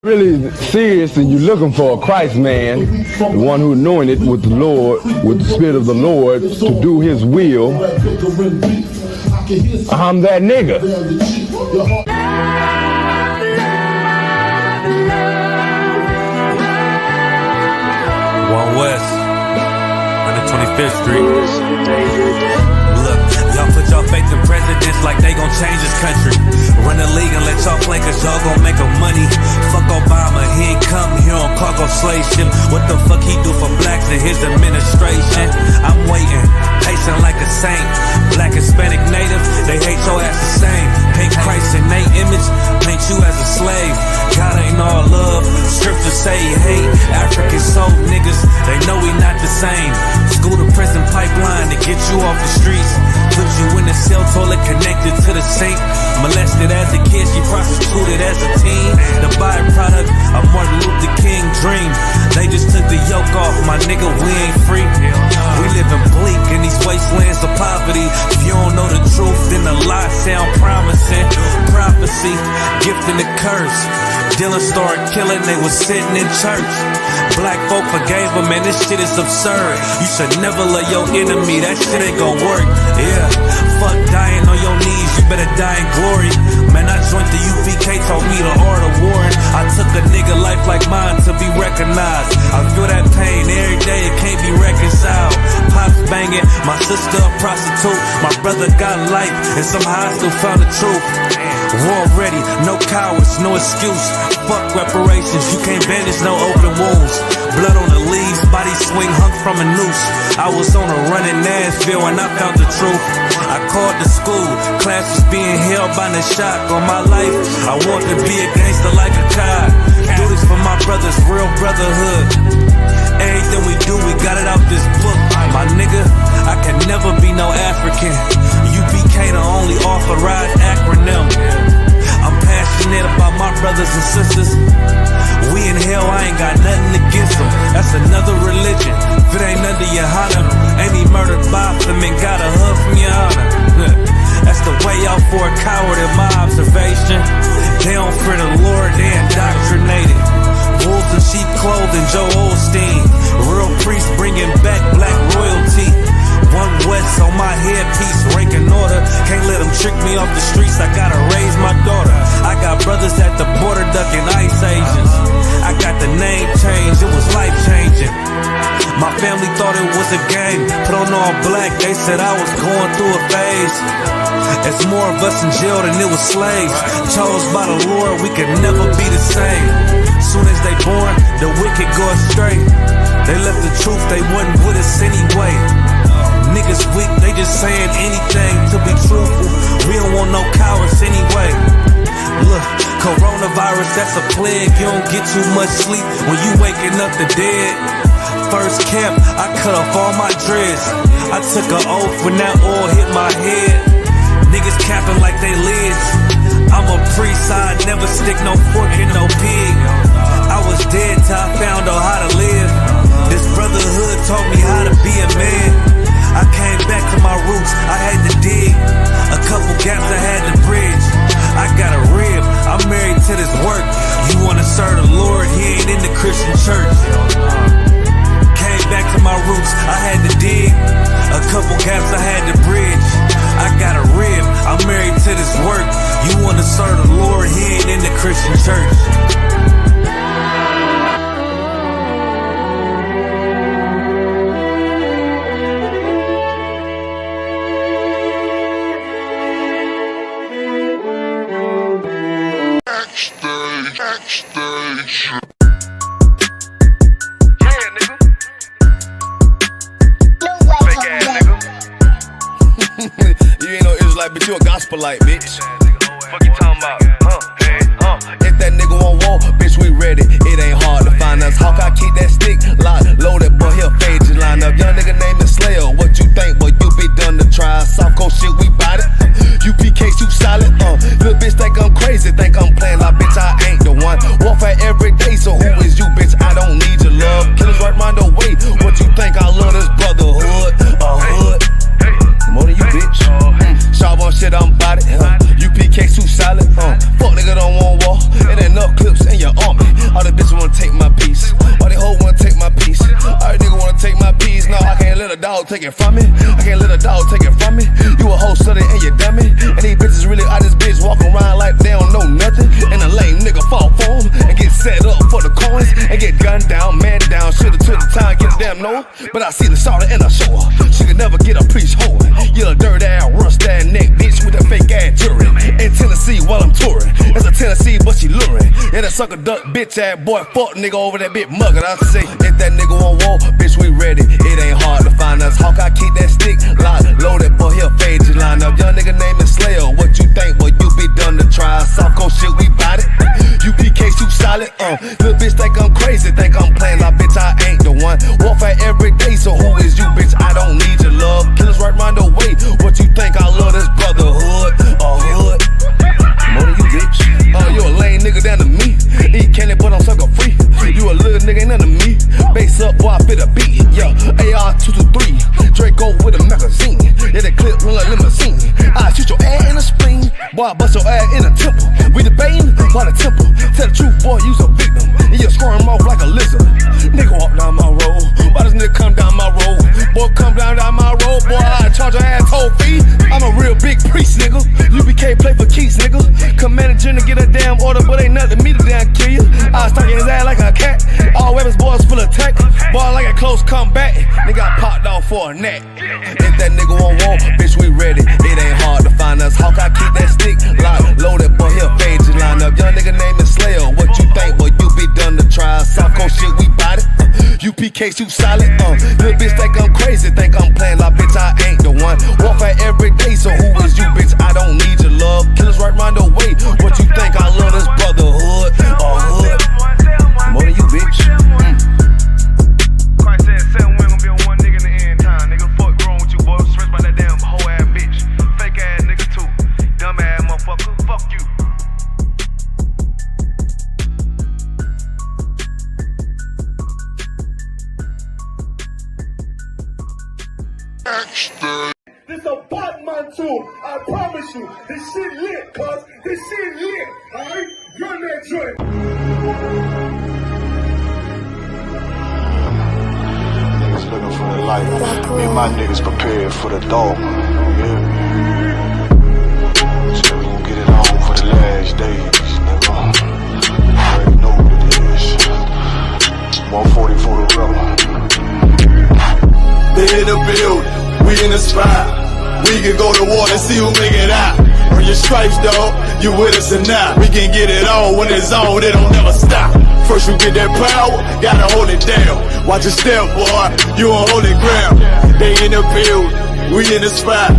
Really serious and you're looking for a Christ man, the one who's knowing it with the Lord, with the Spirit of the Lord to do his will, I'm that nigga. One West, 125th Street. Look, y'all put y'all faith in presidents like they gon' change this country. Run the league and let y'all play cause y'all gon' make them money. Fuck Obama, he ain't come here on cargo slave ship. What the fuck he do for blacks in his administration? I'm waiting, patient like a saint. Black, Hispanic, Native, they hate your ass the same. Paint Christ in they image, paint you as a slave. God ain't all love, scriptures say he hate. African soul niggas, they know we not the same. School to prison pipeline to get you off the streets. Put you in the cell toilet connected to the sink. Molested as a kid, she prostituted as a teen. The byproduct of Martin Luther King dream. They just took the yoke off, my nigga, we ain't free. We living bleak in these wastelands of poverty. If you don't know the truth, then the lies sound promising. Prophecy, gift and the curse. Dylan started killing, they was sitting in church. Black folk forgave him, man, this shit is absurd. You should never love your enemy, that shit ain't gon' work. Yeah, fuck dying on your knees, you better die in glory. Man, I joined the UPK, taught me the art of warring. I took a nigga life like mine to be recognized. I feel that pain every day, it can't be reconciled. Pops banging, my sister a prostitute. My brother got life, and somehow I still found the truth. War ready, no cowards, no excuse. Fuck reparations, you can't bandage no open wounds. Blood on the leaves, body swing hung from a noose. I was on a run in Nashville and I found the truth. I called the school, class was being held by the shock on my life. I want to be a gangster like a cop. Do this for my brothers, real brotherhood. Everything we do, we got it out this book. My nigga, I can never be no African. UPK the only authorized acronym. I'm passionate about my brothers and sisters. We in hell, I ain't got nothing against them. That's another religion. If it ain't under your honor, ain't he murdered by them and got a hug from your honor. That's the way out for a coward in my observation. They don't fear the Lord, they indoctrinated. Wolves in sheep clothing, Joe Osteen. Real priest bringing back black royalty. One West on my headpiece, ranking order. Can't let them trick me off the streets, I gotta raise my daughter. I got brothers at the border ducking ICE agents. I got the name change, it was life changing. My family thought it was a game, put on all black, they said I was going through a phase. It's more of us in jail than it was slaves. Chose by the Lord, we could never be the same. Soon as they born, the wicked go astray. They left the truth, they wasn't with us anyway. Niggas weak, they just saying anything to be truthful. We don't want no cowards anyway. Look, coronavirus, that's a plague. You don't get too much sleep when you waking up the dead. First camp, I cut off all my dreads. I took an oath when that oil hit my head. Niggas capping like they lids. I'm a priest, I never stick no fork in no pig. I was dead till I found out how to live. This brotherhood taught me how to be a man. I came back to my roots, I had to dig. A couple gaps I had to bridge. I got a rib, I'm married to this work. You wanna serve the Lord, he ain't in the Christian church. Came back to my roots, I had to dig. A couple gaps I had to bridge. I got a rib, I'm married to this work. You wanna serve the Lord, he ain't in the Christian church. You ain't no Israelite, but you a gospelite, bitch. Fuck you talking about? If that nigga won't walk, bitch, we ready. It ain't hard to find us. Hawk, I keep that stick locked, loaded, boy, he'll fade you line up. Young nigga named Slayer, what you think, boy, you be done to try. Soft coast shit, we bout it. UPK, you solid, little bitch think I'm crazy, think I'm playing like bitch, I ain't the one. Warfare every day, so who is you, bitch? I don't need your love. Killers right round the way, what you think? I love this brotherhood, a hood. More than you, bitch. Sharp on shit, I'm bout it. UPK too solid. Fuck nigga don't want war. It ain't enough clips in your army. I can't let a dog take it from me. You a whole study and you dummy. And these bitches really out this bitch walking around like they don't know nothing. And a lame nigga fall for them and get set up for the coins and get gunned down, man down. Shoulda took the time, get a damn no. But I see the shorter and I show her. She could never get a piece hold. You a dirt ass, rust ass neck bitch with a fake ass jewelry. In Tennessee while I'm touring. It's a Tennessee, but she luring. Yeah, that sucker duck bitch ass boy, fuck nigga over that bitch mugger. I say, if that nigga won't walk, bitch, we ready. It ain't hard to find us. Hawk, I keep that stick locked, loaded, boy, he'll fade you line up. Young nigga name is Slayer. What you think, boy, you be done to try. Soft coast shit, we bout it. UPK, shoot solid, little bitch think I'm crazy, think I'm playing like bitch, I ain't the one. Warfare every day, so who is you, bitch? I don't need your love. Killers right round the way. What you think? I love this brotherhood, hood. More than you, bitch. You a lame nigga down to me. Eat candy, but I'm sucker free. You a little nigga, ain't none of me. Base up, boy, I fit a beat. Yeah, AR-223. Draco with a magazine. Yeah, that clip run like limousine. I shoot your ass in the spleen. Boy, I bust your ass in the temple. We debating by the temple. Tell the truth, boy, you's a victim. And you squirm off like a lizard. Nigga walk down my road. Why does nigga come down my road? Boy, come down my road. Boy, I charge your ass toll fee. I'm a real big priest, nigga. UPK play for keys, nigga. Commanding general get a damn order, but ain't nothing me to damn kill you. I was talking his ass like a cat. All weapons, boys full of tech. Boy, like a close comeback. Nigga got popped off for a neck. If that nigga won't walk, bitch, we ready. It ain't hard to find us. Hawk, I keep that stick locked, loaded, boy, he'll fade you line up. Young nigga name is Slayer. What you think, boy, you be done to try. South Coast shit, we bout it. UPK, shoot solid, little bitch think I'm crazy, think I'm playing like bitch, I ain't the one. Warfare every day, so who is you, bitch? I don't need your love. Killers right round the way. What you think? I love this brotherhood, hood. More than you, bitch. Christ said 7 women gonna be on one nigga in the end time. Nigga, fuck wrong with you, boy. Stressed by that damn hoe ass bitch. Fake ass nigga too. Dumb ass motherfucker. Fuck you. This a Batman too. I promise you. This shit lit, cuz. This shit lit. Alright? Run that joint. Niggas looking for the light. Me and my niggas prepared for the dog. Yeah. So we gon' get it on for the last days, nigga. You already know what it is. 140 for the rubber. They in the building, we in the spot. We can go to war and see who make it out. Earn your stripes, dog, you with us or not. We can get it on when it's on, it don't never stop. First you get that power, gotta hold it down. Watch your step, boy, you on holy ground. They in the building, we in the spot.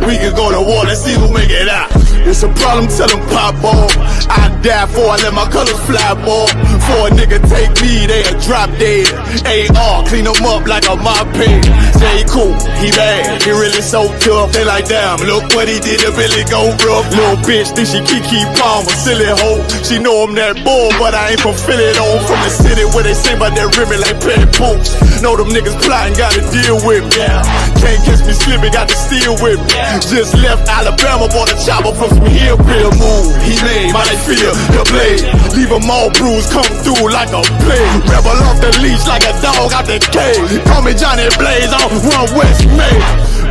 We can go to war, let's see who make it out. It's a problem, tell them pop ball. I die for I let my colors fly, ball. For a nigga take me, they a drop dead. AR, clean them up like a mop head. Say he cool, he bad, he really so tough. They like, damn, look what he did to Billy go rough. Little bitch think she Kiki Palmer, silly hoe. She know I'm that bull, but I ain't from Philly though. From the city where they say about that ribbon like Penny Poops. Know them niggas plotting, gotta deal with me. Can't catch me slipping, got to steal with me. Just left Alabama, bought a chopper from some hillbilly move. He made my feel the blade. Leave them all bruised, come through like a plague. Rebel off the leash like a dog out the cage. Call me Johnny Blaze on One West Main.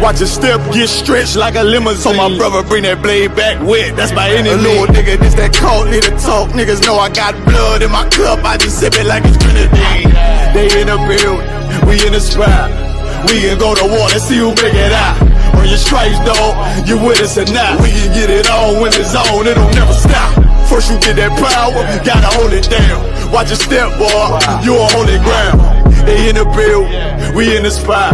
Watch your step get stretched like a limousine. So my brother bring that blade back wet, that's my enemy. A little nigga, this that cult, need to talk. Niggas know I got blood in my cup, I just sip it like it's grenadine. They in the building, we in the spot. We can go to war, let's see who make it out. On your stripes, dog, you with us or not. We can get it on when it's on, it'll never stop. First you get that power, gotta hold it down. Watch your step, boy, you on holy ground. They in the building, we in the spot.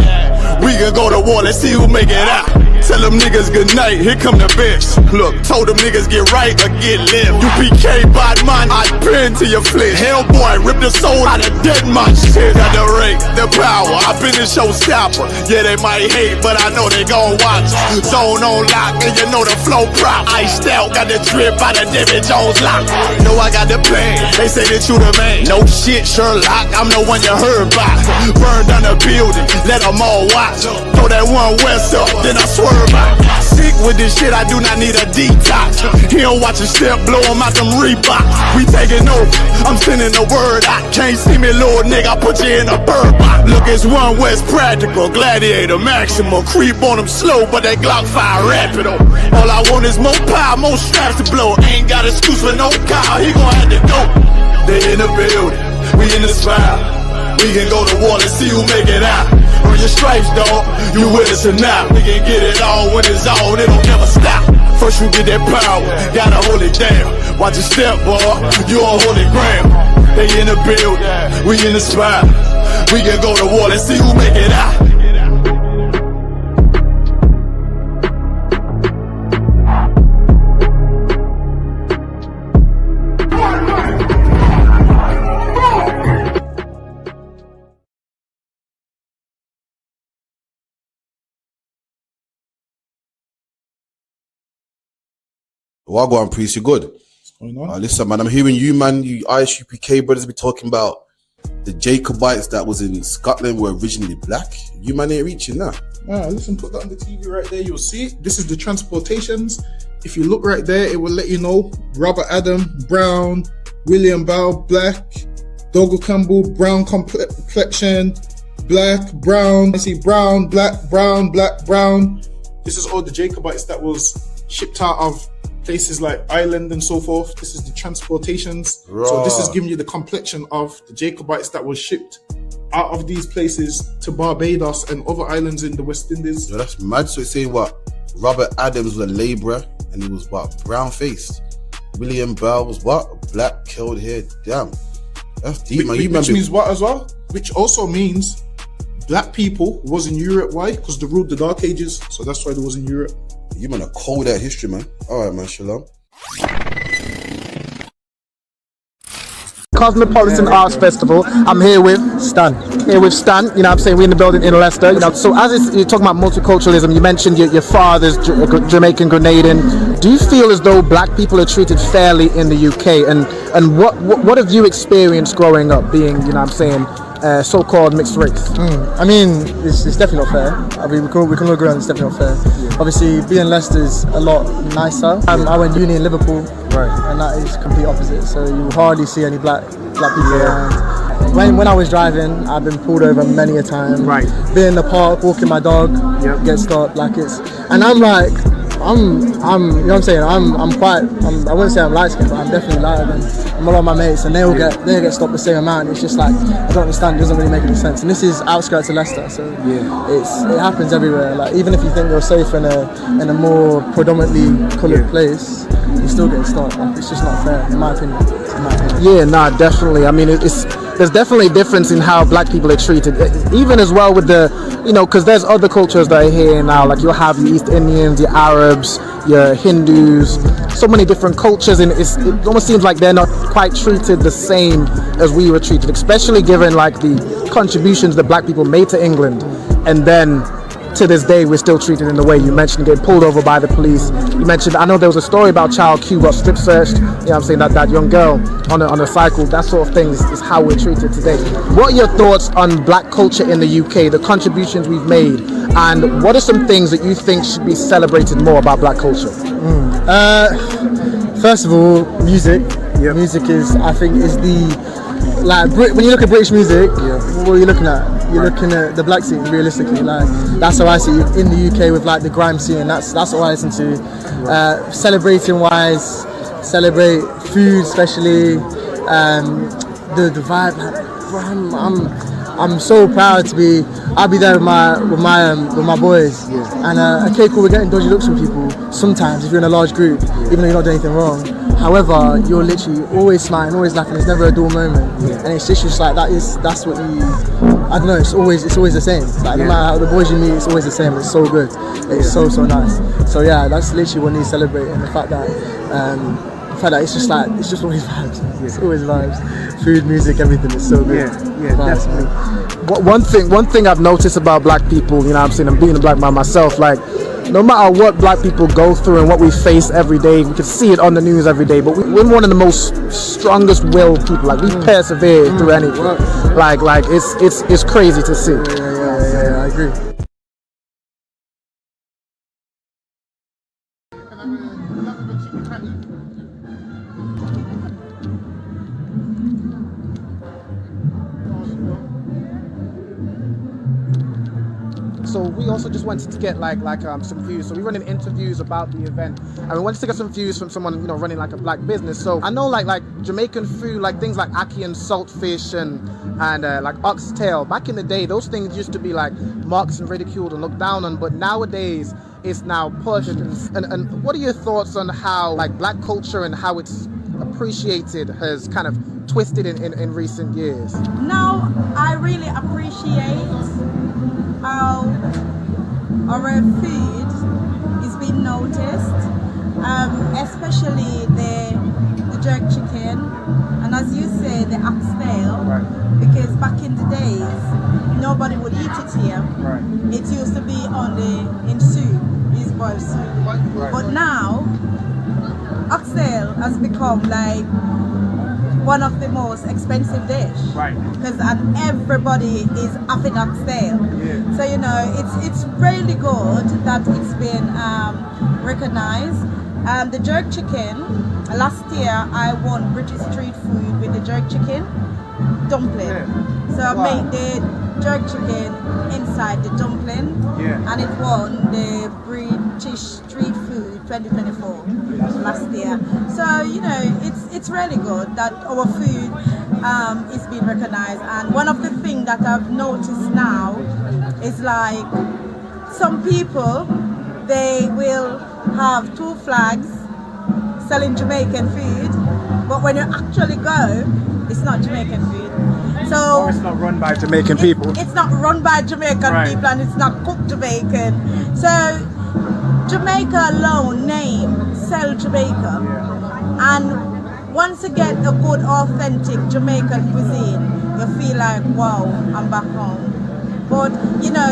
We can go to war, let's see who make it out. Tell them niggas good night, here come the best. Look, told them niggas get right or get left. UPK, bad man, I been to your flesh. Hellboy, rip the soul out of dead man shit. Got the rate, the power, I been the showstopper. Yeah, they might hate, but I know they gon' watch. Zone on lock, and you know the flow prop. Iced out, got the drip out of David Jones lock. Know I got the plan, they say that you the man. No shit, Sherlock, I'm the one you heard about. Burn down the building, let them all watch. Throw that One West up, then I swerve out. Sick With this shit, I do not need a detox. He don't watch a step, blow him out them Reeboks. We taking over, I'm sending the word out. Can't see me, little nigga, I put you in a bird box. Look, it's One West practical, gladiator maximum. Creep on them slow, but that Glock fire rapido. All I want is more power, more straps to blow. Ain't got excuse for no cow, he gon' have to go. They in the building, we in the spot. We can go to war and see who make it out. Earn your stripes, dog, you with us or not. We can get it all when it's on, it don't never stop. First you get that power, gotta hold it down. Watch your step, boy, you on holy ground. They in the building, we in the spot. We can go to war and see who make it out. Wagwan Priest, you good? What's going on? Listen, man, I'm hearing you, man, you ISUPK brothers be talking about the Jacobites that was in Scotland were originally black. You man ain't reaching that. Listen, put that on the TV right there. You'll see it. This is the transportations. If you look right there, it will let you know Robert Adam, brown, William Bow, black, Dougal Campbell, brown complexion, black, brown. I see brown, black, brown, black, brown. This is all the Jacobites that was shipped out of places like Ireland and so forth. This is the transportations. Right. So this is giving you the complexion of the Jacobites that was shipped out of these places to Barbados and other islands in the West Indies. Yo, that's mad. So it's saying what? Robert Adams was a labourer and he was what? Brown faced. William Bell was what? Black, curled hair. Damn. That's deep, man. Which means what as well? Which also means black people was in Europe. Why? Because they ruled the Dark Ages. So that's why they was in Europe. You man are cold at history, man. All right, man. Shalom. Cosmopolitan Arts Festival. I'm here with Stan. You know what I'm saying? We're in the building in Leicester. You know, so as you're talking about multiculturalism, you mentioned your father's Jamaican Grenadian. Do you feel as though black people are treated fairly in the UK? And what have you experienced growing up being, you know what I'm saying, so-called mixed race? I mean, it's definitely not fair. I mean, we can all agree on it's definitely not fair. Yeah. Obviously, being Leicester is a lot nicer. I went uni in Liverpool, right, and that is complete opposite. So you hardly see any black people around. When I was driving, I've been pulled over many a time. Right. Being in the park, walking my dog, get stopped. And I'm like, I'm, you know what I'm saying? I wouldn't say I'm light skinned, but I'm definitely lighter than a lot of my mates, and they get stopped the same amount. It's just like, I don't understand. It doesn't really make any sense. And this is outskirts of Leicester, so it happens everywhere. Like, even if you think you're safe in a more predominantly coloured place, you still get stopped. Like, it's just not fair, in my opinion. Yeah, nah, definitely. I mean, there's definitely a difference in how black people are treated, even as well with the, you know, because there's other cultures that are here now, like you'll have your East Indians, your Arabs, your Hindus, so many different cultures, and it almost seems like they're not quite treated the same as we were treated, especially given like the contributions that black people made to England, and then to this day we're still treated in the way you mentioned, getting pulled over by the police. You mentioned, I know there was a story about Child Q got strip searched, you know what I'm saying, that young girl on a cycle. That sort of thing is how we're treated today. What are your thoughts on black culture in the UK, the contributions we've made, and what are some things that you think should be celebrated more about black culture? First of all, music. Music is, I think, is the, like, when you look at British music, what are you looking at? You're looking at the black scene, realistically. Like, that's how I see it in the UK with like the grime scene. That's what I listen to. Celebrating wise, celebrate food, especially the vibe. Like, bro, I'm so proud to be. I'll be there with my boys. And okay, cool. We're getting dodgy looks from people sometimes if you're in a large group, even though you're not doing anything wrong. However, you're literally always smiling, always laughing. There's never a dull moment, and it's just like that's what you. I don't know. It's always the same. Like, no matter how the boys you meet, it's always the same. It's so good. It's so nice. So yeah, that's literally what needs celebrating. The fact that it's just always vibes. It's always vibes. Food, music, everything is so good. Yeah, definitely. One thing I've noticed about black people, you know what I'm saying, I'm being a black man myself, like, no matter what black people go through and what we face every day, we can see it on the news every day, but we're one of the most strongest willed people. Like, we persevere through anything. Like it's crazy to see. Yeah, I agree. So we also just wanted to get some views. So we're running interviews about the event, and we wanted to get some views from someone running like a black business. So I know like Jamaican food, like things like ackee and saltfish and like oxtail. Back in the day, those things used to be like mocked and ridiculed and looked down on, but nowadays it's now pushed. And what are your thoughts on how like black culture and how it's appreciated has kind of twisted in recent years? Now I really appreciate how our food is being noticed, especially the jerk chicken, and as you say, the oxtail, because back in the days nobody would eat it here. It used to be only in soup, is boiled soup, but now oxtail has become like one of the most expensive dish, because everybody is having oxtail. So it's really good that it's been recognized. The jerk chicken, last year I won British Street Food with the jerk chicken dumpling. So I made the jerk chicken inside the dumpling, and it won the British Street Food 2024 last year. So it's really good that our food is being recognized. And one of the things that I've noticed now is like some people, they will have 2 flags selling Jamaican food, but when you actually go, it's not Jamaican food. So it's not run by Jamaican people. It's not run by Jamaican people, and it's not cooked Jamaican. So Jamaica alone name sell Jamaica, and once you get a good authentic Jamaican cuisine, you feel like, wow, I'm back home. But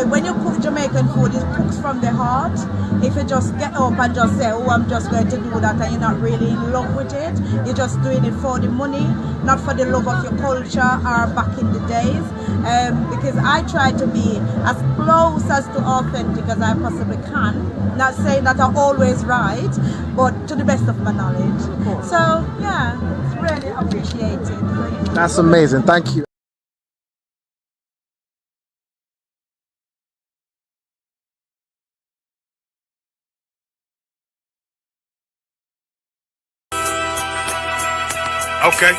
when you cook Jamaican food, it cooks from the heart. If you just get up and just say, oh, I'm just going to do that, and you're not really in love with it, you're just doing it for the money, not for the love of your culture, or back in the days. Because I try to be as close as to authentic as I possibly can. Not saying that I'm always right, but to the best of my knowledge. So yeah, it's really appreciated. That's amazing. Thank you. Okay.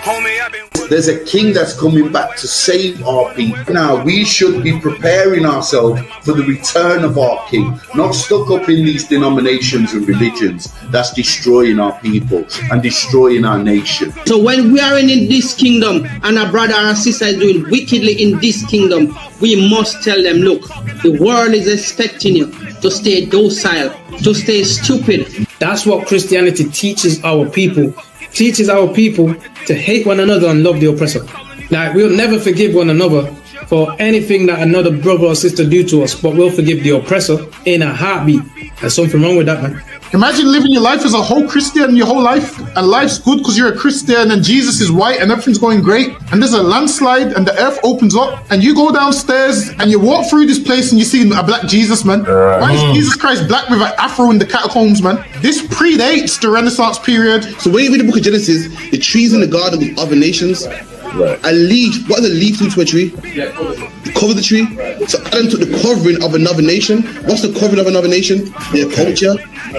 Homie, I've been. There's a king that's coming back to save our people. Now we should be preparing ourselves for the return of our king, not stuck up in these denominations and religions that's destroying our people and destroying our nation. So when we are in this kingdom and our brother and sister is doing wickedly in this kingdom, we must tell them, look, the world is expecting you to stay docile, to stay stupid. That's what Christianity teaches our people. Teaches our people to hate one another and love the oppressor. Like, we'll never forgive one another for anything that another brother or sister do to us, but we'll forgive the oppressor in a heartbeat. There's something wrong with that, man. Imagine living your life as a whole Christian your whole life, and life's good because you're a Christian and Jesus is white and everything's going great, and there's a landslide and the earth opens up and you go downstairs and you walk through this place and you see a black Jesus, man. Why is Jesus Christ black with an afro in the catacombs, man? This predates the Renaissance period. So when you read the book of Genesis, the trees in the garden with other nations, a leaf, what does a leaf do to a tree? Cover the tree. So Adam took the covering of another nation. What's the covering of another nation? Their culture.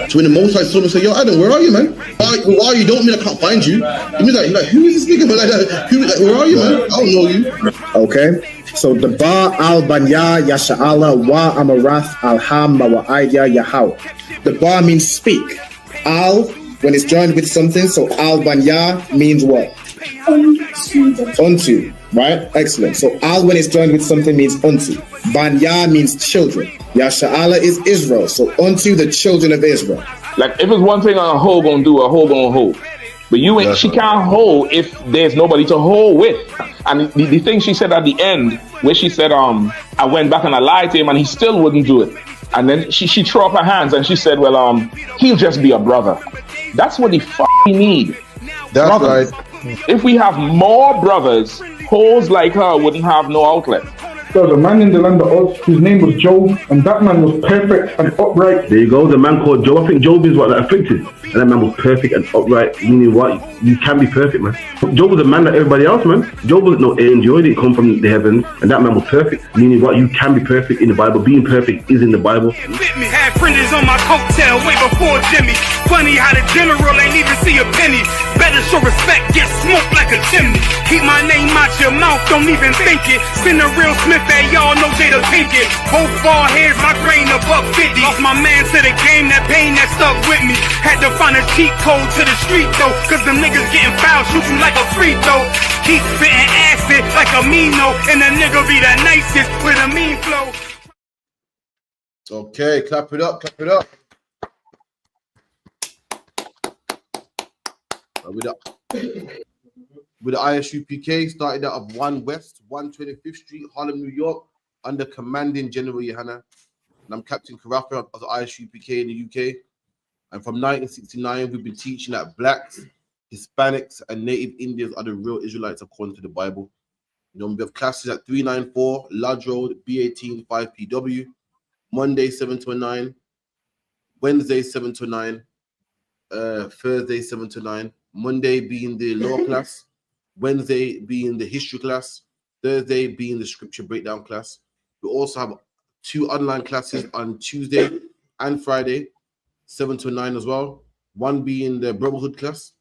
So when the Most High saw him, say, yo, Adam, where are you, man? Where are you? Don't mean I can't find you. He means like, who is this nigga? Like, where are you, man? I don't know you. Okay. So the Ba al Banya Yasha'ala wa Amarath al-Ham wa Aidya Yahaw. The Ba means speak. Al, when it's joined with something, so al Banya means what? Unto, right? Excellent. So al when it's joined with something means unto. Banya means children. Yasha'ala is Israel. So unto the children of Israel. Like if it's one thing a hoe gonna do, a hoe gonna hold. But you ain't, she can't hold if there's nobody to hold with. And the thing she said at the end, where she said, I went back and I lied to him and he still wouldn't do it. And then she threw up her hands and she said, well, he'll just be a brother. That's what he need. That's brothers. Right. If we have more brothers, hoes like her wouldn't have no outlet. There was a man in the land of Oz, his name was Job, and that man was perfect and upright. There you go, the man called Job. I think Job is what, like, afflicted. And that man was perfect and upright, meaning what? You can be perfect, man. Job was a man like everybody else, man. Job wasn't no angel, he didn't come from the heavens, and that man was perfect, meaning what? You can be perfect in the Bible. Being perfect is in the Bible. Had fringes on my coattail way before Jimmy. Funny how the general ain't even see a penny. Better show respect, get smoked like a chimney. Keep my name out your mouth, don't even think it. Send a real Smith at y'all, no Jada Pinkett. Both ball heads, my grain above 50. Lost my man to the game, that pain that stuck with me. Had to find a cheat code to the street though, cause them niggas getting fouled, shoot you like a free throw. Keep spitting acid like a Mino, and the nigga be the nicest with a mean flow. Okay, clap it up, clap it up. With the ISUPK, started out of 1 West, 125th Street, Harlem, New York, under Commanding General Yohana. And I'm Captain Karafa of the ISUPK in the UK. And from 1969, we've been teaching that blacks, Hispanics, and Native Indians are the real Israelites according to the Bible. You know, we have classes at 394 Lodge Road, B18, 5PW. Monday 7 to 9, Wednesday 7 to 9, Thursday 7 to 9, Monday being the law class, Wednesday being the history class, Thursday being the scripture breakdown class. We also have 2 online classes on Tuesday and Friday, 7 to 9 as well. One being the brotherhood class,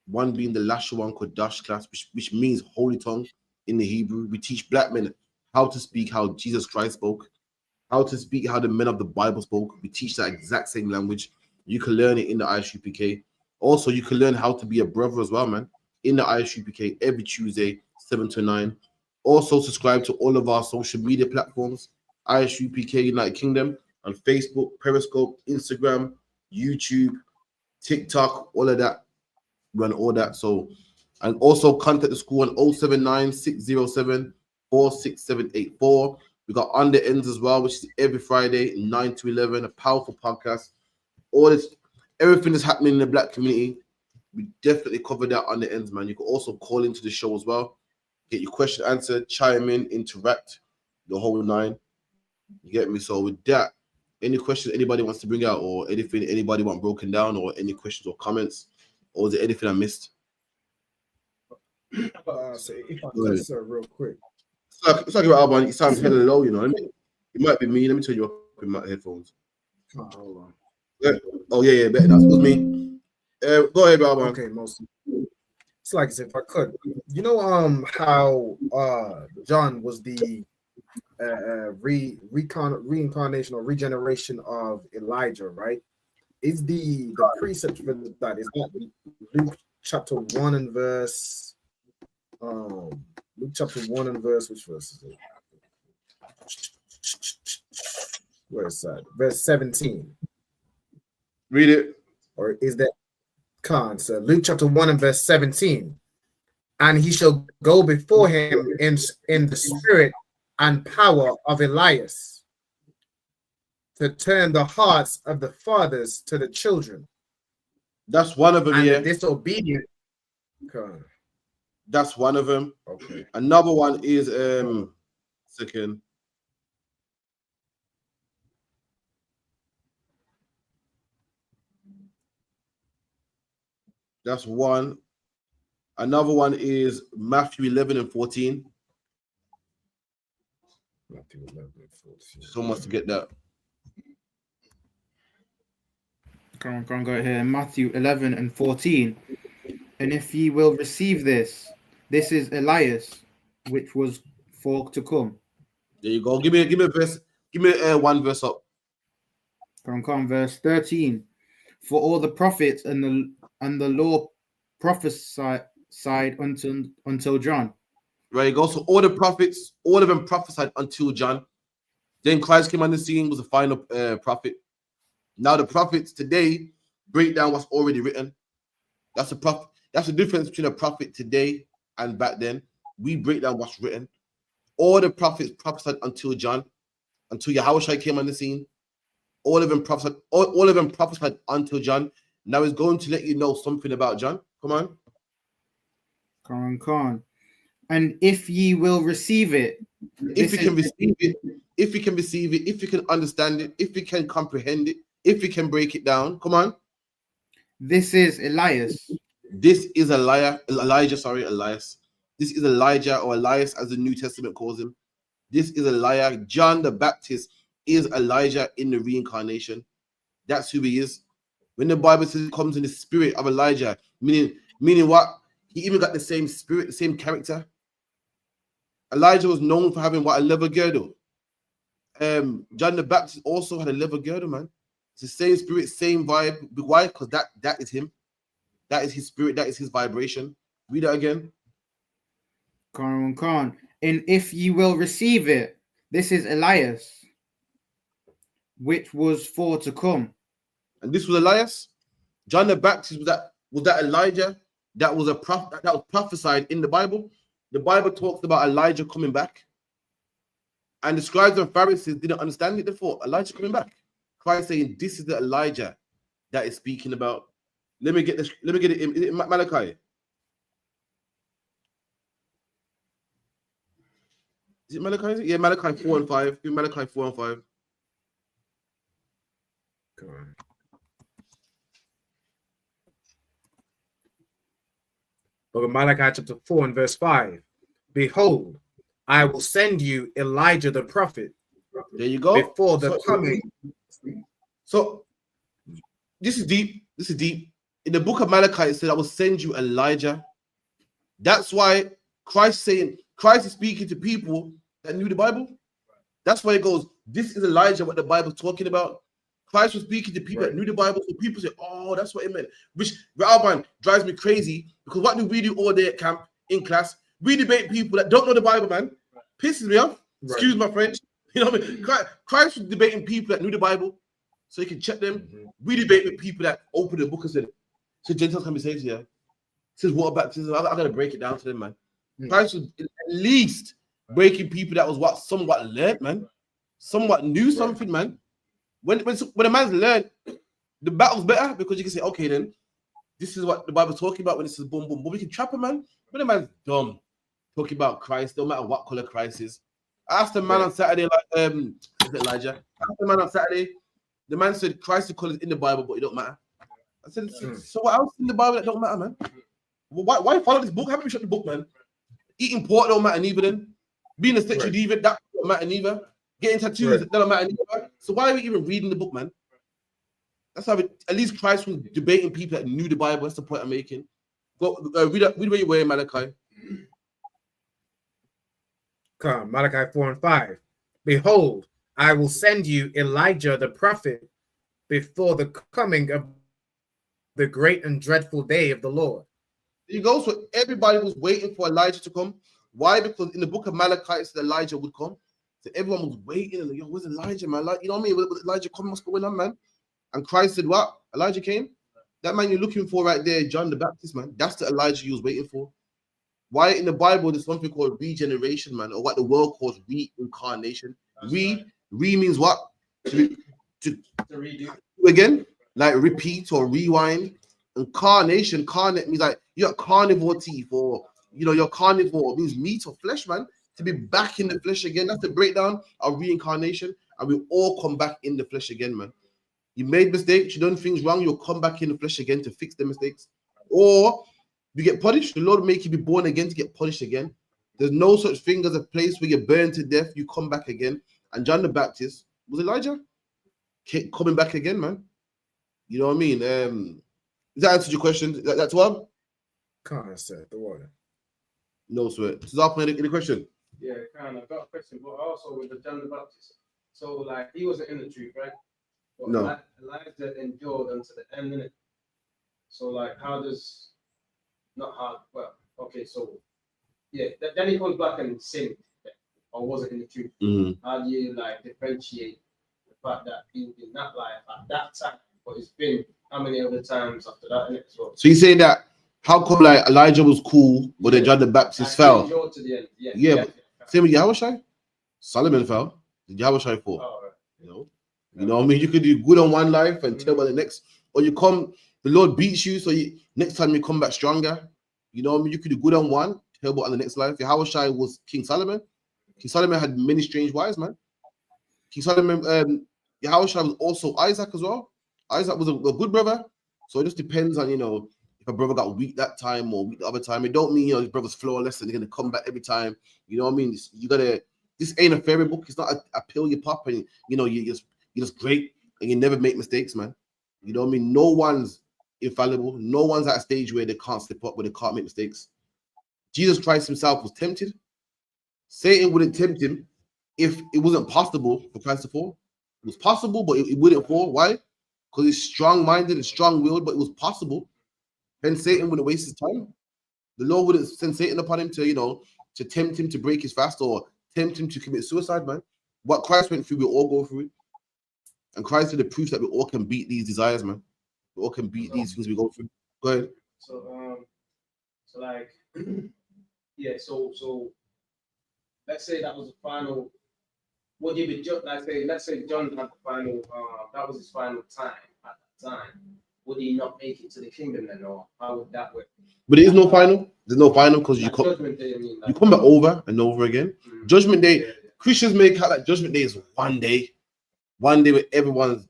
one being the Lashawan Kodash class, which means holy tongue in the Hebrew. We teach black men how to speak how Jesus Christ spoke, how to speak how the men of the Bible spoke. We teach that exact same language. You can learn it in the ISUPK. Also, you can learn how to be a brother as well, man, in the ISUPK every Tuesday, 7 to 9. Also, subscribe to all of our social media platforms, ISUPK United Kingdom, on Facebook, Periscope, Instagram, YouTube, TikTok, all of that. Run all that. So, and also contact the school on 079 607 46784. We got On the Ends as well, which is every Friday, 9 to 11, a powerful podcast. All this, everything that's happening in the black community, we definitely cover that On the Ends, man. You can also call into the show as well, get your question answered, chime in, interact, the whole 9. You get me? So with that, any questions anybody wants to bring out, or anything anybody want broken down, or any questions or comments, or is there anything I missed? So if I could, sir, real quick. It's like about Alban. You sound hella low, you know. It might be me. Let me turn you up in my headphones. Oh, hold on. Yeah. Oh yeah, better. That was me. Go ahead, Alban. Okay, mostly. It's like if I could, you know, how John was the reincarnation or regeneration of Elijah, right? Is the precept for that? Is that Luke chapter 1 and verse? Luke chapter 1 and verse, which verse is it? Where is that? Verse 17. Read it. Or is that so Luke chapter 1 and verse 17. And he shall go before him in the spirit and power of Elias, to turn the hearts of the fathers to the children. That's one of them, and yeah. The disobedient. That's one of them. Okay. Another one is second. That's one. Another one is Matthew 11 and 14. Matthew 11 and 14. Someone wants to get that. Go here. Matthew 11 and 14. And if ye will receive this is Elias, which was for to come. There you go. Give me a verse. Give me one verse up. Come, verse 13. For all the prophets and the law prophesied until John. Right, you go. So all the prophets, all of them prophesied until John. Then Christ came on the scene, was the final prophet. Now the prophets today break down what's already written. That's a prophet. That's the difference between a prophet today and back then. We break down what's written. All the prophets prophesied until John, until Yahushua came on the scene. All of them prophesied. All of them prophesied until John. Now he's going to let you know something about John. Come on. Come on. And if ye will receive it, If we can receive it, if we can receive it, if we can understand it, if we can comprehend it, if we can break it down. Come on. This is Elias. This is Elias. This is Elijah or Elias, as the New Testament calls him. This is Elijah. John the Baptist is Elijah in the reincarnation. That's who he is. When the Bible says it comes in the spirit of Elijah, meaning what? He even got the same spirit, the same character. Elijah was known for having what? A leather girdle. John the Baptist also had a leather girdle, man. It's the same spirit, same vibe. Why? Because that is him. That is his spirit. That is his vibration. Read that again. Khan. And if ye will receive it, this is Elias, which was for to come. And this was Elias. John the Baptist was that Elijah that was that was prophesied in the Bible. The Bible talks about Elijah coming back. And the scribes and Pharisees didn't understand it. They thought Elijah coming back. Christ saying, this is the Elijah that is speaking about. Let me get this. Let me get it in Malachi. Is it Malachi? Yeah, Malachi 4 and 5. Give me Malachi 4 and 5. Come on. Book of Malachi chapter 4 and verse 5. Behold, I will send you Elijah the prophet. There you go. Before the coming. So this is deep. This is deep. In the book of Malachi, it said, I will send you Elijah. That's why Christ is speaking to people that knew the Bible. That's why it goes, this is Elijah, what the Bible's talking about. Christ was speaking to people that knew the Bible. So people say, oh, that's what it meant. Which, Alban, drives me crazy, because what do we do all day at camp, in class? We debate people that don't know the Bible, man. Pisses me off. Excuse my French. You know what I mean? Christ was debating people that knew the Bible, so he can check them. We debate with people that open the book and said, so Gentiles can be saved here. It says water baptism. I got to break it down to them, man. Christ was at least breaking people that was somewhat learned, man. Somewhat knew something, man. When a man's learned, the battle's better, because you can say, okay, then this is what the Bible's talking about when it says boom, boom. But we can trap a man. When a man's dumb, talking about Christ, no matter what color Christ is. I asked a man on Saturday, like Elijah. I asked the man on Saturday. The man said Christ's color is in the Bible, but it don't matter. I said, so what else in the Bible that don't matter, man? Why follow this book? Haven't we shut the book, man? Eating pork don't matter neither. Then being a statue diva, that don't matter neither. Getting tattoos, that don't matter neither. So why are we even reading the book, man? That's how at least Christ was debating people that knew the Bible. That's the point I'm making. Go read what you're wearing, Malachi. Come, Malachi 4 and 5. Behold, I will send you Elijah the prophet before the coming of the great and dreadful day of the Lord. There you go. So everybody was waiting for Elijah to come. Why? Because in the book of Malachi, it said Elijah would come. So everyone was waiting. And, yo, where's Elijah, man? Like, you know what I mean? With Elijah coming, what's going on, man? And Christ said, what? Elijah came? That man you're looking for right there, John the Baptist, man. That's the Elijah you was waiting for. Why in the Bible there's something called regeneration, man, or what the world calls reincarnation. Means what? To redo again, like repeat or rewind. And carnation means like you got carnivore teeth, or your carnivore means meat or flesh, man. To be back in the flesh again. That's the breakdown of reincarnation, and we all come back in the flesh again, man. You made mistakes, you done things wrong, you'll come back in the flesh again to fix the mistakes. Or you get punished, the Lord will make you be born again to get punished again. There's no such thing as a place where you're burned to death, you come back again. And John the Baptist was Elijah coming back again, man. You know what I mean? Does that answer your question? That's one? Can't answer the water. No sweat. Does that answer any question? Yeah, kind of. I've got a question, but also with the John the Baptist. So, like, he wasn't in the truth, right? But No. Elijah endured unto the end, innit? So, like, how does not how? Well, okay, so yeah, then he comes back and sinned, or wasn't in the truth. How do you like differentiate the fact that he was in that life at that time, but it's been how many other times after that, innit? So you say that how come like Elijah was cool, but then John the Baptist fell? Endured to the end. Yeah. Same with Yahushua. Solomon fell. Did Yahushua fall? Oh, right. You know what I mean? You could do good on one life and tell about the next, or the Lord beats you, so next time you come back stronger. You know what I mean? You could do good on one, tell about on the next life. Yahushua was King Solomon. King Solomon had many strange wives, man. King Solomon, Yahushua was also Isaac as well. Isaac was a good brother. So it just depends on, if a brother got weak that time or weak the other time. It don't mean, his brother's flawless and they're going to come back every time. You know what I mean? This ain't a fairy book. It's not a pill you pop and, you're just great and you never make mistakes, man. You know what I mean? No one's infallible. No one's at a stage where they can't slip up, where they can't make mistakes. Jesus Christ himself was tempted. Satan wouldn't tempt him if it wasn't possible for Christ to fall. It was possible, but it wouldn't fall. Why? Because he's strong-minded and strong-willed, but it was possible. Then Satan wouldn't waste his time. The Lord wouldn't send Satan upon him to tempt him to break his fast or tempt him to commit suicide, man. What Christ went through, we all go through it. And Christ is the proof that we all can beat these desires, man. We all can beat these things we go through. Go ahead. So like, yeah, so let's say that was the final. Would you be let's say John had the final, that was his final time at that time. Would he not make it to the kingdom then, or how would that work? But there is no final. There's no final because you come back over and over again. Judgment Day, Christians make out like Judgment Day is one day where everyone's,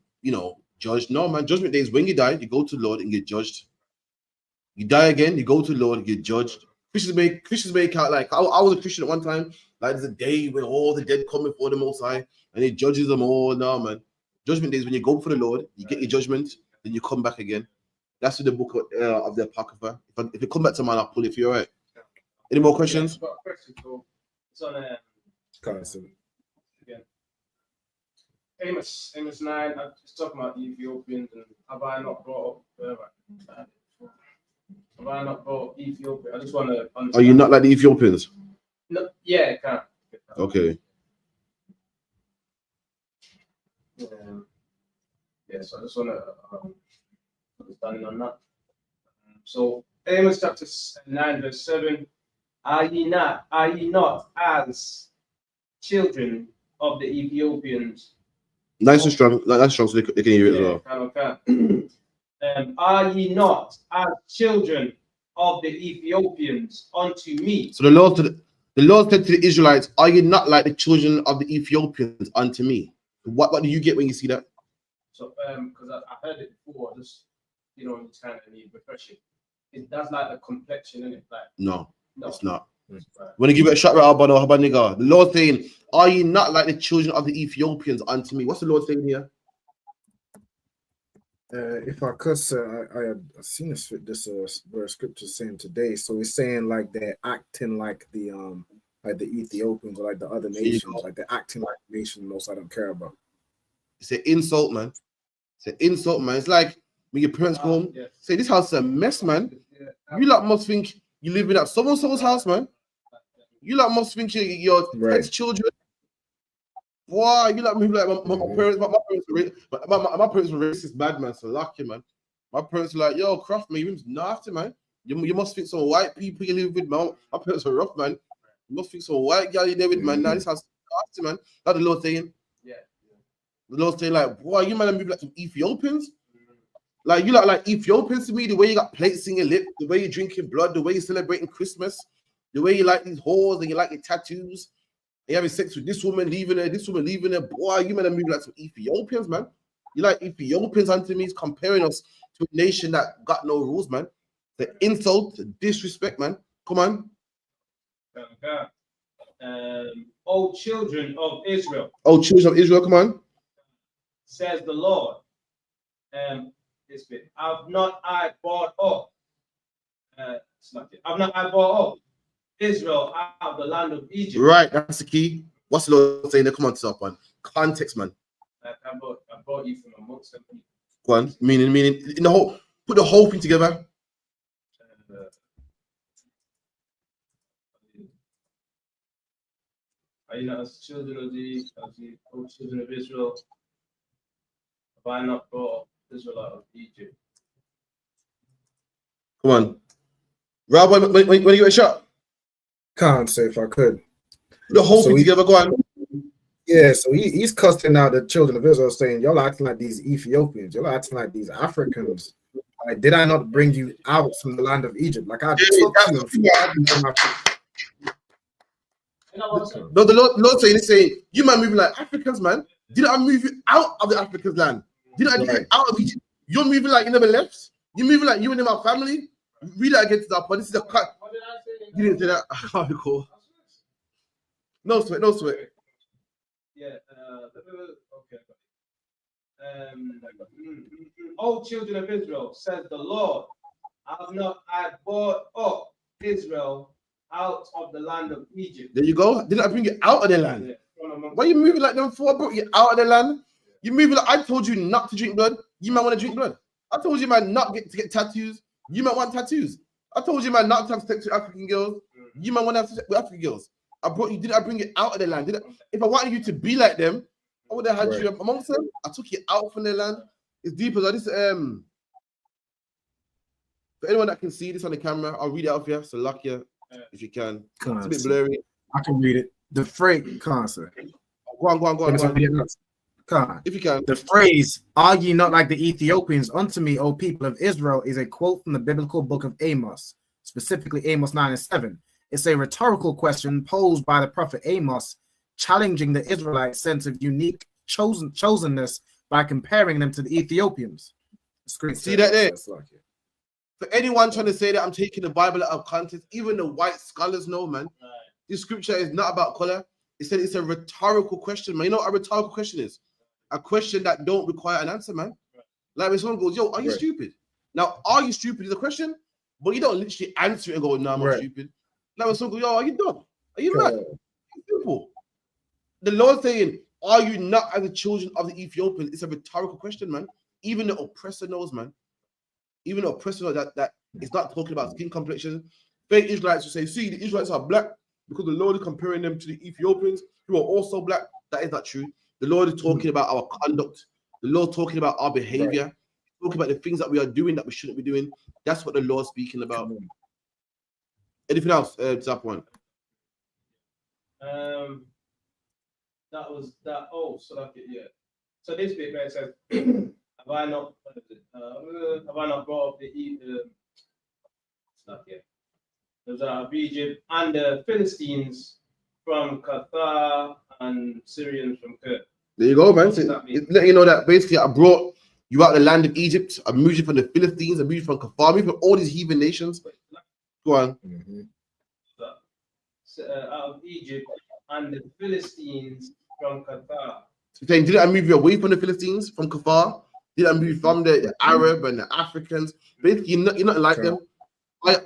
judged. No, man, Judgment Day is when you die, you go to the Lord and get judged. You die again, you go to the Lord and get judged. Christians make out like I was a Christian at one time. Like there's a day when all the dead come before the Most High and he judges them all. No, man. Judgment Day is when you go for the Lord, you get your judgment, then you come back again. That's in the book of the Apocrypha. If you come back to mine, I'll pull it for you. All right. Any more questions? Yeah, I've got a question. So it's on again. Amos 9. I'm just talking about the Ethiopians, and have I not brought up? Have I not brought Ethiopia? I just want to understand. Are you not like the Ethiopians? No, yeah, I can. Okay. Yeah, so I just want to understanding on that. So Amos chapter 9 verse 7. Are ye not as children of the Ethiopians? Nice and strong. That's strong, so they can hear it as well. Okay. Are ye not as children of the Ethiopians unto me? So the Lord said to the Israelites, "Are you not like the children of the Ethiopians unto me?" What do you get when you see that? So because I heard it before, just it's kind of need refreshing. That's like the complexion, isn't it? Like no, it's not. When I give it a shot right about nigga, the Lord saying, "Are you not like the children of the Ethiopians unto me?" What's the Lord saying here? If I could, sir, I had seen this verse scripture saying today. So it's saying like they're acting like the Ethiopians or like the other nations, like they're acting like the nation most I don't care about. It's an insult, man. It's an insult, man. It's like when your parents go home, say this house is a mess, man. You lot must think you live in at someone's house, man. You lot must think you're Ted's children. Wow, you like me like my parents. My parents were racist, bad man. So lucky, man. My parents were like, "Yo, Croft, man, you're nasty, man. You must think some white people you live with, man." My parents were rough, man. You must think some white girl you live with, man. Now this house nasty, man. That's the Lord saying. Yeah. The Lord saying like, "Boy, you man move like some Ethiopians. Like you like Ethiopians to me. The way you got plates in your lip, the way you're drinking blood, the way you're celebrating Christmas, the way you like these whores and you like your tattoos." You having sex with this woman, leaving her, this woman leaving her. Boy, you better move like some Ethiopians, man. You like Ethiopians unto me, comparing us to a nation that got no rules, man. The insult, the disrespect, man. Come on. O children of Israel. Oh, children of Israel, come on. Says the Lord. This bit. Have not I brought up? Have not I brought up Israel out of the land of Egypt? Right, that's the key. What's the Lord saying? Come on, to top one. Context, man. I brought you from amongst them. Go on. Meaning, in the whole, put the whole thing together. Are you not as children of the children of Israel? Have I not brought up Israel out of Egypt? Come on. Rob, when you get a shot? Can't say if I could. The whole thing together, go on. Yeah, so he's cussing out the children of Israel, saying, "Y'all acting like these Ethiopians. Y'all acting like these Africans. Like, did I not bring you out from the land of Egypt? Like I took you." No, the Lord saying, you man moving like Africans, man. Didn't I move you out of the Africans land? Didn't I get you out of Egypt? You're moving like you never left. You're moving like you and my family. Read that again to that point. This is a cut. You didn't say that. I can't recall. No sweat, no sweat. Yeah. Okay. O children of Israel, says the Lord, I brought up Israel out of the land of Egypt. There you go. Didn't I bring you out of the land? Why are you moving like them for? I brought you out of the land. You moving like I told you not to drink blood. You might want to drink blood. I told you man not to get tattoos. You might want tattoos. I told you man not to have sex with African girls. You might want to have sex with African girls. I brought you. Didn't I bring you out of the land? If I wanted you to be like them, I would have had you amongst them. I took you out from their land. It's deep as this. For anyone that can see this on the camera, I'll read it out for you. So luck you if you can. It's a bit blurry. I can read it. The phrase, concert. Go on. If you can. The phrase, "Are ye not like the Ethiopians unto me, O people of Israel," is a quote from the biblical book of Amos, specifically Amos 9:7. It's a rhetorical question posed by the prophet Amos, challenging the Israelites' sense of unique chosenness by comparing them to the Ethiopians. See that there? For anyone trying to say that I'm taking the Bible out of context, even the white scholars know, man. This scripture is not about color. It said it's a rhetorical question, man. You know what a rhetorical question is? A question that don't require an answer, man. Like when someone goes, yo, are you stupid? Now, are you stupid is a question, but you don't literally answer it and go, no, I'm not stupid. Like when someone goes, yo, are you dumb? Are you mad? It's simple. The Lord saying, are you not as the children of the Ethiopians? It's a rhetorical question, man. Even the oppressor knows, man. Even the oppressor knows that it's not talking about skin complexion. Fake Israelites will say, see, the Israelites are black because the Lord is comparing them to the Ethiopians who are also black. That is not true. The Lord is talking about our conduct. The Lord is talking about our behavior. Talking about the things that we are doing that we shouldn't be doing. That's what the Lord's speaking about. Anything else to that point? That was that. Oh, so that's it. Yeah. So this bit where it says, "Have I not brought up the stuff here? Those are of Egypt and the Philistines from Qatar and Syrians from Kir." There you go, man. So let you know that basically I brought you out of the land of Egypt. I moved you from the Philistines. I moved you from Qatar. I moved you from all these heathen nations. Go on. Out of Egypt and the Philistines from Qatar. So saying, did I move you away from the Philistines, from Qatar? Did I move you from the Arab and the Africans? Basically, you're not like them.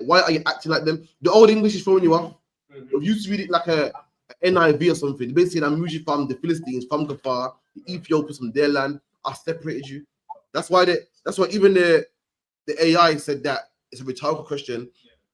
Why are you acting like them? The old English is throwing you off. If you used to read it like a NIV or something, basically I moved you from the Philistines, from Qatar, the Ethiopians from their land. I separated you. That's why even the AI said that it's a rhetorical question,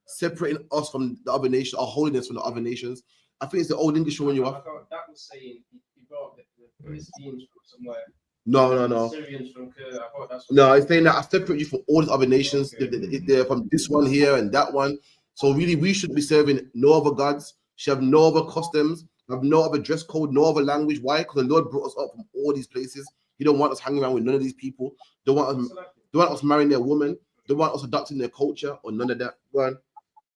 separating us from the other nations, our holiness from the other nations. I think it's the old English showing you off. That was saying he brought the Philistines from somewhere. No. Syrians from Kir. I thought that's no, it's saying that I separate you from all the other nations. They're from this one here and that one. So really, we should be serving no other gods. Should have no other customs, have no other dress code, no other language. Why? Because the Lord brought us up from all these places. He don't want us hanging around with none of these people. Don't want us marrying their woman. Don't want us adopting their culture or none of that. Go on.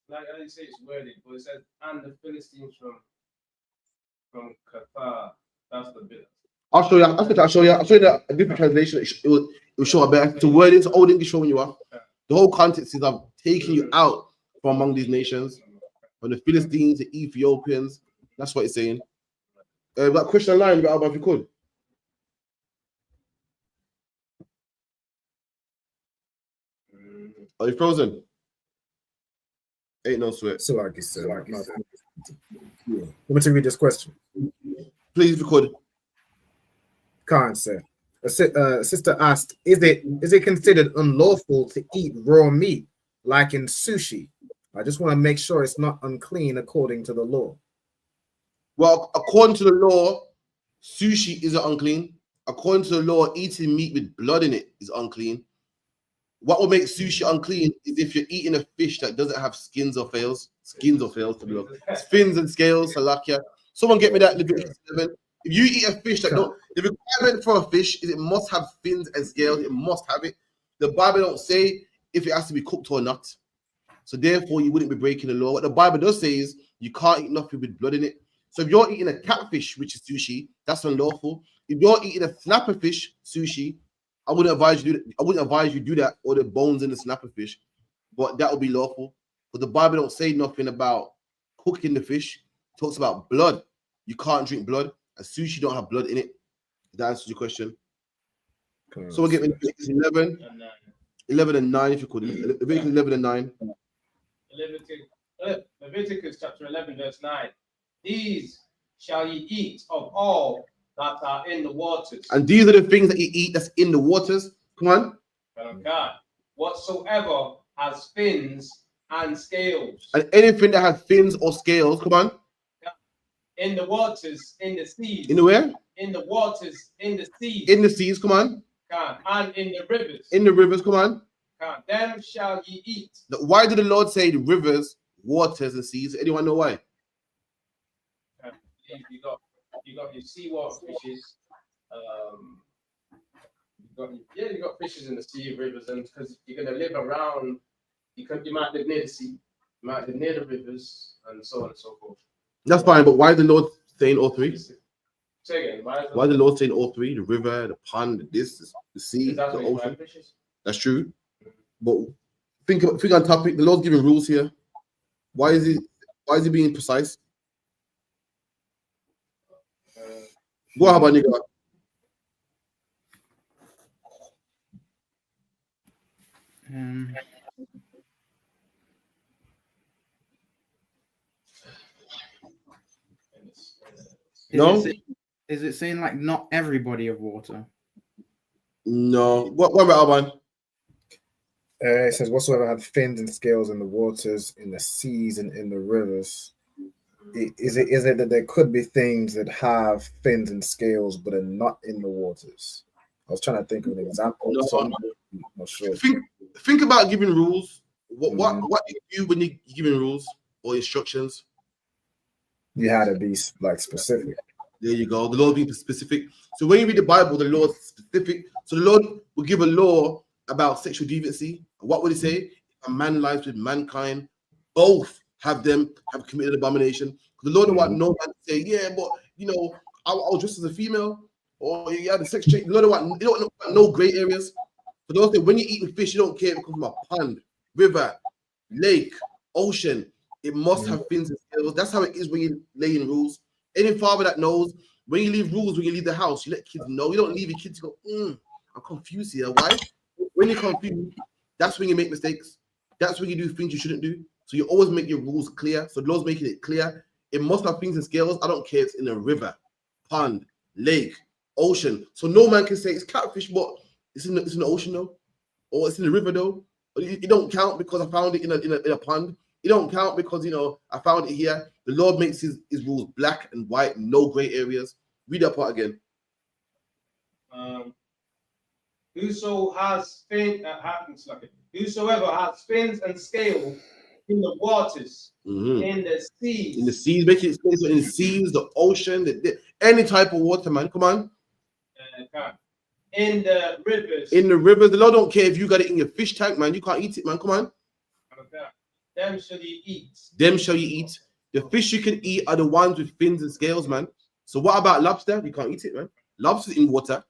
Like I didn't say it's worded, but it says, and the Philistines from Qatar. That's the bit. I'll show you. I'll show you that a different translation. It will show a better. The word is old English showing you up. The whole context is I'm taking you out from among these nations, from the Philistines, the Ethiopians. That's what it's saying. That question line, if you could. Are you frozen? Ain't no sweat. So like you said, let me to read this question. Please, if you could. Khan said, a sister asked, is it considered unlawful to eat raw meat like in sushi? I just want to make sure it's not unclean according to the law. Well, according to the law, sushi isn't unclean. According to the law, eating meat with blood in it is unclean. What will make sushi unclean is if you're eating a fish that doesn't have skins or scales. Fins and scales, salakia. Someone get me that Leviticus 7. If you eat a fish that don't, the requirement for a fish is it must have fins and scales. It must have it. The Bible don't say if it has to be cooked or not. So therefore, you wouldn't be breaking the law. What the Bible does say is you can't eat nothing with blood in it. So if you're eating a catfish, which is sushi, that's unlawful. If you're eating a snapper fish sushi, I wouldn't advise you do that, or the bones in the snapper fish, but that would be lawful. But the Bible don't say nothing about cooking the fish. It talks about blood. You can't drink blood. A sushi don't have blood in it. That answers your question. So we'll get Leviticus 11 and 9, if you could. Leviticus 11 and 9. Leviticus chapter 11, verse 9. These shall ye eat of all that are in the waters. And these are the things that you eat that's in the waters. Come on. God, whatsoever has fins and scales. And anything that has fins or scales, come on. In the waters, in the seas. In the where? In the waters, in the seas. In the seas, come on. God, and in the rivers. In the rivers, come on. God, them shall ye eat. Why did the Lord say the rivers, waters, and seas? Anyone know why? You got your seawater fishes. You got fishes in the sea, rivers, and because you're gonna live around, you might live near the sea, you might live near the rivers, and so on and so forth. That's fine, but why is the Lord saying all three? Say again, why is the Lord saying all three? The river, the pond, the sea, the ocean. That's true. But think on topic. The Lord's giving rules here. Why is he being precise? Go on, nigga. No. Is it saying like not everybody of water? No. What about Alban? It says whatsoever had fins and scales in the waters, in the seas, and in the rivers. Is it that there could be things that have fins and scales but are not in the waters? I was trying to think of an example. No. So I'm not sure. Think about giving rules. What do you do when you're giving rules or instructions? You had to be like specific. There you go. The Lord being specific. So when you read the Bible, the Lord's specific. So the Lord will give a law about sexual deviancy. What would he say? If a man lies with mankind, both have committed abomination. The Lord don't want no man to say, yeah, but I was dressed as a female, or you had a sex change. The Lord don't want no gray areas. So the Lord said, when you're eating fish, you don't care if it comes from a pond, river, lake, ocean. It must have fins and scales. That's how it is when you lay in rules. Any father that knows, when you leave rules, when you leave the house, you let kids know. You don't leave your kids to go, I'm confused here. Why? When you're confused, that's when you make mistakes. That's when you do things you shouldn't do. So you always make your rules clear. So the Lord's making it clear. It must have fins and scales. I don't care if it's in a river, pond, lake, ocean. So no man can say it's catfish, but it's in the ocean though, or it's in the river though. It don't count because I found it in a pond. It don't count because I found it here. The Lord makes his rules black and white, no gray areas. Read that part again. Whosoever has fins and scales in the waters, in the seas, make it explain. So in the seas, the ocean, any type of water, man. Come on. In the rivers. In the rivers, the Lord don't care if you got it in your fish tank, man. You can't eat it, man. Come on. Them shall you eat. Them shall you eat. The fish you can eat are the ones with fins and scales, man. So what about lobster? You can't eat it, man. Lobster in water.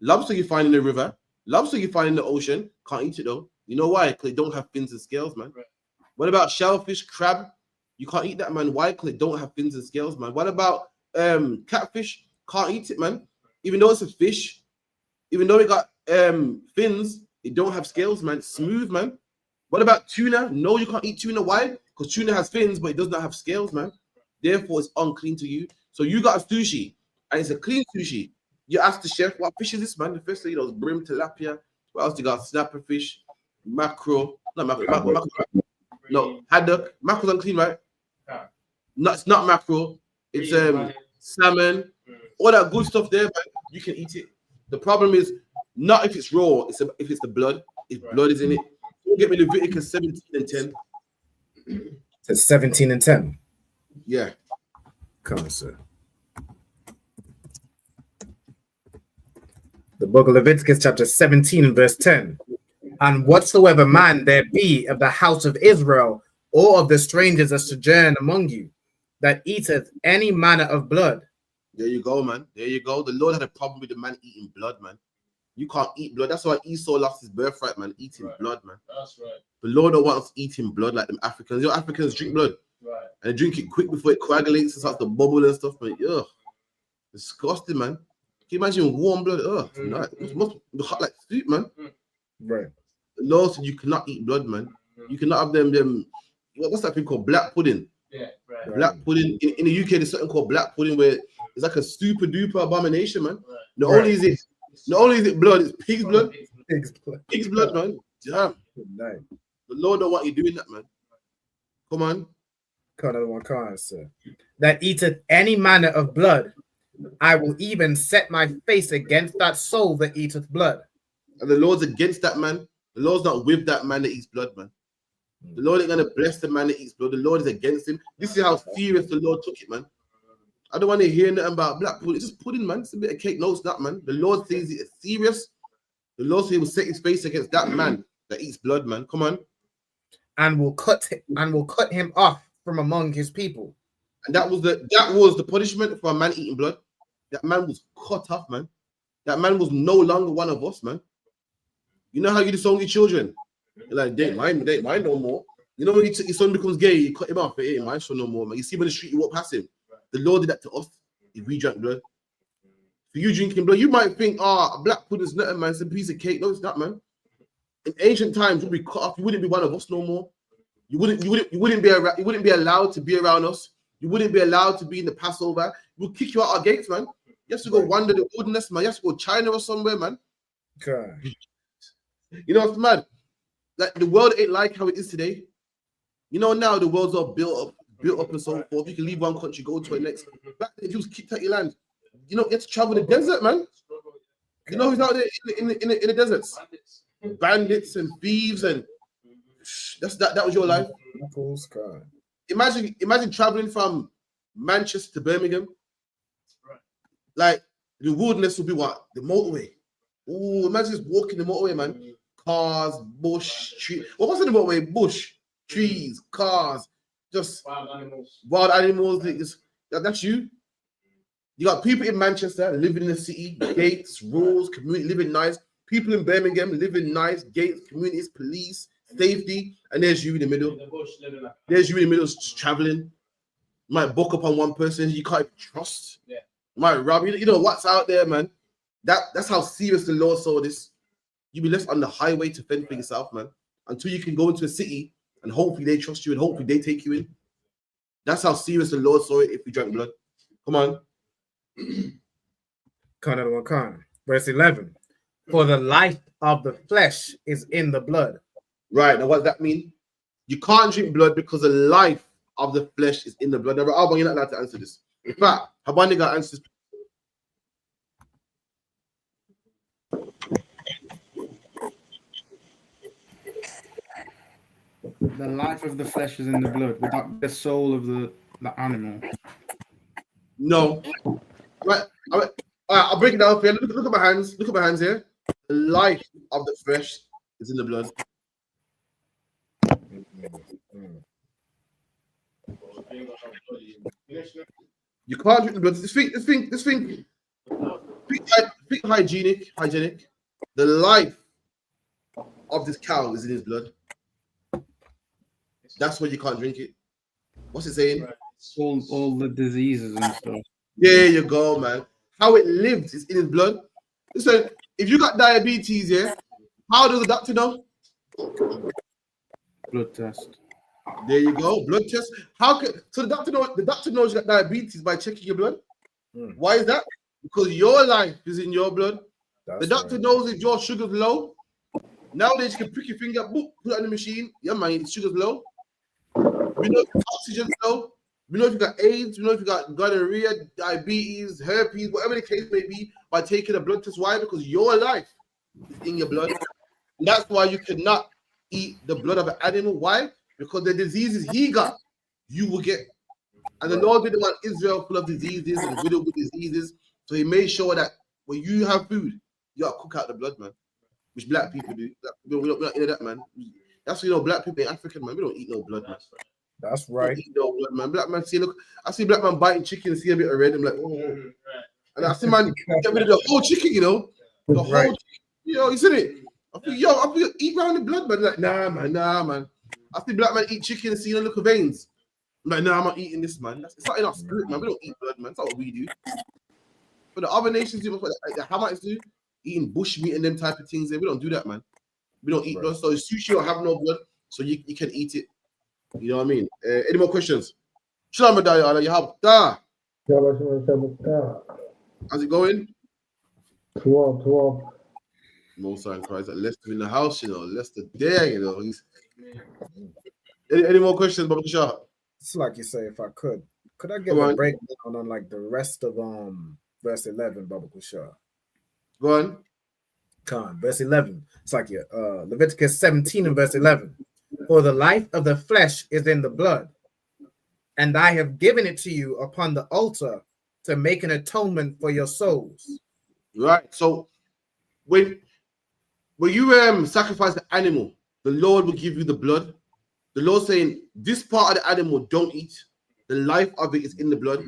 Lobster you find in the river. Lobster you find in the ocean. Can't eat it though. You know why? Because they don't have fins and scales, man. Right. What about shellfish, crab? You can't eat that, man. Why? Because they don't have fins and scales, man. What about catfish? Can't eat it, man. Even though it's a fish, even though it got fins, it don't have scales, man. It's smooth, man. What about tuna? No, you can't eat tuna. Why? Because tuna has fins, but it does not have scales, man. Therefore, it's unclean to you. So you got a sushi, and it's a clean sushi. You ask the chef, what fish is this, man? The first thing is brim, tilapia. What else you got? Snapper fish, mackerel. Not mackerel. No, haddock. Mackerel's unclean, right? No, it's not mackerel. It's salmon. All that good stuff there, man. You can eat it. The problem is not if it's raw. It's if it's the blood. If blood is in it. Get me Leviticus 17 and 10. It's 17 and 10. Yeah. Come on, sir. The book of Leviticus, chapter 17 and verse 10. And whatsoever man there be of the house of Israel or of the strangers that sojourn among you, that eateth any manner of blood. There you go, man. There you go. The Lord had a problem with the man eating blood, man. You can't eat blood. That's why Esau lost his birthright, man. Eating blood, man. That's right. The Lord don't want us eating blood like them Africans. You know, Africans drink blood. Right. And they drink it quick before it coagulates and starts to bubble and stuff, man. Ugh. Disgusting, man. Can you imagine warm blood? Ugh. No, it must be hot like soup, man. Right. The Lord said you cannot eat blood, man. You cannot have them what's that thing called? Black pudding. Yeah, right. Black pudding. In the UK, there's something called black pudding where it's like a super duper abomination, man. Not only is it blood, it's pig's blood. Pig's blood, man. Damn. The Lord don't want you doing that, man. Come on. Come on, sir. That eateth any manner of blood, I will even set my face against that soul that eateth blood. And the Lord's against that man. The Lord's not with that man that eats blood, man. The Lord ain't gonna bless the man that eats blood. The Lord is against him. This is how serious the Lord took it, man. I don't want to hear nothing about black pudding. It's just pudding, man. It's a bit of cake. No, it's not, man. The Lord says it's serious. The Lord says he will set his face against that man that eats blood, man. Come on. And will cut him off from among his people. And that was the punishment for a man eating blood. That man was cut off, man. That man was no longer one of us, man. You know how you disown your children? You're like, they ain't mine no more. You know when your son becomes gay, you cut him off, it ain't mine son no more, man. You see him in the street, you walk past him. The Lord did that to us if we drank blood. For you drinking blood, you might think, black pudding's nothing, man. It's a piece of cake. No, it's not, man. In ancient times, you'd be cut off. You wouldn't be one of us no more. You wouldn't be allowed to be around us. You wouldn't be allowed to be in the Passover. We'll kick you out our gates, man. You have to go wander the wilderness, man. You have to go China or somewhere, man. God. You know what's mad? Like the world ain't like how it is today. You know now the world's all built up and so forth. You can leave one country, go to the next. Back then, if you was kicked out your land, you know, you have to travel the desert, man. You know who's out there in the deserts? Bandits and thieves, and that was your life. Imagine traveling from Manchester to Birmingham. Like the wilderness would be what? The motorway. Oh, imagine just walking the motorway, man. Cars, bush, tree. What's in the motorway? Bush, trees, cars, just wild animals. That's you. You got people in Manchester living in the city, gates, rules, community, living nice. People in Birmingham living nice, gates, communities, police, safety, and there's you in the middle. There's you in the middle, just traveling. You might buck up on one person you can't even trust. Yeah. You might rob you. You know what's out there, man. That's how serious the Lord saw this. You be left on the highway to fend for yourself, man, until you can go into a city and hopefully they trust you and hopefully they take you in. That's how serious the Lord saw it if we drank blood. Come on. Verse 11. For the life of the flesh is in the blood. Right. Now, what does that mean? You can't drink blood because the life of the flesh is in the blood. Now, Alban, you're not allowed to answer this. In fact, Habani got answers. The life of the flesh is in the blood, without the soul of the animal. No. Right. I'll break it down for you. Look at my hands. Look at my hands here. The life of the flesh is in the blood. You can't drink the blood. This thing. Think hygienic. The life of this cow is in his blood. That's why you can't drink it. What's it saying? All the diseases and stuff. There you go, man. How it lives is in his blood. Listen, if you got diabetes, yeah, how does the doctor know? Blood test. There you go, blood test. So the doctor knows you got diabetes by checking your blood. Why is that? Because your life is in your blood. The doctor knows if your sugar's low. Nowadays you can prick your finger, boop, put it on the machine. Yeah, man, sugar's low. We know if your oxygen's low. We know if you got AIDS, we know if you got gonorrhea, diabetes, herpes, whatever the case may be, by taking a blood test. Why? Because your life is in your blood. And that's why you cannot eat the blood of an animal. Why? Because the diseases he got, you will get. And the Lord didn't want Israel full of diseases and riddled with diseases. So he made sure that when you have food, you got to cook out the blood, man. Which black people do. We're not into that, man. That's why, black people ain't African, man. We don't eat no blood, man. That's Don't right. eat no blood, man. Black man, see, look, I see black man biting chicken, see a bit of red. I'm like, oh. And I see man get rid of the whole chicken, you know, the whole, Right. you know, you see it. I feel, yo, I feel eat round the blood, man. Like, nah, man. I see black man eat chicken and see the little veins. I'm like, nah, I'm not eating this, man. It's not in our spirit, man. We don't eat blood, man. That's not what we do. But the other nations do, what the Hamites do, eating bush meat and them type of things. We don't do that, man. We don't eat blood. So sushi don't have no blood, so you can eat it. You know what I mean? Any more questions? Shalom, Adayana. You have da. How's it going? 12. Most in Christ. Lester in the house, you know. Lester there, you know. Any more questions, Baba Shah? It's like you say, if I could I get Come a on. breakdown on like the rest of verse 11, Baba Kushah? Go on. Verse 11. It's like Leviticus 17 and verse 11. For the life of the flesh is in the blood, and I have given it to you upon the altar to make an atonement for your souls. Right. So when you sacrifice the animal, the Lord will give you the blood. The Lord saying, this part of the animal don't eat. The life of it is in the blood.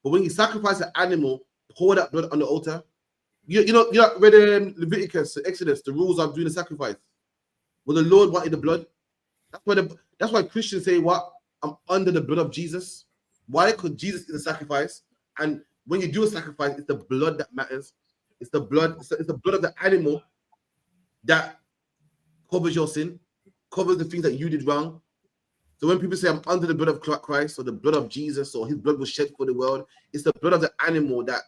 But when you sacrifice the animal, pour that blood on the altar. You know read Leviticus, Exodus, the rules of doing the sacrifice. Well, the Lord wanted the blood. That's why Christians say, what? I'm under the blood of Jesus. Why? Because Jesus is the sacrifice. And when you do a sacrifice, it's the blood that matters. It's the blood, it's the blood of the animal that covers your sin, covers the things that you did wrong. So when people say I'm under the blood of Christ or the blood of Jesus or his blood was shed for the world, it's the blood of the animal that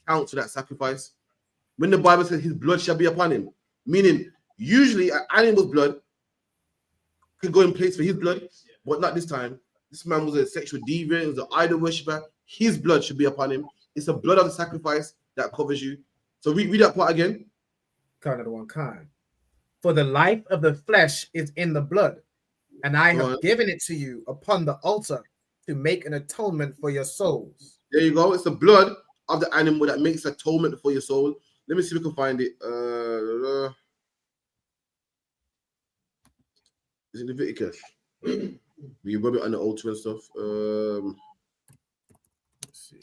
counts for that sacrifice. When the Bible says his blood shall be upon him, meaning usually an animal's blood can go in place for his blood, but not this time. This man was a sexual deviant, he was an idol worshiper. His blood should be upon him. It's the blood of the sacrifice that covers you. So read that part again. For the life of the flesh is in the blood, and I have given it to you upon the altar to make an atonement for your souls. There you go. It's the blood of the animal that makes atonement for your soul. Let me see if we can find it. Is it Leviticus? We rub it on the altar and stuff. Let's see.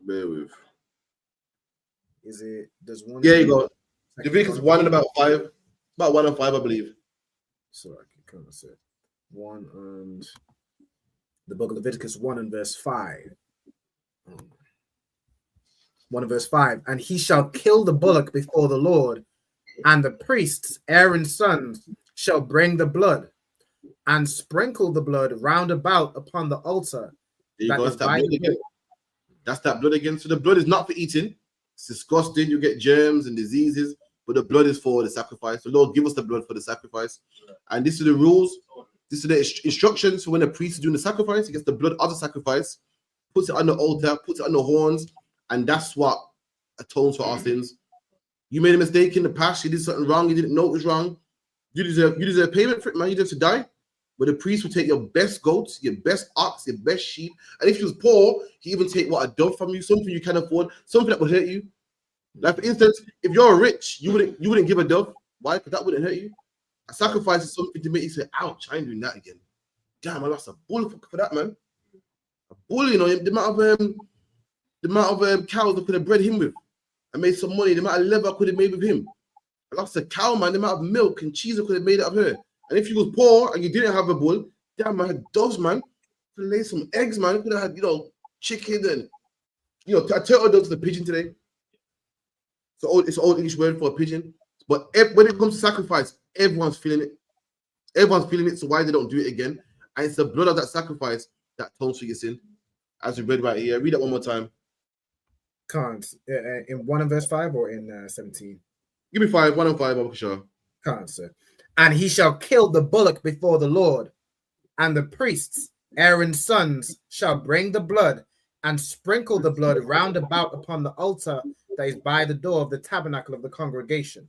Bear with. There's one? Yeah, you go. Leviticus 1 and about 5. About 1 and 5, I believe. So I can kind of say 1 and the book of Leviticus 1 and verse 5. 1 and verse 5. And he shall kill the bullock before the Lord, and the priests, Aaron's sons, shall bring the blood and sprinkle the blood round about upon the altar. There you go. That's that blood again. That's that blood again. So the blood is not for eating. It's disgusting. You get germs and diseases, but the blood is for the sacrifice. The Lord give us the blood for the sacrifice. And this is the rules. This is the instructions for when the priest is doing the sacrifice. He gets the blood of the sacrifice, puts it on the altar, puts it on the horns, and that's what atones for our sins. You made a mistake in the past. You did something wrong. You didn't know it was wrong. You deserve payment for it, man. You deserve to die. But the priest will take your best goats, your best ox, your best sheep. And if you was poor, he even take a dove from you, something you can afford, something that would hurt you. Like for instance, if you're rich, you wouldn't give a dove. Why? Because that wouldn't hurt you. A sacrifice is something to make you say, ouch, I ain't doing that again. Damn, I lost a bull for that, man. A bull, you know, the amount of cows I could have bred him with. I made some money, the amount of leather I could have made with him. I lost a cow, man, the amount of milk and cheese I could have made out of her. And if you was poor and you didn't have a bull, damn, I had doves, man. Could have laid some eggs, man. Could have had, chicken and, I turtle doves to the pigeon today. So it's an old English word for a pigeon. But when it comes to sacrifice, everyone's feeling it. Everyone's feeling it, so why they don't do it again? And it's the blood of that sacrifice that atones for your sin. As we read right here. Read that one more time. In 1 and verse 5 or in 17? Give me 5, 1 and 5, I'm sure. Sir. And he shall kill the bullock before the Lord, and the priests, Aaron's sons, shall bring the blood and sprinkle the blood round about upon the altar that is by the door of the tabernacle of the congregation.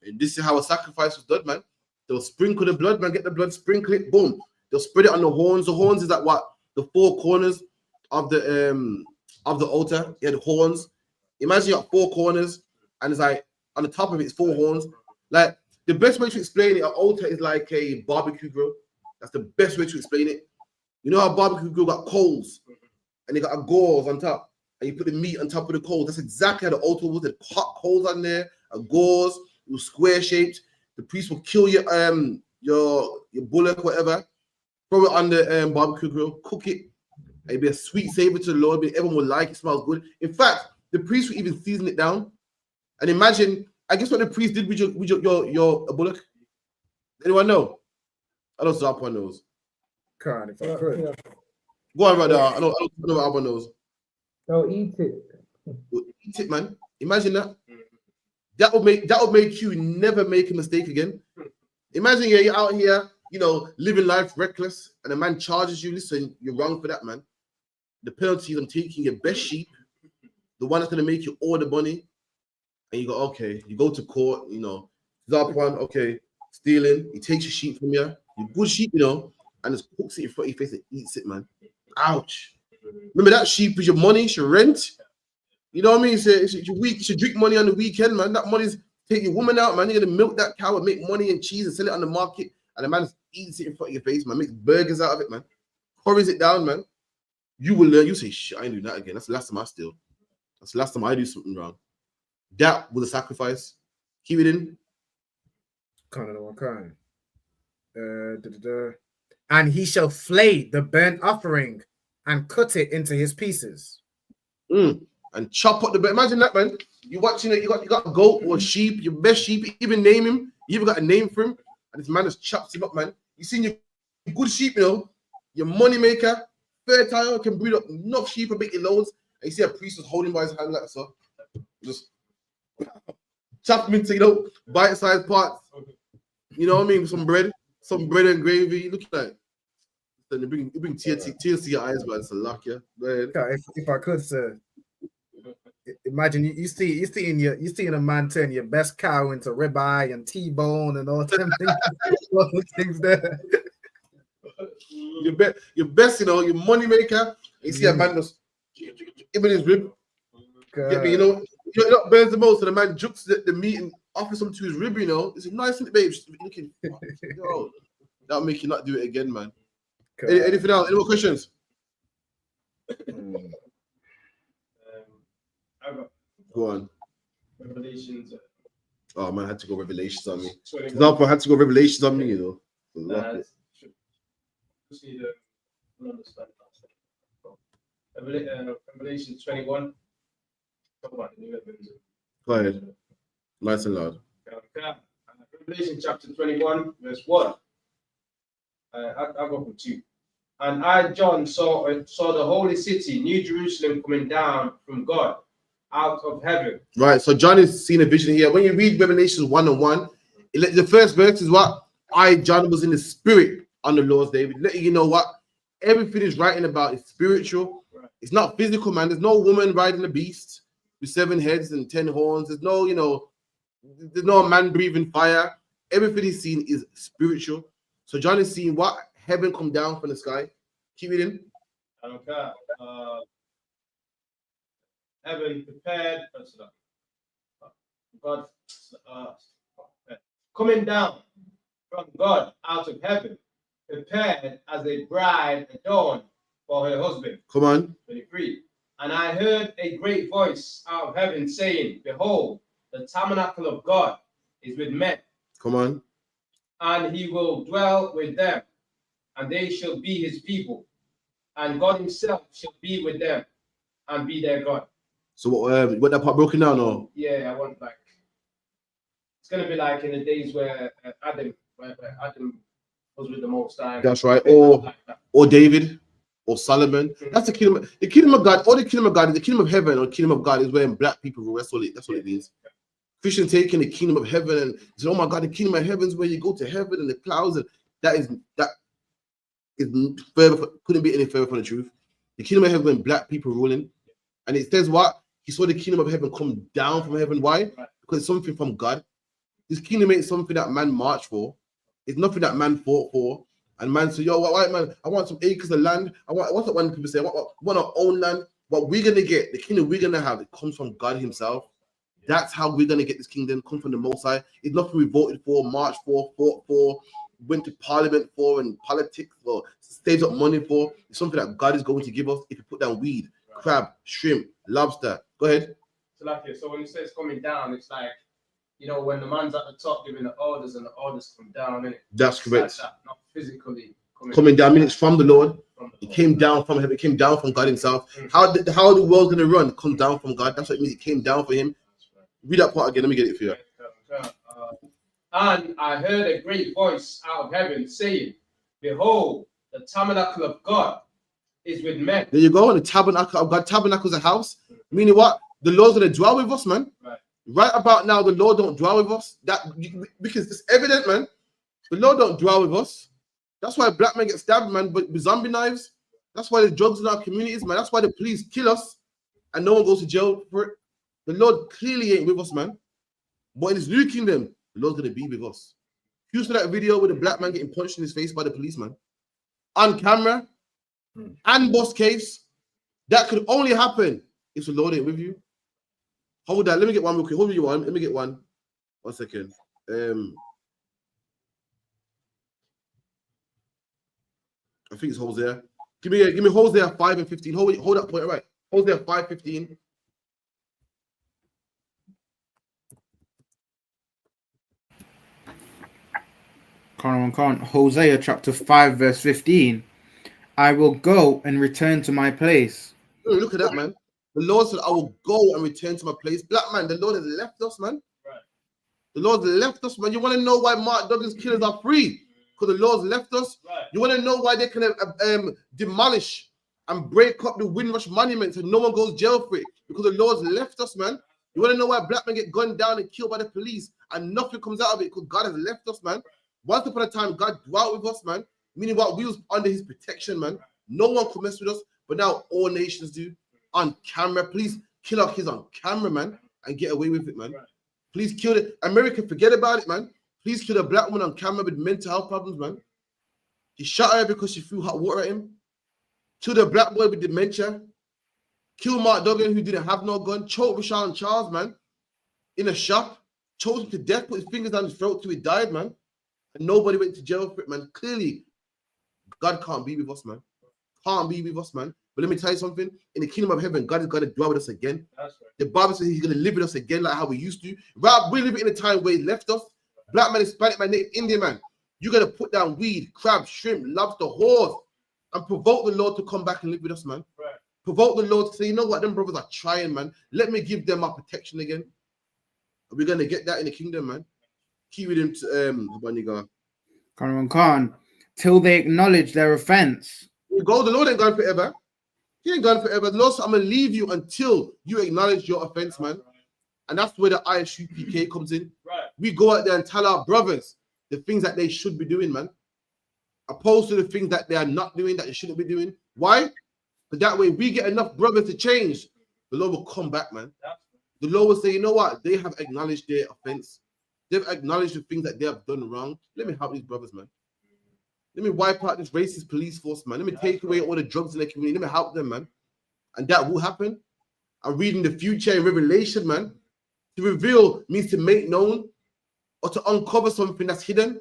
And this is how a sacrifice was done, man. They'll sprinkle the blood, man. Get the blood, sprinkle it, boom. They'll spread it on the horns. The horns is like what? The 4 corners of the altar. It had horns. Imagine you got 4 corners, and it's like on the top of it, it's 4 horns. Like the best way to explain it, an altar is like a barbecue grill. That's the best way to explain it. You know how barbecue grill got coals, and they got a gauze on top, and you put the meat on top of the coals. That's exactly how the altar was. They hot coals on there, a gauze. It was square shaped. The priest will kill your bullock, whatever. Throw it on the barbecue grill, cook it. It'd be a sweet savor to the Lord. Everyone will like it. Smells good. In fact, the priest will even season it down. And imagine, I guess what the priest did with your bullock. Anyone know? I know Zarpon knows. God, if I could. Go on, brother. I know what Alba knows. They'll eat it. Eat it, man. Imagine that. That would make you never make a mistake again. Imagine you're out here, living life reckless, and a man charges you. Listen, you're wrong for that, man. The penalty is I'm taking your best sheep, the one that's gonna make you all the money, and you go, okay. You go to court, Zarpon, okay, stealing. He takes your sheep from you, your good sheep, and just cooks it in front of your face and eats it, man. Ouch. Remember that sheep is your money, it's your rent. You know what I mean? It's your week. You should drink money on the weekend, man. That money's take your woman out, man. You're gonna milk that cow and make money and cheese and sell it on the market. And the man eats it in front of your face, man. Makes burgers out of it, man. Curries it down, man. You will learn. You say, shit, I ain't doing that again. That's the last time I steal. That's the last time I do something wrong. That was a sacrifice. Keep it in. Kind. And he shall flay the burnt offering and cut it into his pieces. And chop up the bed. Imagine that, man. You watching it, you got a goat or a sheep, your best sheep, even name him. You even got a name for him. And this man just chops him up, man. You seen your good sheep, your money maker, fertile, can breed up enough sheep and make it loads. And you see a priest was holding by his hand like so. Just chop him into, bite-sized parts. You know what I mean? Some bread and gravy. Look at that. Then you bring tears to your eyes, man. It's a luck, yeah. If I could, sir. Imagine you seeing a man turn your best cow into ribeye and T-bone and all them things, all those things there. Your best, your money maker. You see a man just even his rib. Get me, what burns the most. So the man jukes the meat and offers some to his rib. It's a nice, babe. Looking, that'll make you not do it again, man. Anything else? Any more questions? Go on. Revelations. Oh man, I had to go Revelations on me. Example, I had to go Revelations on me, Just need to understand that. Revelation 21. Talk about the new heavens. Go ahead. Nice and loud. Revelation chapter 21, verse 1. I'll go from 2. And I, John, saw the holy city, New Jerusalem, coming down from God, out of heaven. Right, so John is seeing a vision here. When you read Revelations 1:1, the first verse is what? I, John, was in the spirit on the Lord's day. Letting you know what? Everything is writing about is spiritual. Right. It's not physical, man. There's no woman riding a beast with 7 heads and 10 horns. There's no, there's no man breathing fire. Everything he's seen is spiritual. So John is seeing what? Heaven come down from the sky. Keep it in. Okay. Heaven prepared. God coming down from God out of heaven, prepared as a bride adorned for her husband. Come on. 23. And I heard a great voice out of heaven saying, behold, the tabernacle of God is with men. Come on. And he will dwell with them, and they shall be his people, and God himself shall be with them and be their God. So what that part broken down, or? Yeah, I want it's gonna be like in the days where Adam was with the Most High. That's right. Or David, or Solomon. That's the kingdom. The kingdom of God, or the kingdom of God, the kingdom of heaven, or the kingdom of God is where black people rule. That's what it means. Christian taking the kingdom of heaven and say, oh my God, the kingdom of heaven is where you go to heaven and the clouds, and that is further, couldn't be any further from the truth. The kingdom of heaven when black people ruling, and it says what? He saw the kingdom of heaven come down from heaven. Why? Because it's something from God. This kingdom ain't something that man marched for. It's nothing that man fought for. And man said, yo, white man, I want some acres of land. What's that one people say? I want to own land. what we're gonna get, the kingdom we're gonna have, it comes from God Himself. That's how we're gonna get this kingdom. Come from the Most High. It's nothing we voted for, marched for, fought for, went to parliament for, and politics for, saved up money for. It's something that God is going to give us if you put down weed, crab, shrimp, lobster. Go ahead. So when it says coming down, it's like, you know, when the man's at the top giving the orders and the orders come down, innit? That's correct. Like that, not physically Coming down, I mean, it's from the Lord. It came down from heaven. It came down from God Himself. How the world's gonna run? It comes down from God. That's what it means. It came down for Him. Read that part again. Let me get it for you. And I heard a great voice out of heaven saying, "Behold, the tabernacle of God is with men." There you go. And the tabernacle of God. Tabernacle is a house. Meaning what? The Lord's gonna dwell with us, man. Right about now, the Lord don't dwell with us. Because it's evident, man. The Lord don't dwell with us. That's why black men get stabbed, man, but with zombie knives. That's why there's drugs in our communities, man. That's why the police kill us and no one goes to jail for it. The Lord clearly ain't with us, man. But in His new kingdom, the Lord's gonna be with us. You saw that video with a black man getting punched in his face by the policeman on camera and bus case. That could only happen if the Lord ain't with you. Hold that. Let me get one real quick. Hold you one. Let me get one. 1 second. I think it's Hosea. Give me Hosea 5 and 15. Hold that point right. Hosea 5:15. Hosea chapter 5 verse 15. I will go and return to my place. Look at that, man. The Lord said, I will go and return to my place. Black man, the Lord has left us, man. The Lord left us, man. You want to know why Mark Duggan's killers are free? Because the Lord's left us. You want to know why they can demolish and break up the Windrush monuments and no one goes jail for it? Because the Lord's left us, man. You want to know why black men get gunned down and killed by the police and nothing comes out of it? Because God has left us, man. Once upon a time, God dwelt with us, man. Meaning what? We was under His protection, man. No one could mess with us, but now all nations do. On camera, please kill our kids on camera, man, and get away with it, man. Please kill it. America, forget about it, man. Please kill a black woman on camera with mental health problems, man. He shot her because she threw hot water at him. Kill the black boy with dementia. Kill Mark Duggan, who didn't have no gun. Choked Rashawn Charles, man, in a shop. Choked him to death, put his fingers down his throat till he died, man. And nobody went to jail for it, man. Clearly, God can't be with us, man. Can't be with us, man. But let me tell you something. In the kingdom of heaven, God is going to dwell with us again. That's right. The Bible says He's going to live with us again like how we used to. Right, we're living in a time where He left us. Black man, Hispanic man, Native Indian man. You're going to put down weed, crab, shrimp, lobster, whores, and provoke the Lord to come back and live with us, man. Right. Provoke the Lord to say, you know what, them brothers are trying, man. Let me give them our protection again. Are we going to get that in the kingdom, man? Keep reading to Khan, till they acknowledge their offense. You go, the Lord ain't gone forever. He ain't gone forever. The Lord said, I'm going to leave you until you acknowledge your offense, man. And that's where the ISUPK comes in. Right. We go out there and tell our brothers the things that they should be doing, man. Opposed to the things that they are not doing, that they shouldn't be doing. Why? Because that way we get enough brothers to change. The Lord will come back, man. The Lord will say, you know what? They have acknowledged their offense. They've acknowledged the things that they have done wrong. Let me help these brothers, man. Let me wipe out this racist police force, man. Let me take away all the drugs in their community. Let me help them, man. And that will happen. I'm reading the future in Revelation, man. To reveal means to make known or to uncover something that's hidden.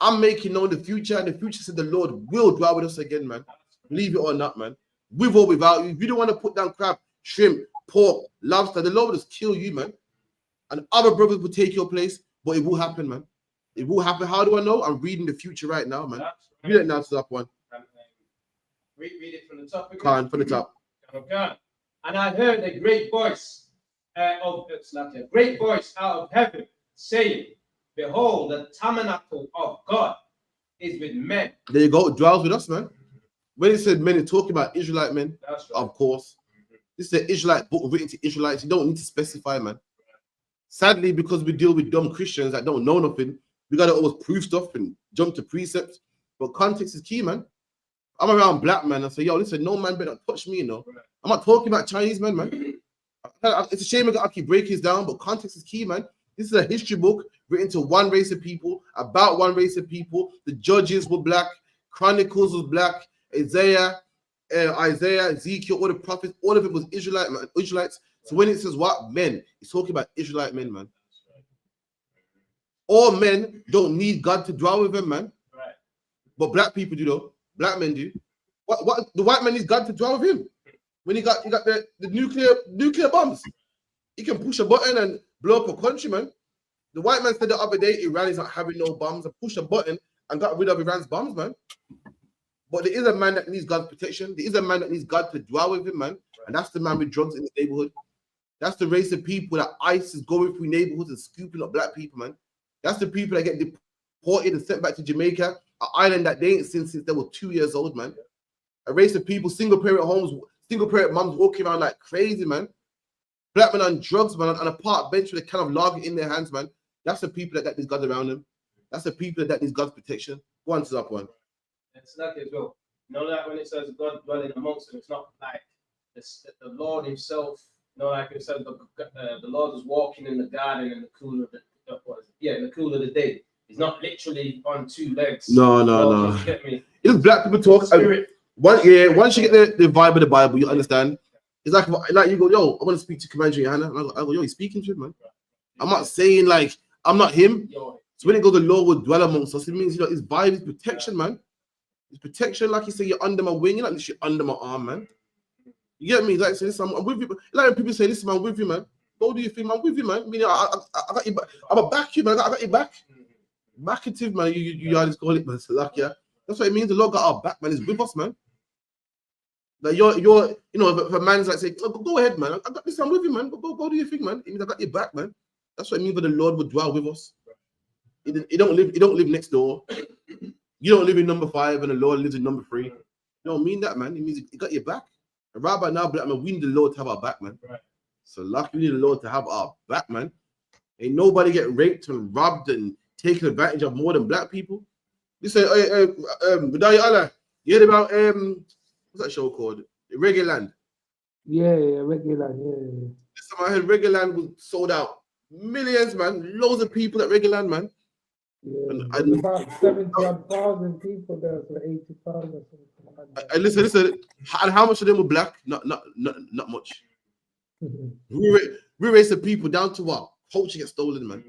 I'm making known the future, and the future said the Lord will dwell with us again, man. Believe it or not, man. With or without you. If you don't want to put down crab, shrimp, pork, lobster, the Lord will just kill you, man. And other brothers will take your place, but it will happen, man. It will happen. How do I know? I'm reading the future right now, man. Read it now to that one. Read it from the top again. Khan, from the top. Okay. And I heard a great voice out of heaven saying, behold, the tabernacle of God is with men. There you go. It dwells with us, man. When it said men, it's talking about Israelite men. That's right. Of course. This is an Israelite book written to Israelites. You don't need to specify, man. Sadly, because we deal with dumb Christians that don't know nothing, we got to always prove stuff and jump to precepts. But context is key, man. I'm around black men and say, yo, listen, no man better touch me, you know. I'm not talking about Chinese men, man. It's a shame I keep breaking this down, but context is key, man. This is a history book written to one race of people, about one race of people. The Judges were black. Chronicles was black. Isaiah, Isaiah, Ezekiel, all the prophets, all of it was Israelites. So when it says what men, it's talking about Israelite men, man. All men don't need God to dwell with them, man. Right. But black people do though. Black men do. What the white man needs God to dwell with him. When he got the nuclear bombs. He can push a button and blow up a country, man. The white man said the other day Iran is not having no bombs and pushed a button and got rid of Iran's bombs, man. But there is a man that needs God's protection. There is a man that needs God to dwell with him, man. And that's the man with drugs in the neighborhood. That's the race of people that ICE is going through neighborhoods and scooping up black people, man. That's the people that get deported and sent back to Jamaica, an island that they ain't seen since they were 2 years old, man. A race of people, single parent homes, single parent moms walking around like crazy, man. Black men on drugs, man, on a park bench with a can of lager in their hands, man. That's the people that needs God around them. That's the people that needs God's protection. Go on to that one. It's like as well. You know, like when it says God dwelling amongst them, it's not like the Lord Himself. You know, like it says the Lord was walking in the garden in the cool of in the cool of the day. He's not literally on two legs. No. You get me? It's black people talk. Once you get the vibe of the Bible, you understand. It's like you go, yo, I want to speak to Commander Johanna. And I go, yo, he's speaking to him, man. I'm not saying like I'm not him. So when it goes, the Lord will dwell amongst us. It means, you know, his vibe is protection, man. It's protection, like you say, you're under my wing. You're not literally under my arm, man. You get me? Like, say, listen, I'm with you. Like when people say, listen, I'm with you, man. Go do your thing, I'm with you, man. I mean, I got you back. I'm a back you, man. I got your back. Backative, man. You always call it, man. So like, yeah. That's what it means. The Lord got our back, man. He's with us, man. Like you're, you know, if a man's like say, oh, go ahead, man. I got this. I'm with you, man. Go do your thing, man. It means I got your back, man. That's what it means. That the Lord would dwell with us. He don't live next door. You don't live in number 5, and the Lord lives in number 3. You don't mean that, man. It means he got your back. And right by now, black man, we need the Lord to have our back, man. Right. So lucky we need the Lord to have our back, man. Ain't nobody get raped and robbed and taken advantage of more than black people. Listen, Vidaya Allah, you heard about what's that show called? Reggae Land. Yeah, Reggae Land. Yeah. Listen, I heard Reggae Land was sold out. Millions, man. Loads of people at Reggae Land, man. Yeah, and about 70,000 people there, so 80,000 or something. And listen. And how much of them were black? Not much. we raise the people down to our culture get stolen, man.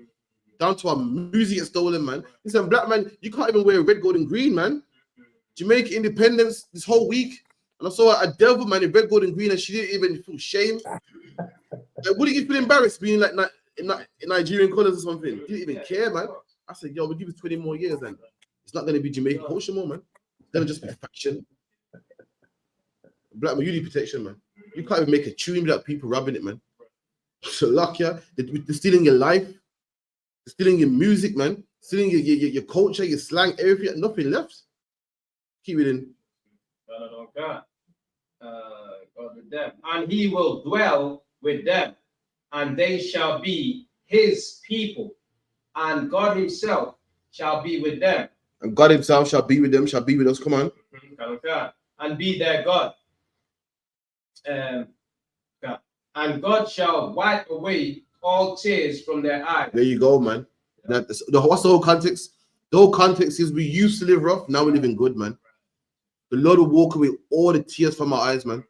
Down to our music get stolen, man. Listen, black man, you can't even wear red, gold, and green, man. Jamaica independence this whole week, and I saw a devil man in red, gold, and green, and she didn't even feel shame. Wouldn't you feel embarrassed being like in Nigerian colors or something? You didn't even care, man. I said, yo, we'll give it 20 more years then. It's not going to be Jamaican culture more, man. It's going to just be faction. Black man, you need protection, man. You can't even make a tune without people rubbing it, man. So lucky, they're stealing your life. They're stealing your music, man. Stealing your culture, your slang, everything. Nothing left. Keep it in. God with them. And he will dwell with them. And they shall be his people. And God himself shall be with them. And God himself shall be with them, shall be with us. Come on. And be their God. And God shall wipe away all tears from their eyes. There you go, man. What's the whole context? The whole context is we used to live rough, now we're living good, man. The Lord will walk away all the tears from our eyes, man.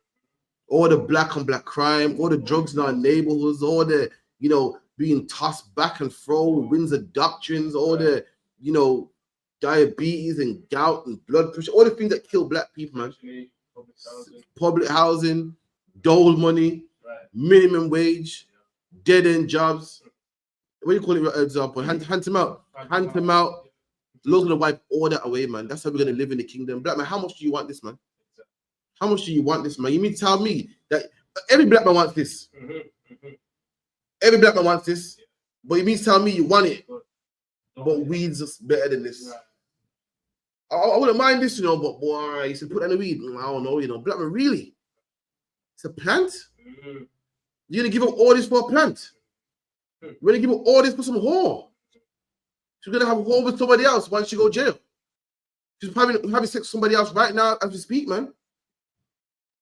All the black on black crime, all the drugs in our neighborhoods, all the, you know, being tossed back and fro, winds of doctrines, all the, you know, diabetes and gout and blood pressure, all the things that kill black people, man. Public housing, dole money, minimum wage, dead end jobs. What do you call it? Example, hand them out. Hand them out. The Lord's gonna wipe all that away, man. That's how we're gonna live in the kingdom. Black man, how much do you want this, man? How much do you want this, man? You mean to tell me that every black man wants this? Every black man wants this, but you mean to tell me you want it, but weeds is better than this? I wouldn't mind this, you know, but boy, you said put that in the weed. I don't know, you know, black man, really? It's a plant? You're gonna give up all this for a plant? You're gonna give up all this for some whore? She's gonna have a whore with somebody else once she go jail. She's having sex with somebody else right now as we speak, man.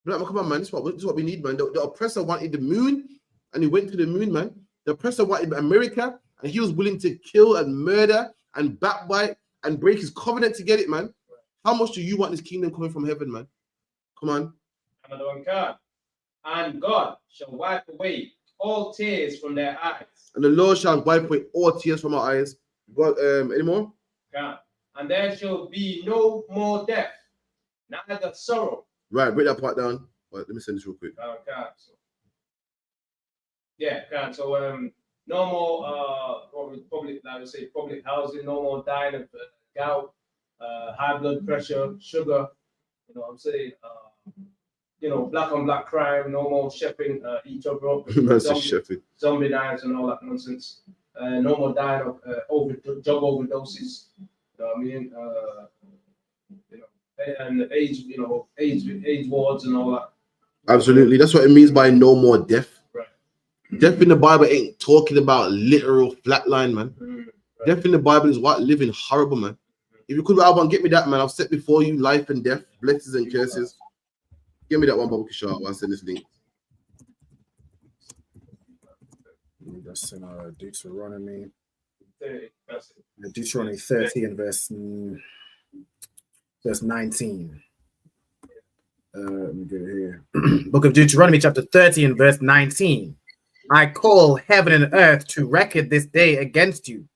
Black man, come on, man. This is what we need, man. The oppressor wanted the moon, and he went to the moon, man. The oppressor wanted America, and he was willing to kill and murder and backbite and break his covenant to get it, man. How much do you want this kingdom coming from heaven, man? Come on. Another one card. And God shall wipe away all tears from their eyes. And the Lord shall wipe away all tears from our eyes. God, any more? Card. And there shall be no more death, neither sorrow. Right, break that part down. Right, let me send this real quick. Card. So, yeah, card. So no more public, I would say public housing, no more dying of gout, high blood pressure, sugar. You know what I'm saying? You know, black on black crime, no more shepping each other up, zombie diets and all that nonsense. No more dying of drug overdoses. You know what I mean? You know, and AIDS wards and all that. Absolutely, that's what it means by no more death. Right. Death in the Bible ain't talking about literal flatline, man. Right. Death in the Bible is what living horrible, man. If you could, Alban, get me that, man. I've set before you life and death, blessings and curses. Give me that one, Bobby Kishar. I'll send this link. That's in Deuteronomy. 30, that's it. Deuteronomy 30 and verse 19. Let me get it here. Book of Deuteronomy, chapter 30 and verse 19. I call heaven and earth to record this day against you,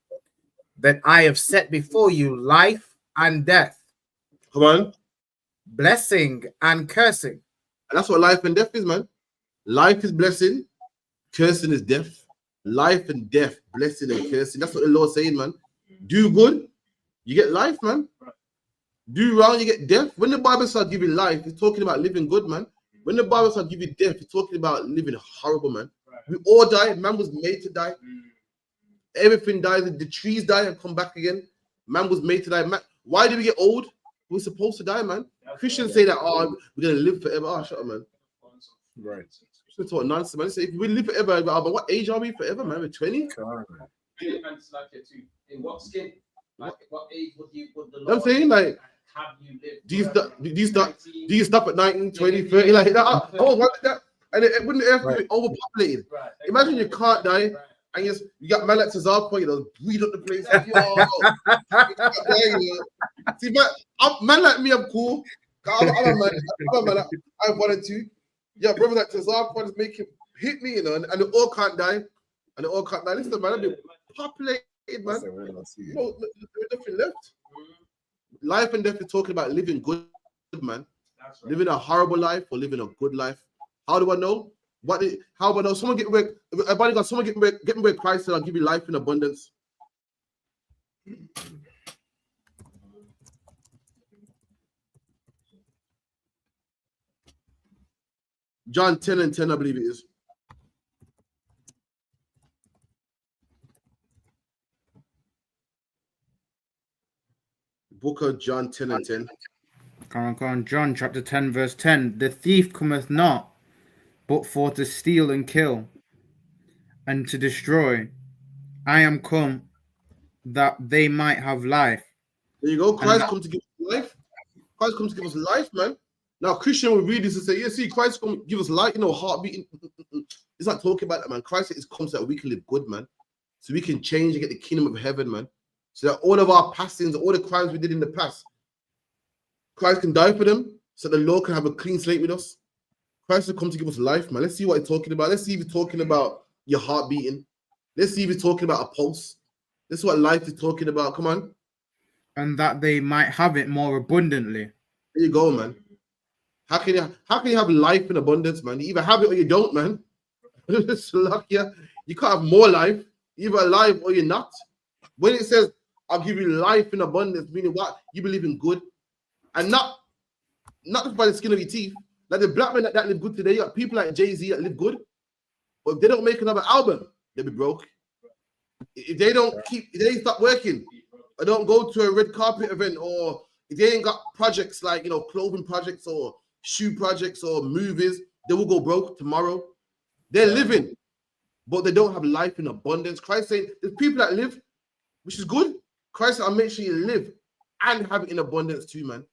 that I have set before you life and death. Come on. Blessing and cursing. And that's what life and death is, man. Life is blessing, cursing is death. Life and death, blessing and cursing. That's what the Lord's saying, man. Do good, you get life, man. Do wrong, you get death. When the Bible starts giving life, it's talking about living good, man. When the Bible starts giving death, it's talking about living horrible, man. We all die. Man was made to die. Everything dies. The trees die and come back again. Man was made to die. Man, why do we get old? We're supposed to die, man. Christians say that, oh, we're going to live forever. Oh, shut up, man. Right. Christians talk nonsense, man. They say, if we live forever, but what age are we forever, man? We're 20? In what skin? Like, what age would the Lord I'm saying, like, have you lived? Do you stop at 19, 20, 30? Like, that? Oh, what that? And it wouldn't have be overpopulated. Right. Imagine you can't die, and you got man like Cesar Point, breed up the place. See, man like me, I'm cool. I'm a man. I wanted to. Yeah, brother like Cesar Point is making hit me, and they all can't die. And they all can't die. Listen, man, I've been populated, man. No, there's nothing left. Life and death is talking about living good, man. Right. Living a horrible life or living a good life. How do I know? How do I know? Someone get where someone get me where Christ said, I'll give you life in abundance. John 10 and 10, I believe it is. Book of John 10 and 10. Come on. John chapter 10, verse 10. The thief cometh not, but for to steal and kill, and to destroy. I am come that they might have life. There you go. Christ comes to give us life. Christ comes to give us life, man. Now, Christian will read this and say, yeah, see, Christ comes to give us life, heartbeat. It's not talking about that, man. Christ comes so that we can live good, man. So we can change and get the kingdom of heaven, man. So that all of our past sins, all the crimes we did in the past, Christ can die for them so the Lord can have a clean slate with us. Christ will come to give us life, man. Let's see what he's talking about. Let's see if he's talking about your heart beating. Let's see if he's talking about a pulse. This is what life is talking about. Come on. And that they might have it more abundantly. There you go, man. How can you have life in abundance, man? You either have it or you don't, man. It's lucky. You can't have more life. You're either alive or you're not. When it says, I'll give you life in abundance, meaning what? You believe in good. And not just by the skin of your teeth. Like the black men that live good today, you got people like Jay-Z that live good. But if they don't make another album, they'll be broke. If they stop working, or don't go to a red carpet event, or if they ain't got projects like, clothing projects or shoe projects or movies, they will go broke tomorrow. They're living, but they don't have life in abundance. Christ saying there's people that live, which is good. Christ said, I'll make sure you live and have it in abundance too, man.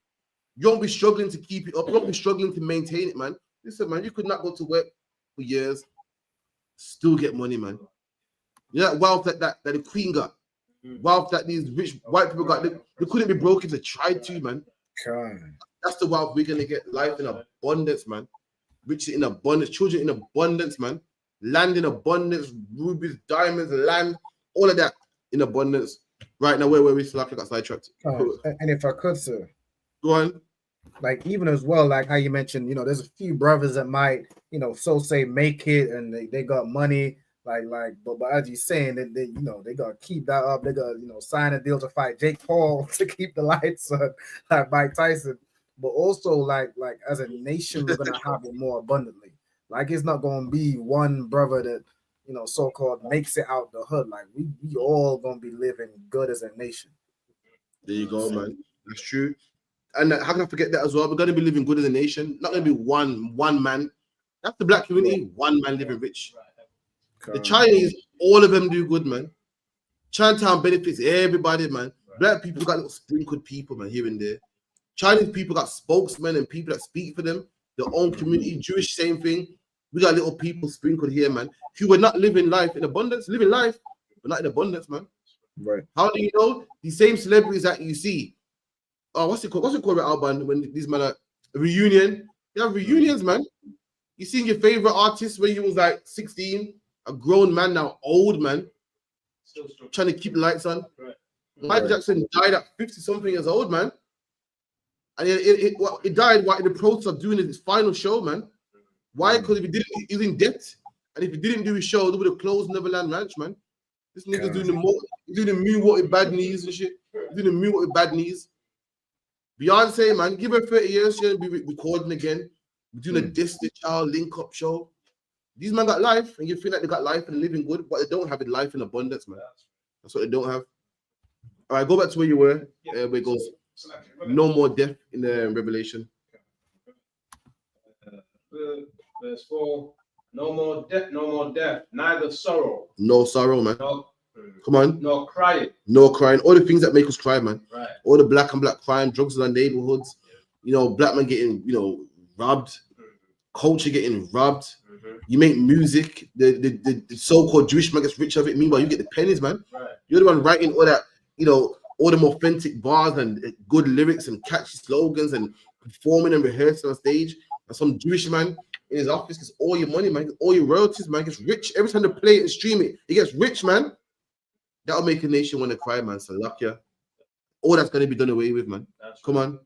You won't be struggling to keep it up. You won't be struggling to maintain it, man. Listen, man, you could not go to work for years, still get money, man. You know that wealth that the Queen got, wealth that these rich white people got, they couldn't be broke if they tried to, man. That's the wealth we're gonna get. Life in abundance, man. Riches in abundance, children in abundance, man. Land in abundance, rubies, diamonds, land, all of that in abundance. Right now, where we feel like I got sidetracked. And if I could, sir, go on. Like even as well, like how you mentioned, there's a few brothers that might, so say make it and they got money, but as you're saying that they gotta keep that up. They gotta sign a deal to fight Jake Paul to keep the lights on, like Mike Tyson. But also like as a nation, we're gonna have it more abundantly. Like it's not gonna be one brother that so-called makes it out the hood. Like we all gonna be living good as a nation. There you go, man. That's true. And how can I forget that as well? We're gonna be living good as a nation. Not gonna be one man. That's the black community. One man living rich. The Chinese, all of them do good, man. Chinatown benefits everybody, man. Black people got little sprinkled people, man, here and there. Chinese people got spokesmen and people that speak for them. Their own community. Jewish, same thing. We got little people sprinkled here, man, who are not living life in abundance, living life, but not in abundance, man. Right. How do you know? The same celebrities that you see. What's it called? What's it called at Alban when these men are a reunion? You have reunions, man. You seen your favorite artist when you was like 16, a grown man now, old man, trying to keep the lights on. Right. Michael Jackson died at 50-something years old, man. And it died while in the process of doing his final show, man. Why? Because if he didn't, he was in debt. And if he didn't do his show, they would have closed Neverland Ranch, man. This nigga's doing the moonwalk with bad knees and shit. He's doing the moonwalk with bad knees. Beyonce, man, give her 30 years, she'll be recording again. We're doing a Destiny Child link-up show. These men got life, and you feel like they got life and living good, but they don't have it life in abundance, man. That's what they don't have. All right, go back to where you were. Where it goes, no more death in the Revelation. Verse 4, no more death, neither sorrow. No sorrow, man. Come on. No crying. No crying. All the things that make us cry, man. Right. All the black and black crime, drugs in our neighborhoods. Black men getting, robbed. Culture getting robbed. You make music. The so-called Jewish man gets rich of it. Meanwhile, you get the pennies, man. Right. You're the one writing all that, all them authentic bars and good lyrics and catchy slogans and performing and rehearsing on stage. And some Jewish man in his office gets all your money, man. All your royalties, man. Gets rich every time they play it and stream it. He gets rich, man. That'll make a nation want to cry, man. So luck ya. All that's gonna be done away with, man. Come on.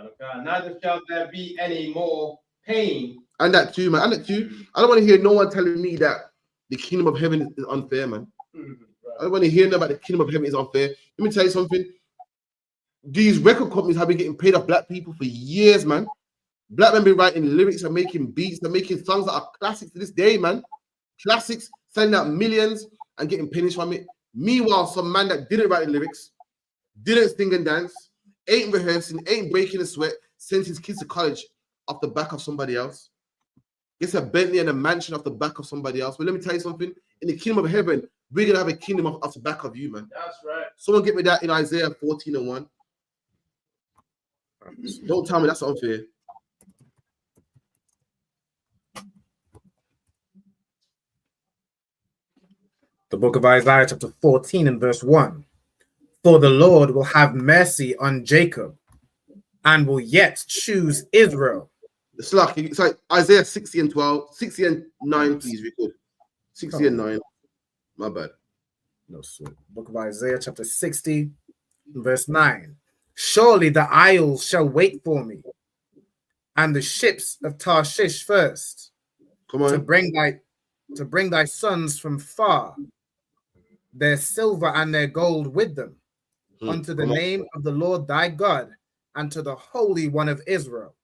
Okay. Neither shall there be any more pain. And that too, man. And that too. I don't want to hear no one telling me that the kingdom of heaven is unfair, man. I don't want to hear about the kingdom of heaven is unfair. Let me tell you something. These record companies have been getting paid off black people for years, man. Black men been writing lyrics and making beats and making songs that are classics to this day, man. Classics, sending out millions and getting pennies from it. Meanwhile, some man that didn't write the lyrics, didn't sing and dance, ain't rehearsing, ain't breaking a sweat, sends his kids to college off the back of somebody else. Gets a Bentley and a mansion off the back of somebody else. But let me tell you something. In the kingdom of heaven, we're going to have a kingdom off the back of you, man. That's right. Someone get me that in Isaiah 14:1. Don't tell me that's unfair. The book of Isaiah chapter 14 and verse 1. For the Lord will have mercy on Jacob and will yet choose Israel. It's like Isaiah 60 and 12, 60 and 9, please record. 60 and 9. My bad. No, sir. Book of Isaiah chapter 60 verse 9. Surely the isles shall wait for me, and the ships of Tarshish first. Come on. To bring thy sons from far, their silver and their gold with them, unto the name of the Lord thy God, and to the Holy One of Israel,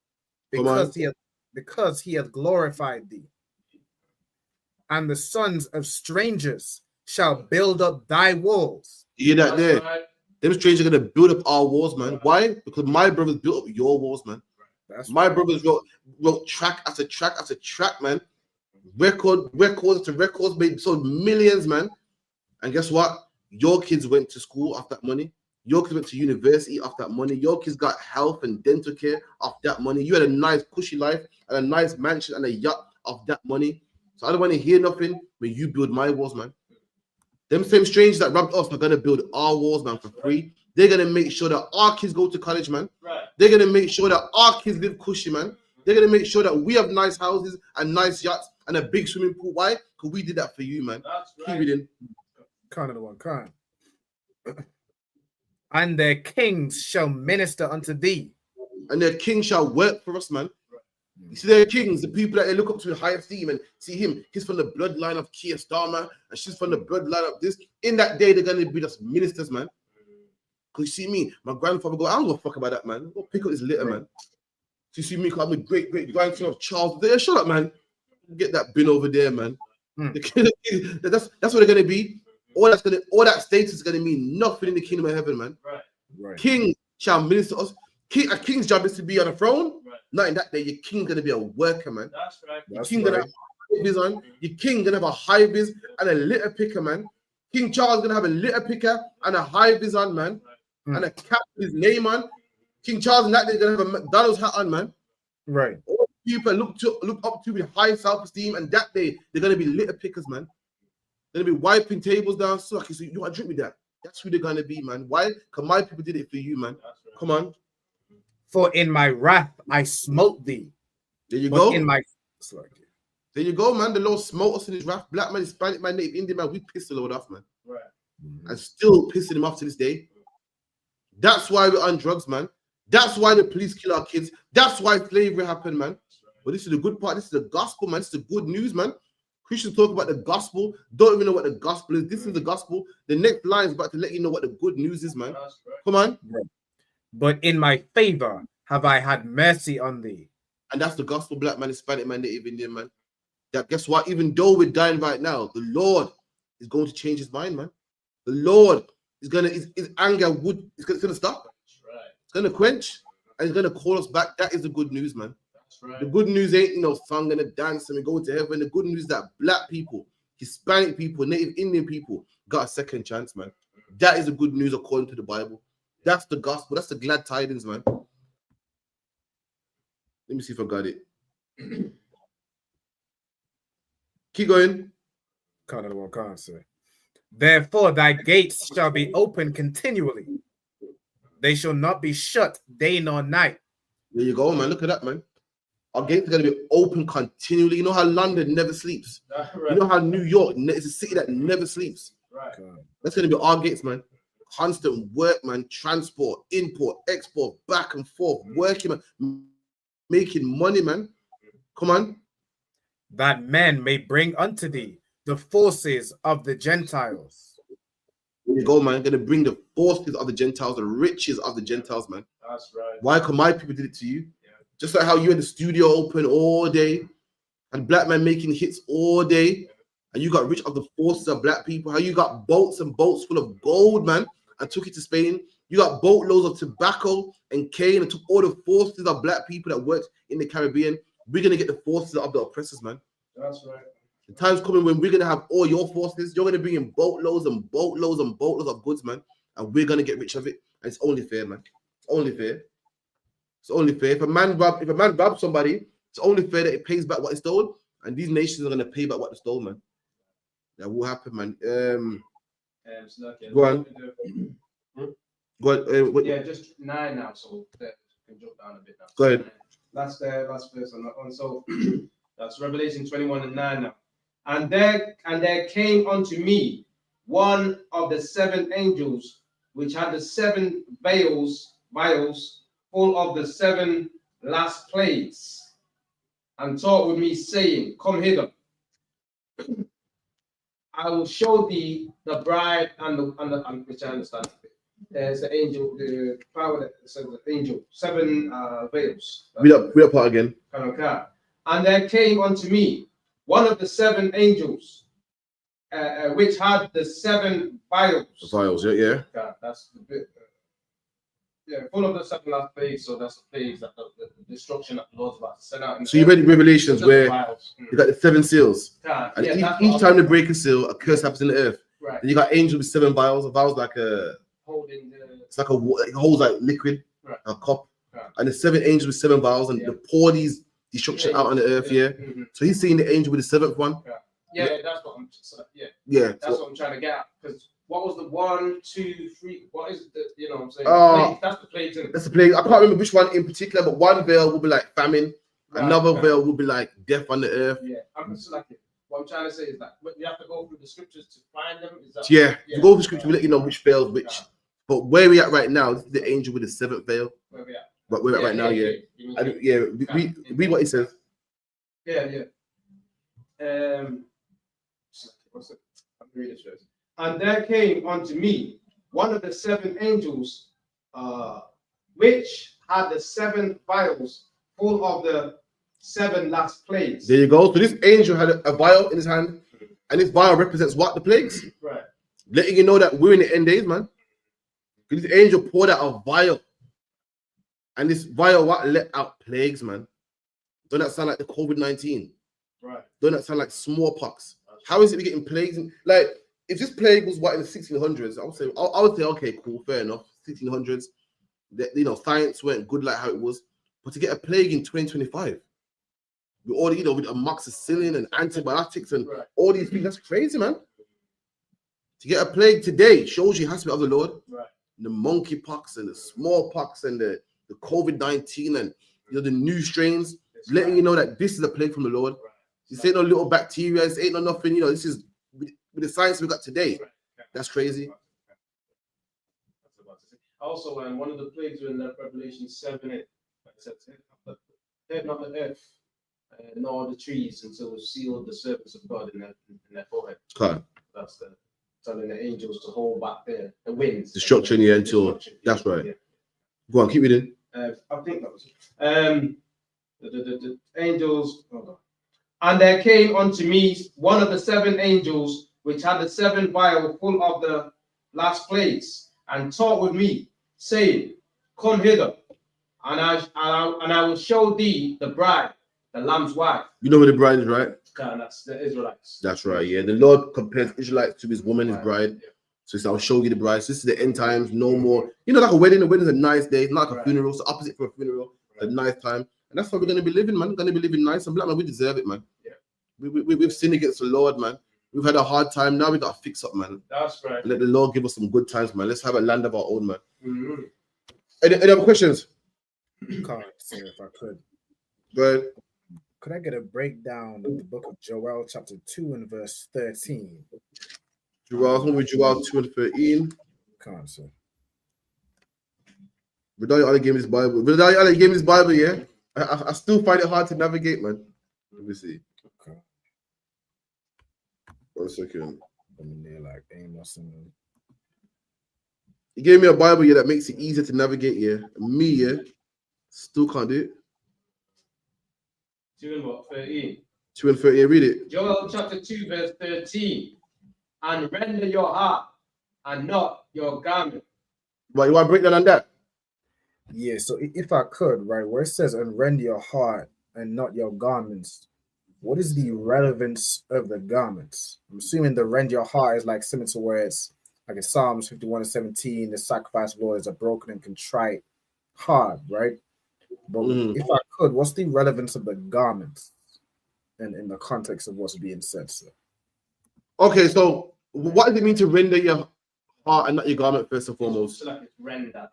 because he hath glorified thee. And the sons of strangers shall build up thy walls. You hear that there? Right. Them strangers are gonna build up our walls, man. Why? Because my brothers built up your walls, man. My brothers wrote track after track after track, man. Records after records, made sold millions, man. And guess what? Your kids went to school off that money. Your kids went to university off that money. Your kids got health and dental care off that money. You had a nice cushy life and a nice mansion and a yacht off that money. So I don't want to hear nothing when you build my walls, man. Them same strangers that robbed us are gonna build our walls, man, for free. They're gonna make sure that our kids go to college, man. Right. They're gonna make sure that our kids live cushy, man. They're gonna make sure that we have nice houses and nice yachts and a big swimming pool. Why? Because we did that for you, man. Keep reading. Kind of the one, kind. And their kings shall minister unto thee. And their king shall work for us, man. You see, their kings, the people that they look up to in high esteem, and see him, he's from the bloodline of Keir Starmer, and she's from the bloodline of this. In that day, they're gonna be just ministers, man. Cause you see me, my grandfather go, I don't give a fuck about that, man. Go pick up this litter, man. So you see me, cause I'm a great grandson of Charles. There, shut up, man. Get that bin over there, man. That's what they're gonna be. All that status is gonna mean nothing in the kingdom of heaven, man. Right. King shall minister us. A king's job is to be on a throne. Not in that day. Your king gonna be a worker, man. That's right. Your king gonna have a high vis on. Your king gonna have a high vis and a litter picker, man. King Charles gonna have a litter picker and a high vis on, man, and a cap with his name on. King Charles in that day gonna have a McDonald's hat on, man. Right. All people look up to with high self-esteem, and that day they're gonna be litter pickers, man. They're gonna be wiping tables down. So you want to drink with that? That's who they're gonna be, man. Why? Because my people did it for you, man. Come on. For in my wrath I smote thee. There you go. There you go, man. The Lord smote us in his wrath. Black man, Hispanic man, Native Indian man, we pissed the Lord off, man. Right. And still pissing him off to this day. That's why we're on drugs, man. That's why the police kill our kids. That's why slavery happened, man. But this is the good part. This is the gospel, man. This is the good news, man. Christians talk about the gospel, don't even know what the gospel is. This is the gospel. The next line is about to let you know what the good news is, man. Come on. But in my favor have I had mercy on thee. And that's the gospel, black man, Hispanic man, Native Indian man. That guess what? Even though we're dying right now, the Lord is going to change his mind, man. The Lord is gonna his anger it's gonna stop. It's gonna quench and it's gonna call us back. That is the good news, man. The good news ain't song and a dance and we go to heaven. The good news is that black people, Hispanic people, Native Indian people got a second chance, man. That is the good news according to the Bible. That's the gospel. That's the glad tidings, man. Let me see if I got it. Keep going. Can't say. Therefore thy gates shall be open continually. They shall not be shut day nor night. There you go, man. Look at that, man. Our gates are going to be open continually. You know how London never sleeps. Right. You know how New York is a city that never sleeps. Right. That's going to be our gates, man. Constant work, man. Transport, import, export, back and forth. Working, man. Making money, man. Come on. That men may bring unto thee the forces of the Gentiles. There you go, man. I'm going to bring the forces of the Gentiles, the riches of the Gentiles, man. That's right. Why? Because my people did it to you. Just like how you had the studio open all day and black men making hits all day and you got rich of the forces of black people, how you got boats and boats full of gold, man, and took it to Spain. You got boatloads of tobacco and cane and took all the forces of black people that worked in the Caribbean. We're going to get the forces of the oppressors, man. That's right. The time's coming when we're going to have all your forces. You're going to bring in boatloads and boatloads and boatloads of goods, man, and we're going to get rich of it. And it's only fair, man. It's only fair. It's only fair. If a man robs somebody, it's only fair that it pays back what he stole, and these nations are gonna pay back what they stole, man. That will happen, man. Go on. Go on. Yeah, just 9 now, so that can jump down a bit now. Go ahead. Last verse on that one. So that's Revelation 21:9 now. And there came unto me one of the 7 angels, which had the 7 vials full of the 7 last plagues, and talked with me, saying, Come hither. I will show thee the bride and the which I understand. There's the angel, the power that says the angel, 7 vials. Read up part again. And there came unto me one of the 7 angels, which had the 7 vials. The vials, yeah. That's the bit. Yeah, full of the 7 last plagues, so that's the plagues that the destruction that the Lord's about to send out. So you read Revelations where you got the 7 seals, and each time they break a seal, a curse happens in the earth. Right. And you got angels with 7 vials. A vial's like it's like it holds like liquid, a cup, and the 7 angels with 7 vials, and they pour these destruction out on the earth. So he's seeing the angel with the 7th one. Yeah, that's what I'm. That's what I'm trying to get at, because what was the 1, 2, 3? What is the, you know what I'm saying? Uh, That's the plagues. Isn't it? That's the plague. I can't remember which one in particular, but one veil will be like famine, Right, another right. veil will be like death on the earth. Yeah, I'm just like it. What I'm trying to say is that you have to go through the scriptures to find them. Is that Yeah, you go to scripture, we let you know which veils which. But where we at right now, this is the angel with the 7th veil. Where we at? But we're at right now, yeah. Read what it says. Yeah. What's it? I'm reading this first. And there came unto me one of the 7 angels, which had the 7 vials full of the 7 last plagues. There you go. So this angel had a vial in his hand, and this vial represents what? The plagues. Right. Letting you know that we're in the end days, man. This angel poured out a vial, and this vial what let out plagues, man. Don't that sound like the COVID-19? Right. Don't that sound like smallpox? How is it we getting plagues? Like, if this plague was what in the 1600s, I would say, okay, cool, fair enough. 1600s, science weren't good like how it was. But to get a plague in 2025, with all with amoxicillin and antibiotics and all these things, that's crazy, man. To get a plague today shows you it has to be of the Lord. Right. The monkeypox and the smallpox and the COVID-19 and the new strains, letting you know that this is a plague from the Lord. This ain't no little bacteria, this ain't no nothing, this is with the science we got today. That's crazy. Also, one of the plagues were in Revelation 7, it says, not the earth, nor the trees, until we sealed the servants of God in their forehead. Okay. That's telling the angels to hold back the winds. Destruction, yeah, until that's right. Yeah. Go on, keep reading. I think that was it. The angels, hold on. And there came unto me one of the 7 angels, which had the 7 vials full of the last plagues, and taught with me, saying, Come hither, and I will show thee the bride, the Lamb's wife. You know where the bride is, right? And that's the Israelites. That's right, yeah. The Lord compares Israelites to his woman, his bride. Yeah. So he said, I'll show you the bride. So this is the end times, no more. Like a wedding. A wedding is a nice day, not like a funeral. It's the opposite for a funeral. A nice time. And that's how we're going to be living, man. We're going to be living nice and black, man. We deserve it, man. Yeah. We've sinned against the Lord, man. We've had a hard time. Now we got to fix up, man. That's right. Let the Lord give us some good times, man. Let's have a land of our own, man. Mm-hmm. Any other questions? Can't say if I could. Go ahead. Could I get a breakdown of the book of Joel, chapter 2 and verse 13? Joel 2 and 13. Can't say. Without Allah gave me this Bible. Without Allah gave me this Bible, yeah. I still find it hard to navigate, man. Let me see. Okay. 1 second. I'm near like Amos and he gave me a Bible, yeah, that makes it easier to navigate, yeah. Me, yeah, still can't do it. 2 and what? 13. 2 and 13, read it. Joel chapter 2, verse 13. And render your heart and not your garment. Right, you want to break down on that? Yeah, so if I could, right, where it says, and rend your heart and not your garments, what is the relevance of the garments? I'm assuming the rend your heart is like similar to where it's like in Psalms 51 and 17, the sacrifice of Lord is a broken and contrite heart, right? But if I could, what's the relevance of the garments in the context of what's being said, sir? Okay, so what does it mean to render your heart and not your garment, first and foremost? So like it's render.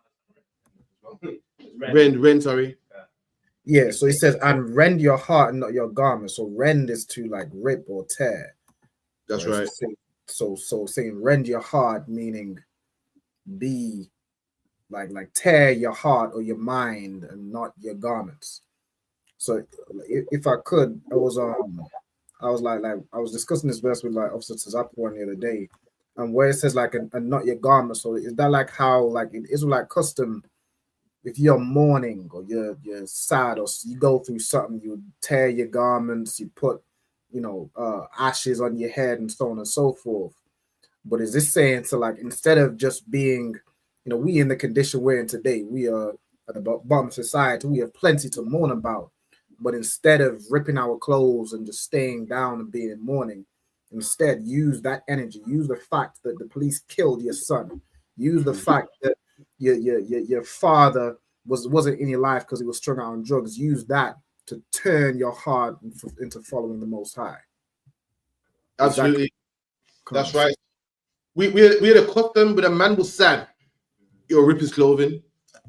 Rend, sorry. Yeah, so he says, and rend your heart and not your garment. So rend is to like rip or tear. That's right. So saying rend your heart, meaning be like tear your heart or your mind and not your garments. So if I could, I was discussing this verse with like Officer Tazapo the other day, and where it says like and not your garments. So is that like how like in Israelite custom, if you're mourning or you're sad or you go through something, you tear your garments, you put ashes on your head and so on and so forth. But is this saying to like instead of just being, we in the condition we're in today, we are at the bottom of society, we have plenty to mourn about. But instead of ripping our clothes and just staying down and being in mourning, instead use that energy, use the fact that the police killed your son, use the fact that your father wasn't in your life because he was strung out on drugs, use that to turn your heart into following the Most High. Absolutely. That's right. we had a custom, but a man was sad. He'll rip his clothing.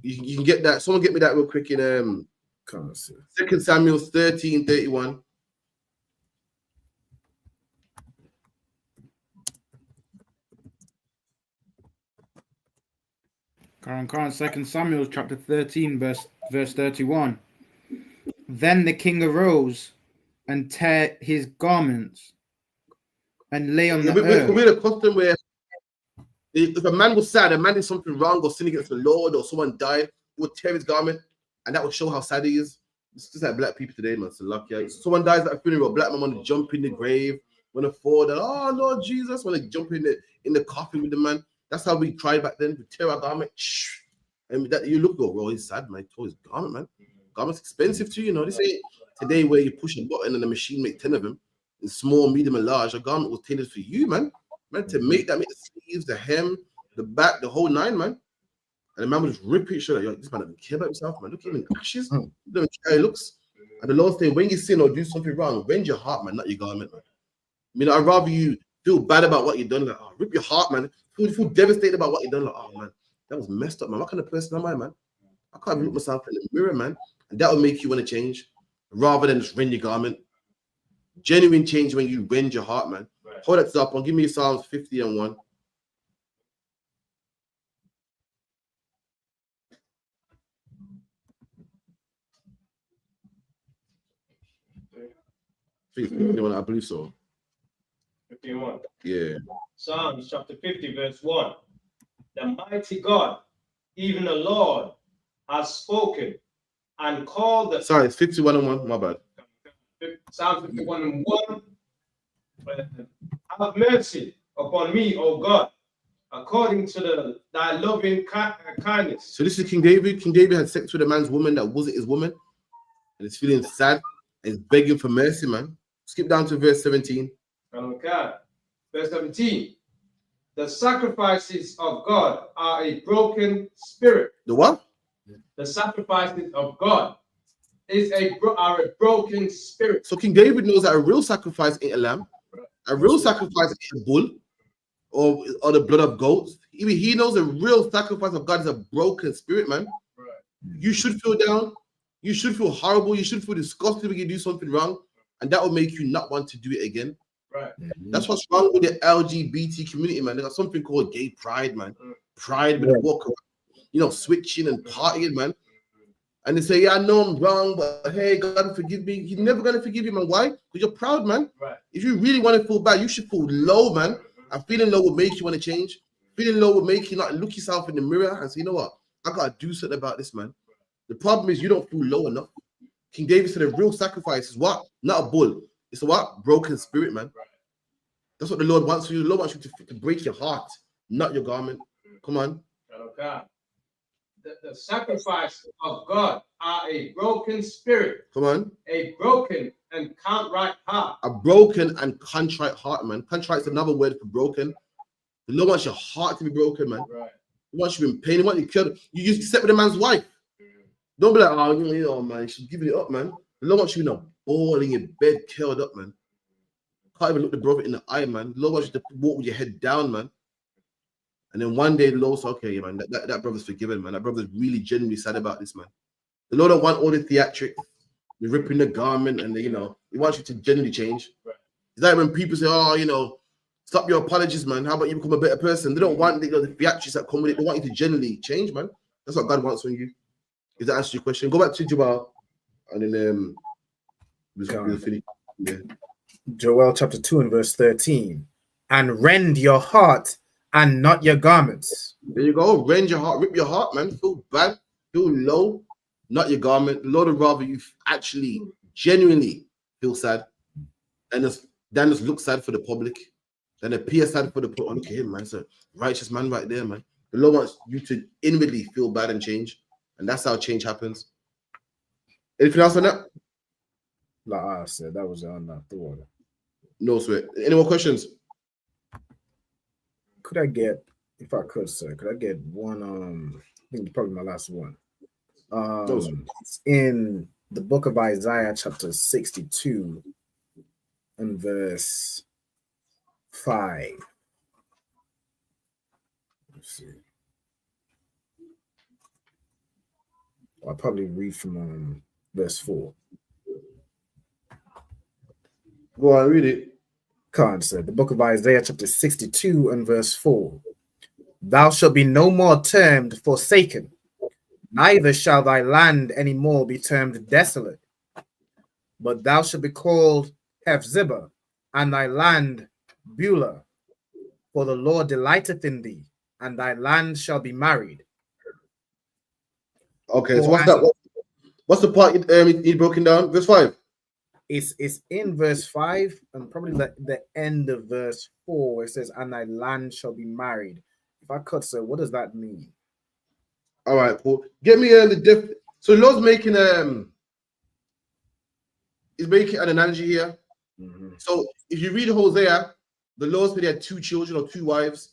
You can get that. Someone get me that real quick in 2 Samuel 13:31. Current 2 Samuel chapter 13, verse 31. Then the king arose and tear his garments and lay on the earth. We had a custom where if a man was sad, a man did something wrong or sin against the Lord or someone died, he would tear his garment, and that would show how sad he is. It's just like black people today, man. It's lucky. Someone dies at a funeral, black man want to jump in the grave, want to fall down. Oh Lord Jesus, want to jump in the coffin with the man. That's how we tried back then. We tear our garment. And that you look, bro, he's sad, man. He tore his garment, man. Garment's expensive too, you know. This ain't today where you push a button and the machine make 10 of them. In small, medium, and large. A garment was tailored for you, man. Man, to make the sleeves, the hem, the back, the whole nine, man. And the man would just rip it, show that, yo, this man doesn't care about himself, man. Look at him in ashes. He doesn't care how he looks. And the Lord saying, when you sin or do something wrong, rend your heart, man, not your garment, man. I mean, I'd rather you feel bad about what you've done, like, oh, rip your heart, man. Feel devastated about what you've done, like, oh, man, that was messed up, man. What kind of person am I, man? I can't even look myself in the mirror, man. And that will make you want to change, rather than just rend your garment. Genuine change when you rend your heart, man. Right. Hold that up and give me Psalms 50:1. I believe so. 51. Yeah. Psalms chapter 50, verse 1. The mighty God, even the Lord, has spoken and called the. Sorry, it's 51:1. My bad. Psalm 51:1. Have mercy upon me, O God, according to thy loving kindness. So this is King David. King David had sex with a man's woman that wasn't his woman, and he's feeling sad and he's begging for mercy, man. Skip down to verse 17. Okay. Verse 17. The sacrifices of God are a broken spirit. The what? The sacrifices of God are a broken spirit. So King David knows that a real sacrifice ain't a lamb. A real sacrifice ain't a bull or the blood of goats. Even he knows a real sacrifice of God is a broken spirit, man. Right. You should feel down. You should feel horrible. You should feel disgusted when you do something wrong. And that will make you not want to do it again. Right. That's what's wrong with the LGBT community, man. They got something called gay pride, man. Pride with the walk around, you know, switching and partying, man. And they say, yeah, I know I'm wrong, but hey, God forgive me. He's never gonna forgive you, man. Why? Because you're proud, man. Right. If you really want to feel bad, you should feel low, man. And feeling low will make you want to change. Feeling low will make you not look yourself in the mirror and say, you know what? I gotta do something about this, man. The problem is you don't feel low enough. King David said a real sacrifice is what? Not a bull. It's a what? Broken spirit, man. That's what the Lord wants for you. The Lord wants you to break your heart, not your garment. Come on. Okay. The sacrifice of God are a broken spirit. Come on. A broken and contrite heart. A broken and contrite heart, man. Contrite is another word for broken. The Lord wants your heart to be broken, man. Right. He wants you in pain. He wants you killed. You slept with a man's wife. Don't be like, oh, you know, man, she's giving it up, man. The Lord wants you, you know, ball in your bed, curled up, man. Can't even look the brother in the eye, man. The Lord wants you to walk with your head down, man. And then one day the Lord said, okay, man, that brother's forgiven, man. That brother's really genuinely sad about this, man. The Lord don't want all the theatrics, the ripping the garment, and you know, He wants you to genuinely change. Right. It's like when people say, oh, you know, stop your apologies, man. How about you become a better person? They don't want the theatrics that come with it. They want you to genuinely change, man. That's what God wants from you. Is that answer your question? Go back to Jabal, and then we'll finish. Yeah. Joel chapter 2 and verse 13. And rend your heart and not your garments. There you go. Rend your heart, rip your heart, man. Feel bad, feel low, not your garment. The Lord would rather you actually genuinely feel sad and just look sad for the public, than appear sad for the public. Oh, look at him, man. It's a righteous man right there, man. The Lord wants you to inwardly feel bad and change. And that's how change happens. Anything else on that? Like I said, that was on the order. No sweat. Any more questions? Could I get, if I could, sir, could I get one? I think probably my last one. It's in the book of Isaiah, chapter 62, and verse 5. Let's see. I'll probably read from verse 4. Go on, read it. Khan said, the book of Isaiah, chapter 62 and verse 4. Thou shalt be no more termed forsaken, neither shall thy land any more be termed desolate, but thou shalt be called Hephzibah, and thy land Beulah, for the Lord delighteth in thee, and thy land shall be married. Okay, so what's that? What's the part he broken down? Verse 5. It's in verse 5 and probably the end of verse 4 where it says, and thy land shall be married. If I could, sir, what does that mean? All right, Paul. Get me the diff. So the Lord's making he's making an analogy here. So if you read Hosea, the Lord said he had 2 children or 2 wives,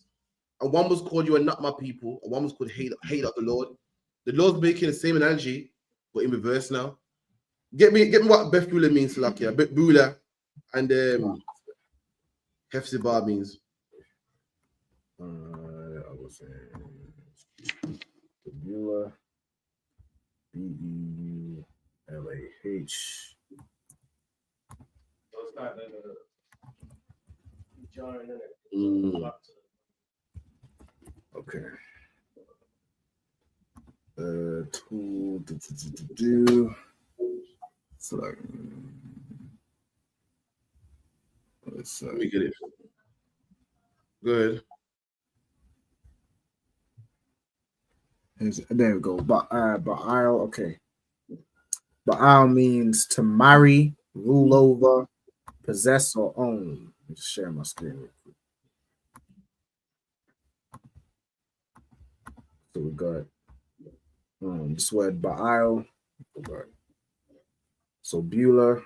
and one was called "You are not my people," and one was called "Hate of the Lord." The Lord's making the same analogy, but in reverse now. Get me what Bethula means, like yeah, Bethula, and Hephzibah means. I was saying Beulah, Beulah. Okay. So like, let me get it. Good. There we go. Ba'al, okay. Ba'al means to marry, rule over, possess, or own. Let me just share my screen real quick. So we got this word Ba'al. So Beulah,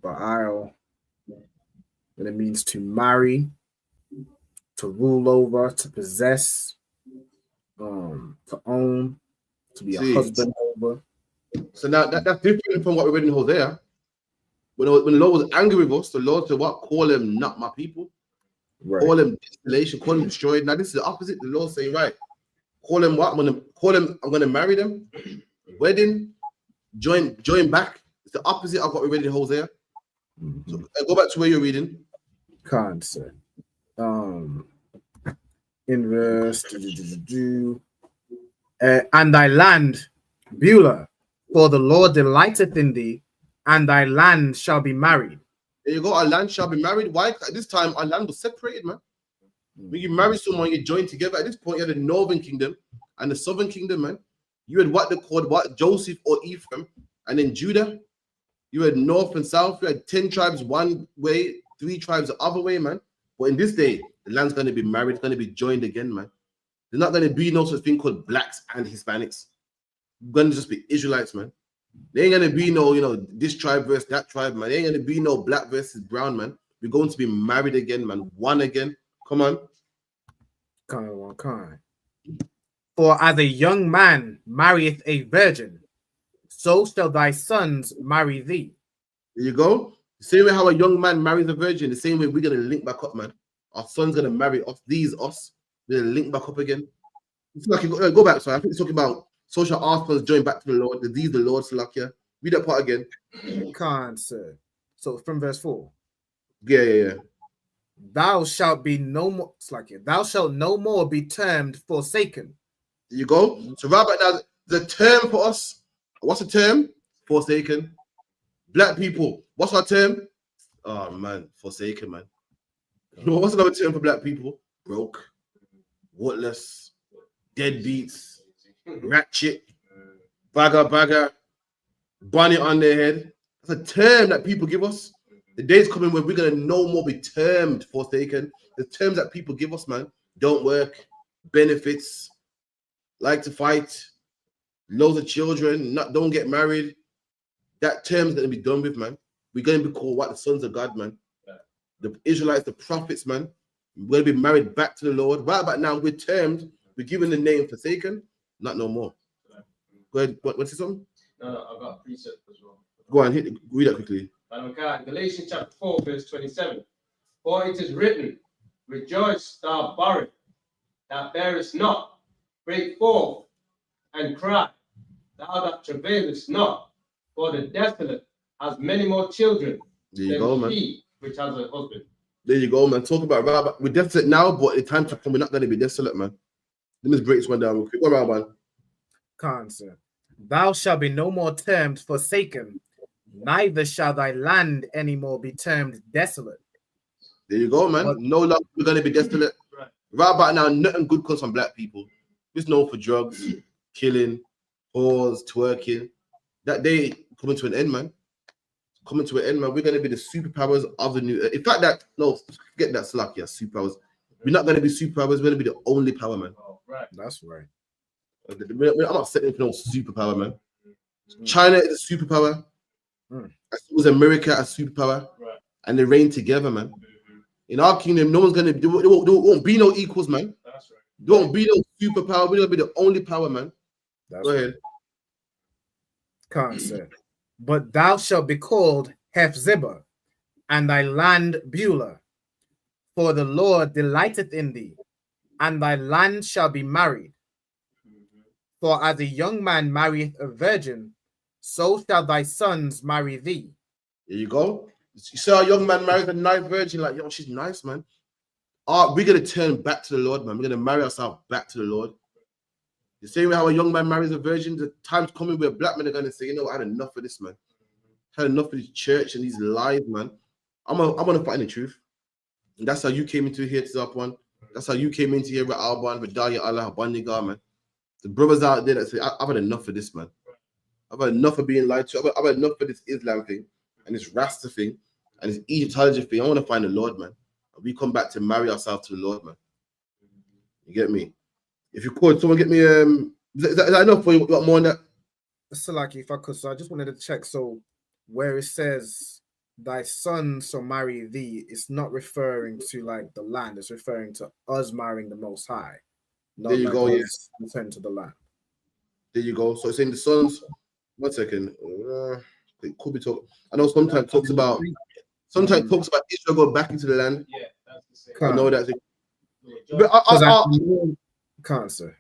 Ba'al, and it means to marry, to rule over, to possess, to own, to be a husband over. So now that's different from what we read in Hosea. When the Lord was angry with us, the Lord said, "What? Call them not my people. Right. Call them desolation. Call them destroyed." Now this is the opposite. The Lord saying, "Right, call them what? I'm gonna marry them. Wedding, join back." It's the opposite of what we read in Hosea. So go back to where you're reading. Concept. In verse and thy land, Beulah, for the Lord delighteth in thee, and thy land shall be married. There you go. Our land shall be married. Why? At this time, our land was separated, man. When you marry someone, you join together. At this point, you had the northern kingdom and the southern kingdom, man. You had what they called Joseph or Ephraim, and then Judah. You had north and south. You had 10 tribes one way, 3 tribes the other way, man. But in this day, the land's going to be married. It's going to be joined again, man. There's not going to be no such thing called blacks and Hispanics. It's going to just be Israelites, man. There ain't going to be no, this tribe versus that tribe, man. There ain't going to be no black versus brown, man. We're going to be married again, man. One again. Come on. Kind. For as a young man marrieth a virgin, so shall thy sons marry thee. There you go. The same way how a young man marries a virgin, the same way we're going to link back up, man. Our son's going to marry us. We're going to link back up again. It's like go back. So I think it's talking about social articles join back to the Lord. These the Lord, Salakia. Read that part again. Can't, sir. So from verse 4. Yeah. Thou shalt be no more. It's like it. Thou shalt no more be termed forsaken. There you go. So right back now, the term for us. What's the term? Forsaken. Black people. What's our term? Oh man, forsaken, man. What's another term for black people? Broke, worthless, deadbeats, ratchet, bagger, bunny on their head. That's a term that people give us. The day's coming when we're gonna no more be termed forsaken. The terms that people give us, man, don't work, benefits, like to fight, loads of children, don't get married. That term's gonna be done with, man. We're gonna be called what? The sons of God, man. The Israelites, the prophets, man. We're gonna be married back to the Lord. Right about now, we're termed, we're given the name forsaken, not no more. Go ahead. What's it something? No, I've got a precept as well. Go on, read that quickly. Galatians chapter 4, verse 27. For it is written, Rejoice, thou barren, that bearest not. Break forth and cry, thou that travailest not. For the desolate has many more children There you than go, man. she which has a husband. There you go, man. Talk about Rabbi. We're desolate now, but the time to come, we're not going to be desolate, man. Let me break this one down real quick. What about, man? Cancer. Thou shalt be no more termed forsaken, neither shall thy land any more be termed desolate. There you go, man. No longer we're going to be desolate. Right about now, nothing good comes from black people. It's known for drugs, killing, whores, twerking. That day coming to an end, man. Coming to an end, man. We're going to be the superpowers of the new. In fact, forget that slack, yeah, superpowers. We're not going to be superpowers. We're going to be the only power, man. Right. That's right. I'm not setting for no superpower, man. China is a superpower. As was America a superpower, and they reign together, man. In our kingdom, no one's gonna. There won't be no equals, man. That's right. There won't be no superpower. We're gonna be the only power, man. Go ahead. Cancer. But thou shalt be called Hephzibah, and thy land Beulah. For the Lord delighteth in thee, and thy land shall be married. For as a young man marrieth a virgin, so shall thy sons marry thee. There you go. You see our young man marries a nice virgin, like, yo, she's nice, man. We're gonna turn back to the Lord, man. We're gonna marry ourselves back to the Lord. The same way how a young man marries a virgin, the time's coming where black men are gonna say, you know, I had enough of this, man. I had enough of this church and these lies, man. I'm gonna fight in the truth. And that's how you came into here to Zapwan. That's how you came into here with Alban, with Daya Allah, Baniga, man. The brothers out there that say, I've had enough of this, man. I've had enough of being lied to. I've had enough of this Islam thing and this Rasta thing and this Egyptology thing. I want to find the Lord, man. And we come back to marry ourselves to the Lord, man. You get me? If you could, someone get me is that enough for you? You got more on that? So like if I could, so I just wanted to check. So where it says thy son shall marry thee, it's not referring to like the land, it's referring to us marrying the Most High. Not There you like go, us return to the land. There you go. So it's in the sons. 1 second. It could be talk. I know sometimes talks about Israel go back into the land. Yeah, that's the same. I know that. But cancer.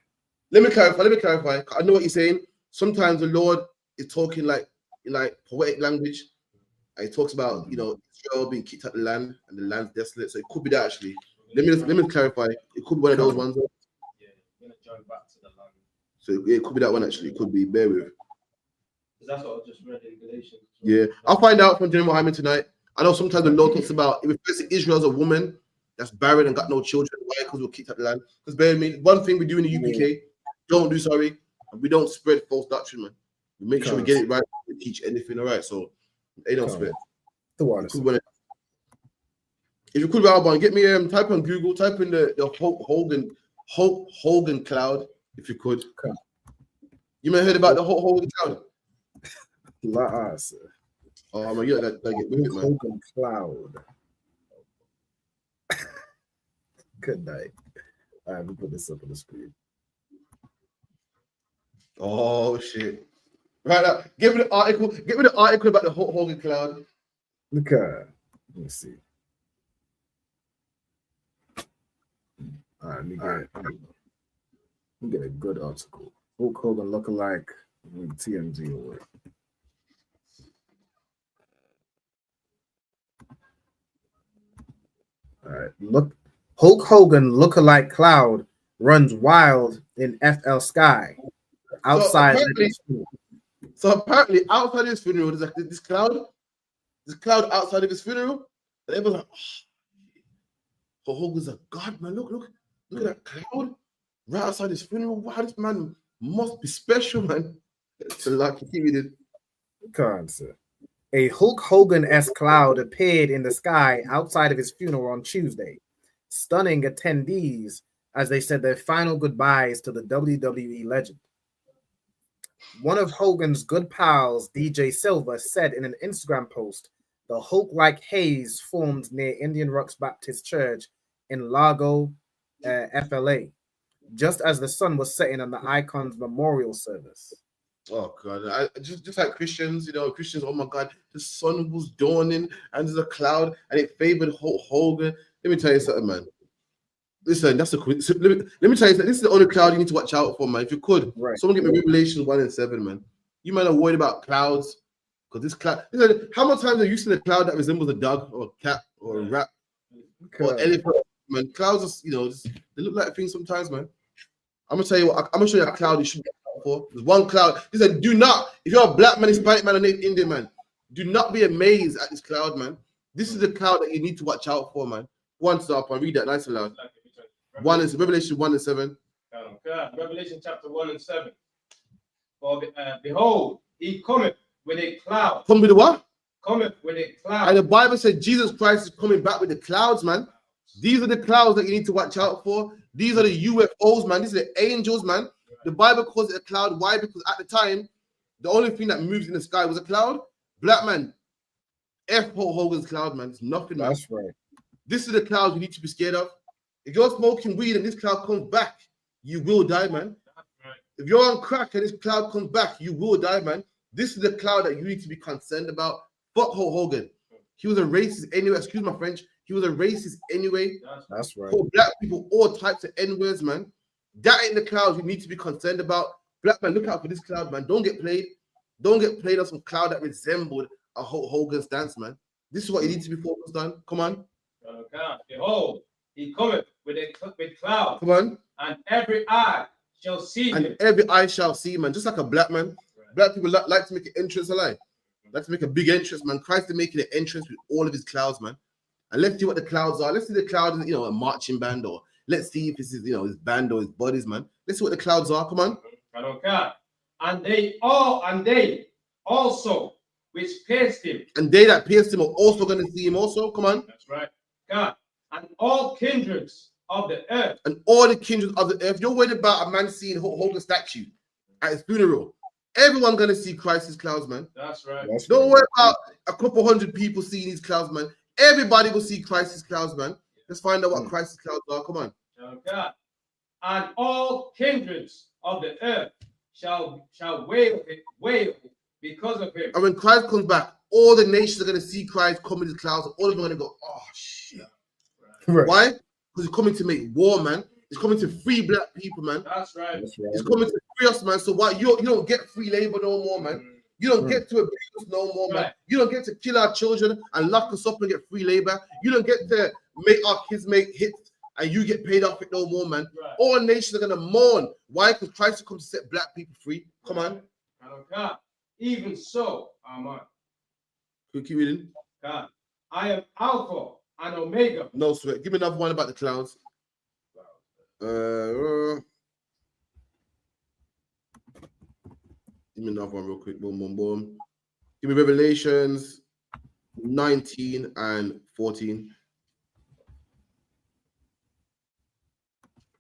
Let me clarify. I know what you're saying. Sometimes the Lord is talking like poetic language. And he talks about, you know, Israel being kicked out of the land and the land's desolate. So it could be that actually. Let me clarify. It could be one of those ones. Yeah, you're gonna join back to the land. So it could be that one actually. It could be. Bear with. Because that's what I just read in Galatians. Yeah, I'll find out from General Hyman tonight. I know sometimes the Lord talks about it refers to Israel as a woman that's barren and got no children. Why? Because we're kicked out of the land. Because bear with me, one thing we do in the UPK, we don't spread false doctrine, man. We make sure we get it right. We teach anything, all right? So they don't spread. If you could, Alban, get me type on Google, type in the Hulk Hogan cloud, if you could. You may have heard about the Hulk Hogan cloud. Oh man, you gotta get with it, man. Hogan cloud. Good night. All right, we'll put this up on the screen. Oh shit! Right now, give me the article. Give me the article about the Hulk Hogan cloud. Look at. Let me see. All right, let me get a good article. Hulk Hogan lookalike TMZ away. All right, look. Hulk Hogan lookalike cloud runs wild in FL Sky outside. So apparently, outside his funeral, there's like this cloud outside of his funeral, and everyone's like, "Oh, Hogan's a god, man! Look at that cloud right outside his funeral. Wow, this man must be special, man." It's a lucky he did. Cancer. A Hulk Hogan-esque cloud appeared in the sky outside of his funeral on Tuesday, stunning attendees as they said their final goodbyes to the WWE legend. One of Hogan's good pals, DJ Silver, said in an Instagram post, the Hulk-like haze formed near Indian Rocks Baptist Church in Largo, FLA, just as the sun was setting on the Icon's memorial service. Oh God! Just like Christians, Christians. Oh my God, the sun was dawning, and there's a cloud, and it favored Hulk Hogan. Let me tell you something, man. Listen, that's a quick. So let me tell you, this is the only cloud you need to watch out for, man. If you could, someone get me Revelation 1 and 7, man. You might have worried about clouds because this cloud. Listen, how many times have you seen a cloud that resembles a dog or a cat or a rat or elephant? Man, clouds are, they look like things sometimes, man. I'm gonna tell you what. I'm gonna show you a cloud you should get out for. There's one cloud. Listen, do not. If you're a black man, Hispanic man, or Native Indian man, do not be amazed at this cloud, man. This is the cloud that you need to watch out for, man. One stop and read that nice and loud. One is Revelation 1 and 7. Revelation chapter 1 and 7. For behold, he cometh with a cloud. Come with the what? Cometh with a cloud. And the Bible said Jesus Christ is coming back with the clouds, man. These are the clouds that you need to watch out for. These are the UFOs, man. These are the angels, man. The Bible calls it a cloud. Why? Because at the time, the only thing that moves in the sky was a cloud. Black man, F. Hogan's cloud, man. It's nothing, man. That's right. This is the cloud you need to be scared of. If you're smoking weed and this cloud comes back, you will die, man. If you're on crack and this cloud comes back, you will die, man. This is the cloud that you need to be concerned about. Fuck Hulk Hogan. He was a racist anyway. Excuse my French. He was a racist anyway. That's right. Called black people all types of N-words, man. That ain't the cloud you need to be concerned about. Black man, look out for this cloud, man. Don't get played. Don't get played on some cloud that resembled a Hulk Hogan stance, man. This is what you need to be focused on. Come on. Behold, he cometh with clouds. Come on. And every eye shall see him. And every eye shall see, man. Just like a black man. Black people like to make an entrance alive. Like to make a big entrance, man. Christ is making an entrance with all of his clouds, man. And let's see what the clouds are. Let's see the clouds, a marching band, or let's see if this is, his band or his bodies, man. Let's see what the clouds are. Come on. And they also which pierced him. And they that pierced him are also going to see him also. Come on. That's right. God. And all kindreds of the earth. And all the kindreds of the earth. You're worried about a man seeing Hogan's statue at his funeral. Everyone's going to see Christ's clouds, man. That's right. Don't worry about a couple hundred people seeing these clouds, man. Everybody will see Christ's clouds, man. Let's find out what Christ's clouds are. Come on. God. And all kindreds of the earth shall wail because of him. And when Christ comes back, all the nations are going to see Christ come in his clouds. And all of them are going to go, oh, shit. Right. Why? Because he's coming to make war, man. He's coming to free black people, man. That's right. He's coming to free us, man. So why you don't get free labor no more, man. You don't get to abuse us no more, man. You don't get to kill our children and lock us up and get free labor. You don't get to make our kids make hits and you get paid off it no more, man. All nations are going to mourn. Why? Because Christ will come to set black people free. Come on. God. Even so, Amen. Keep reading. God. I am Alpha and Omega. No sweat. Give me another one about the clouds. Give me another one real quick. Boom, boom, boom. Give me Revelations 19 and 14.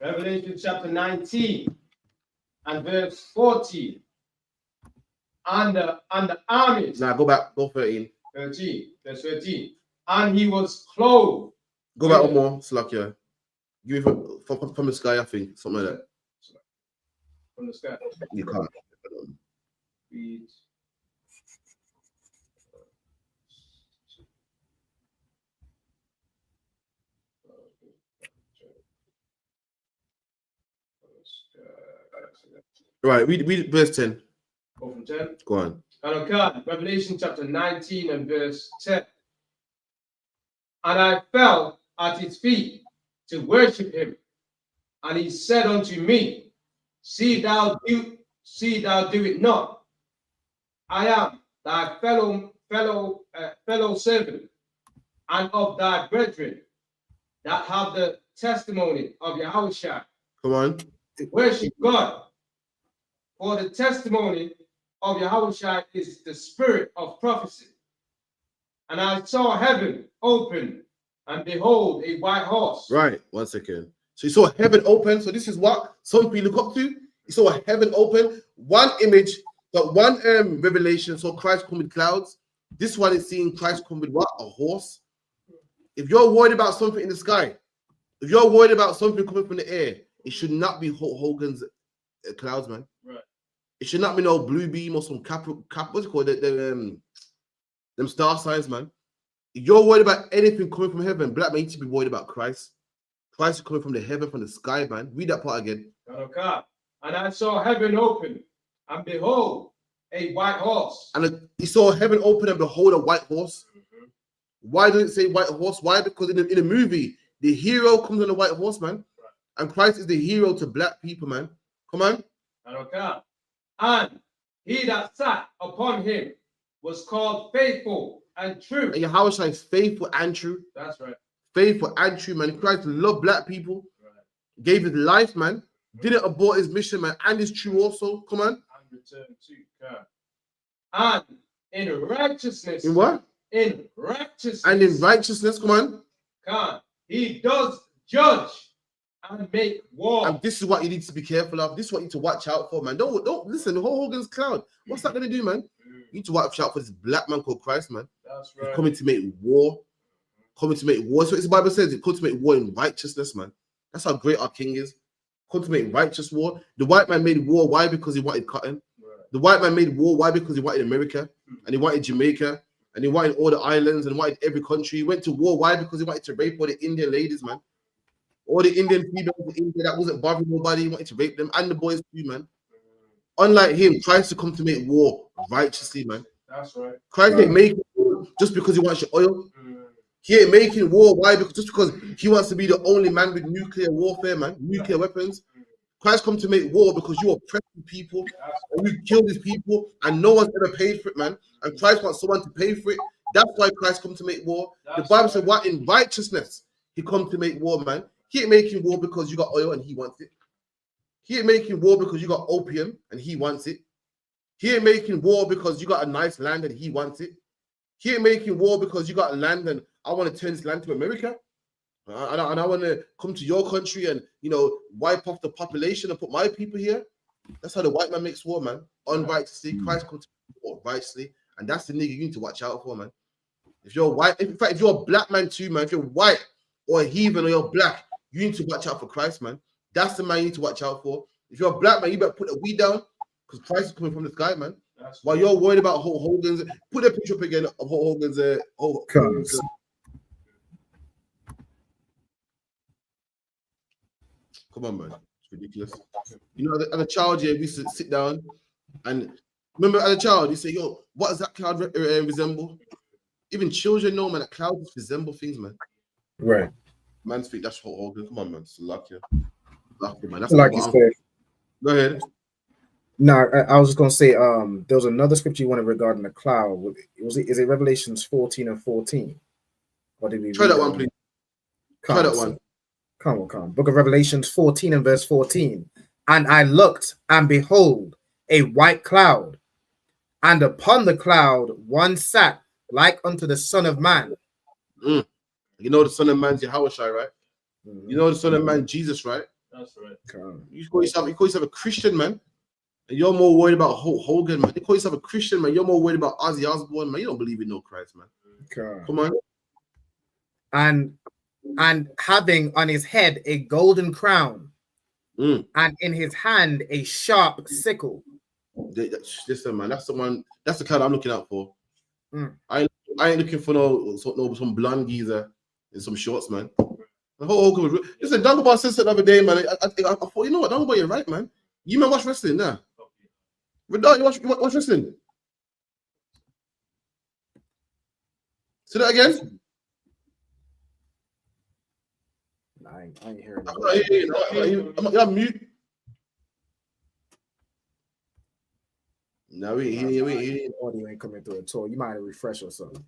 Revelation chapter 19 and verse 14. And the armies. Now go back. Go 13. 13. Verse 13. And he was clothed. Go back one more. Slack, Give me from the sky, I think. Something like that. From the sky. You can't. Read. Right, read verse 10. Go from 10. Go on. And God, Revelation chapter 19 and verse 10. And I fell at his feet to worship him. And he said unto me, See thou do it not. I am thy fellow servant, and of thy brethren that have the testimony of Yahushua. Come on. Worship God. For the testimony of Yahushua is the spirit of prophecy. And I saw heaven open, and behold, a white horse. Right, 1 second. So you saw heaven open. So this is what some people look up to. You saw a heaven open. One image, but one revelation. So Christ come with clouds. This one is seeing Christ come with what? A horse. If you're worried about something in the sky, if you're worried about something coming from the air, it should not be Hogan's clouds, man. Right. It should not be no blue beam or some cap what's it called? Them star signs, man. If you're worried about anything coming from heaven, black man, you need to be worried about Christ. Christ is coming from the heaven, from the sky, man. Read that part again. Okay. And I saw heaven open, and behold, a white horse. And he saw heaven open, and behold, a white horse. Why did it say white horse? Why? Because in the movie, the hero comes on a white horse, man. And Christ is the hero to black people, man. Come on. Okay. And he that sat upon him was called faithful and true. And Yahweh is faithful and true. That's right. Faithful and true, man. Christ loved black people. Gave his life, man. Didn't abort his mission, man. And is true also. Come on. And return to God. And in righteousness. In what? In righteousness. And in righteousness, come on. God. He does judge and make war. And this is what you need to be careful of. This is what you need to watch out for, man. Don't listen. The whole Hogan's cloud. What's that going to do, man? You need to watch out for this black man called Christ, man. That's right. He's coming to make war. Coming to make war. So the Bible says it comes to make war in righteousness, man. That's how great our king is. Come to make righteous war. The white man made war. Why? Because he wanted cotton. Right. The white man made war. Why? Because he wanted America, and he wanted Jamaica, and he wanted all the islands, and wanted every country. He went to war. Why? Because he wanted to rape all the Indian ladies, man. All the Indian females in India that wasn't bothering nobody. He wanted to rape them, and the boys too, man. Unlike him, Christ to come to make war righteously, man. That's right. Christ ain't making war just because he wants your oil. He ain't making war. Why? Just because he wants to be the only man with nuclear warfare, man, nuclear weapons. Christ come to make war because you oppress people and you kill these people and no one's ever paid for it, man. And Christ wants someone to pay for it. That's why Christ come to make war. The Bible said, what? In righteousness, he come to make war, man. He ain't making war because you got oil and he wants it. He ain't making war because you got opium and he wants it. He ain't making war because you got a nice land and he wants it. He ain't making war because you got land and I want to turn this land to America. And I want to come to your country and, you know, wipe off the population and put my people here. That's how the white man makes war, man. Unrighteously. Christ comes to war righteously. And that's the nigga you need to watch out for, man. If you're white, in fact, if you're a black man too, man, if you're white or a heathen or you're black, you need to watch out for Christ, man. That's the man you need to watch out for. If you're a black man, you better put the weed down because Christ is coming from the sky, man. While you're worried about Hulk Hogan's, put the picture up again of Hulk Hogan's. Come on, man. It's ridiculous. You know, as a child, yeah, we used to sit down and remember as a child, you say, yo, what does that cloud resemble? Even children know, man, that clouds resemble things, man. Right. Man's feet, that's Hulk Hogan. Come on, man. It's lucky. Lucky, man. That's like you said. Go ahead. No, I was just gonna say, there was another scripture you wanted regarding the cloud. Is it Revelations 14 and 14? Or did we try that one, please? Try that one. Come on. Book of Revelations 14 and verse 14. And I looked, and behold, a white cloud, and upon the cloud one sat like unto the Son of Man. You know the Son of Man's Yahweh, right? You know the Son of Man, Jesus, right? That's right. You call yourself a Christian, man. And you're more worried about Hulk Hogan, man. You call yourself a Christian, man. You're more worried about Ozzy Osbourne, man. You don't believe in no Christ, man. Come on. And having on his head a golden crown, and in his hand a sharp sickle. Listen, man, that's the one. That's the kind I'm looking out for. I ain't looking for some blonde geezer in some shorts, man. The whole Hogan was. Listen, Dagobah said the other day, man. I thought, you know what, Dagobah, you're right, man. You man watch wrestling now. You watch wrestling. Say that again. I ain't hearing that. I'm mute. No, we audio ain't coming through at all. You might have refresh or something.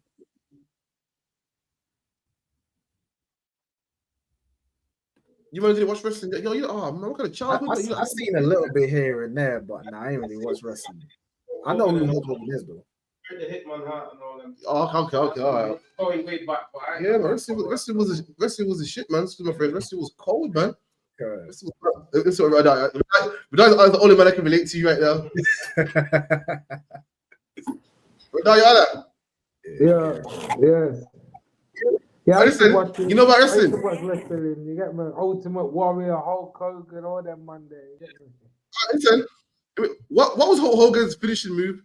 You want to watch wrestling? Yo, oh man, what kind of childhood? I've seen a little bit here and there, but I ain't really watch wrestling. I know who Hulk Hogan is though. The Hitman Heart and all them. Oh, okay, all right. Going way back, yeah, man, wrestling was a shit, man. My friend, wrestling was cold, man. This is the only man I can relate to you right now. Yes. Yeah, listen, you know about wrestling? You get my Ultimate Warrior, Hulk Hogan, all them Monday. Listen, what was Hulk Hogan's finishing move?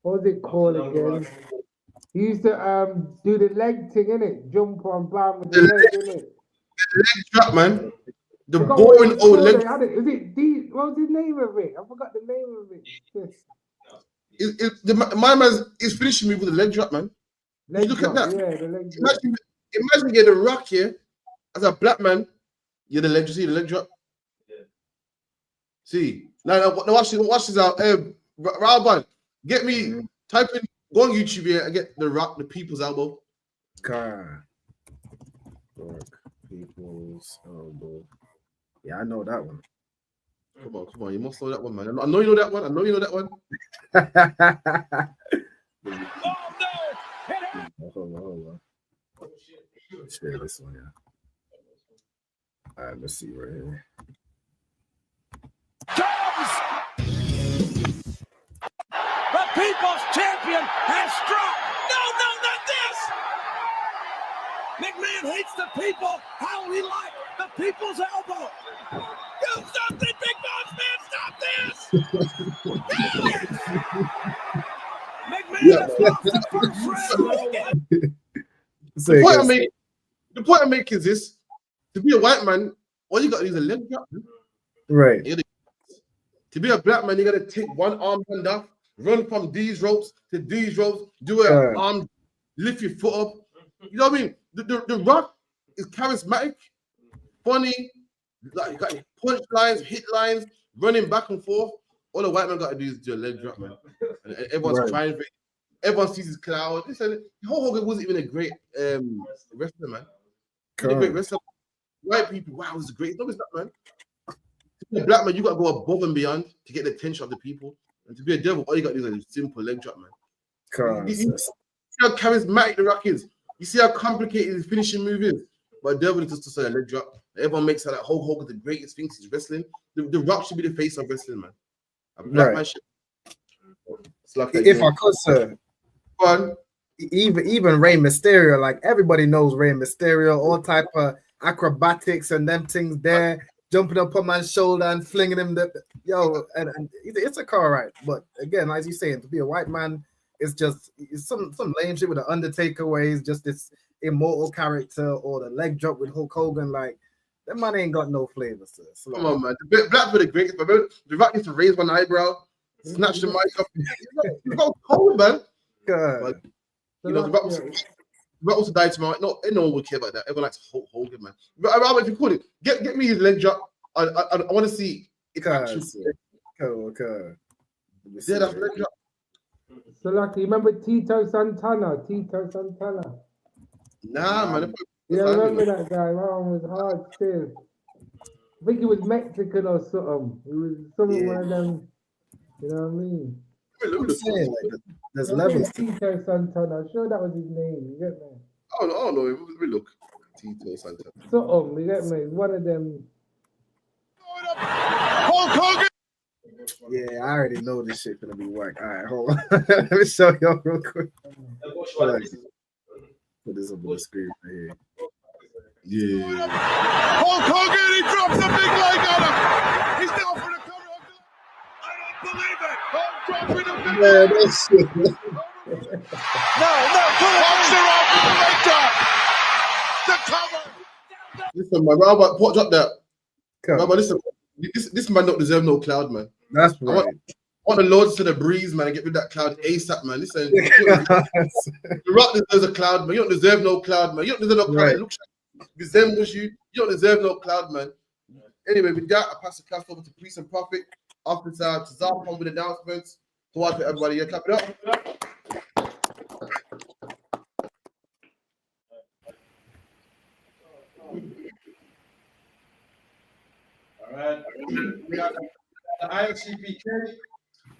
What was it called again? He used to do the leg thing, innit? Jump on bam with the leg, innit? Leg drop, man. The I forgot what boring it was old called, leg. they had it. Is it D? What was the name of it? I forgot the name of it. My man is finishing me with a leg drop, man. Leg Look drop, at that. yeah, the leg drop. Imagine you're the rock here as a black man. You're the leg. You see the leg drop. See now watch this out. Raban, get me type in, go on YouTube here and get the rock, the people's elbow. Car. People's elbow. Yeah, I know that one. Come on, you must know that one, man. I know you know that one. Hold on. Share this one, yeah. All right, let's see right here. The people's champion has struck. No, not this. McMahon hates the people. How will he like the people's elbow? Do something, Big Boss Man. Stop this. McMahon has lost the first round. The point I make is this: to be a white man, all you got to do is a leg drop. Right. To be a black man, you got to take one arm hand off, run from these ropes to these ropes, do an arm, lift your foot up. You know what I mean? The Rock is charismatic, funny, like you got punch lines, hit lines, running back and forth. All the white man got to do is do a leg drop, man. And everyone's trying for it. Everyone sees his cloud. Listen, Hulk Hogan wasn't even a great wrestler, man. He was a great wrestler. White people, wow, he's great. No, it's not, man. To be a black man, you got to go above and beyond to get the attention of the people. And to be a devil, all you got to do is a simple leg drop, man. You see how charismatic the Rock is. You see how complicated his finishing move is. But devil is just to say a leg drop. Everyone makes out that Hulk Hogan the greatest things he's wrestling. The Rock should be the face of wrestling, man. A black man should. It's like If I could, sir. Even Rey Mysterio, like everybody knows Rey Mysterio, all type of acrobatics and them things there, jumping up on my shoulder and flinging him and it's a car ride. But again, as you're saying, to be a white man, it's some lame shit with the Undertaker where he's just this immortal character, or the leg drop with Hulk Hogan. Like that man ain't got no flavor, sir. So, come on, man. The black for the greatest. But the Rock needs to raise one eyebrow, snatch the mic up. You got cold, man. God. You know, the Rock also died tomorrow. No one would care about that. Everyone likes Hulk Hogan, man. But if you call it, get me his leg drop. I want to see if actually. Okay. Yeah, that's leg drop. So, like, you remember Tito Santana? Nah, man. Yeah, I remember that guy. My one was hard still. I think he was Mexican or something. He was one of them. You know what I mean? I'm saying, like, there's levels. Tito Santana. I'm sure that was his name. You get me? Oh no. Let me look. Tito Santana. Something. You get me? One of them. Hulk Hogan. Yeah, I already know this shit gonna be whack. All right, hold on. Let me show y'all real quick. Put this up on the screen right here. Yeah. Hulk Hogan, he drops a big leg on him. He's down for the cover. I don't believe it. Hulk dropping a big leg. That's shit. Hulk's around for the leg drop. The cover. Listen, man, Robert, what drop that? Robert, listen, this man don't deserve no cloud, man. That's right. I want the Lords to the breeze, man, and get rid of that cloud ASAP, man. Listen, the Rock deserves a cloud, man. You don't deserve no cloud, man. You don't deserve no cloud. Right. It looks like it resembles you. You don't deserve no cloud, man. Anyway, with that, I pass the class over to Priest and Prophet. After that, to Zarpon with announcements. To watch for everybody. Yeah, clap it up. All right. We got the ISUPK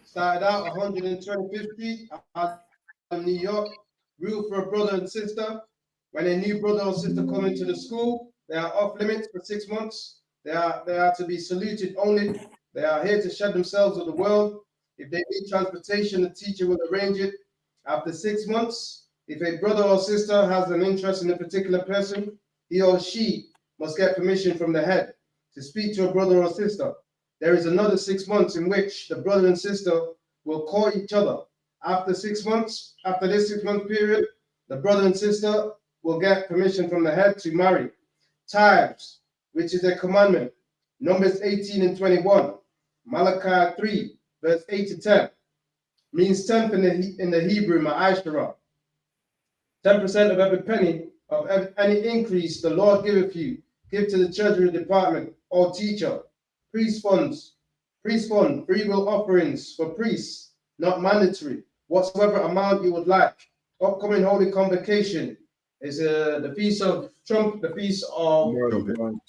started out 150 out of New York. Rule for a brother and sister. When a new brother or sister come into the school, they are off limits for 6 months. They are to be saluted only. They are here to shed themselves with the world. If they need transportation, the teacher will arrange it. After 6 months, if a brother or sister has an interest in a particular person, he or she must get permission from the head to speak to a brother or sister. There is another 6 months in which the brother and sister will call each other after 6 months, after this 6 month period, the brother and sister will get permission from the head to marry. Tithes, which is a commandment. Numbers 18 and 21. Malachi 3, verse 8 to 10. Means tenth in the Hebrew, ma'ashara. 10% of every penny of any increase the Lord giveth you, give to the treasury department or teacher. Priest fund, free will offerings for priests, not mandatory. Whatsoever amount you would like. Upcoming holy convocation is the feast of Trump, the feast of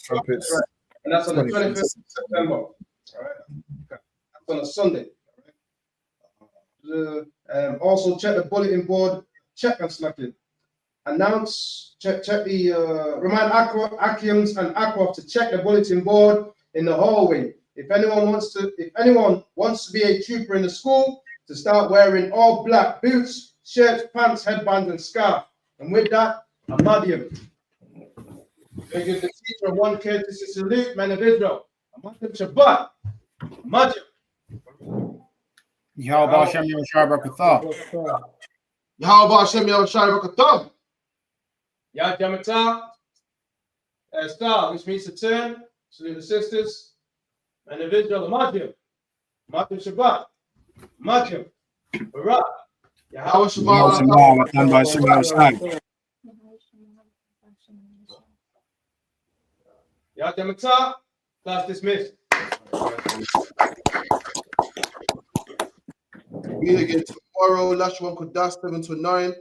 Trumpets. Right. And that's on the 25th of September. All right. That's on a Sunday. All right. Also check the bulletin board. Check and select it. Announce. Check the remind Akians and Aquaf to check the bulletin board in the hallway. If anyone wants to be a trooper in the school, to start wearing all black boots, shirts, pants, headbands, and scarf. And with that, Ahmadiyya. They give the teacher one courtesy salute, men of Israel. Ahmadiyya Shabbat. Ahmadiyya. Yahweh Hashem Yahushua Barakatah. Yahweh Hashem Yahushua Barakatah. Yad Yamatah. Star, which means to turn. Salute the sisters. Men of Israel. Ahmadiyya. Ahmadiyya Shabbat. Ahmadiyya. Barak. Yahweh Shabbat. Yad Yamatah. Class dismissed. Meet again tomorrow. Last one could dash 7 to 9.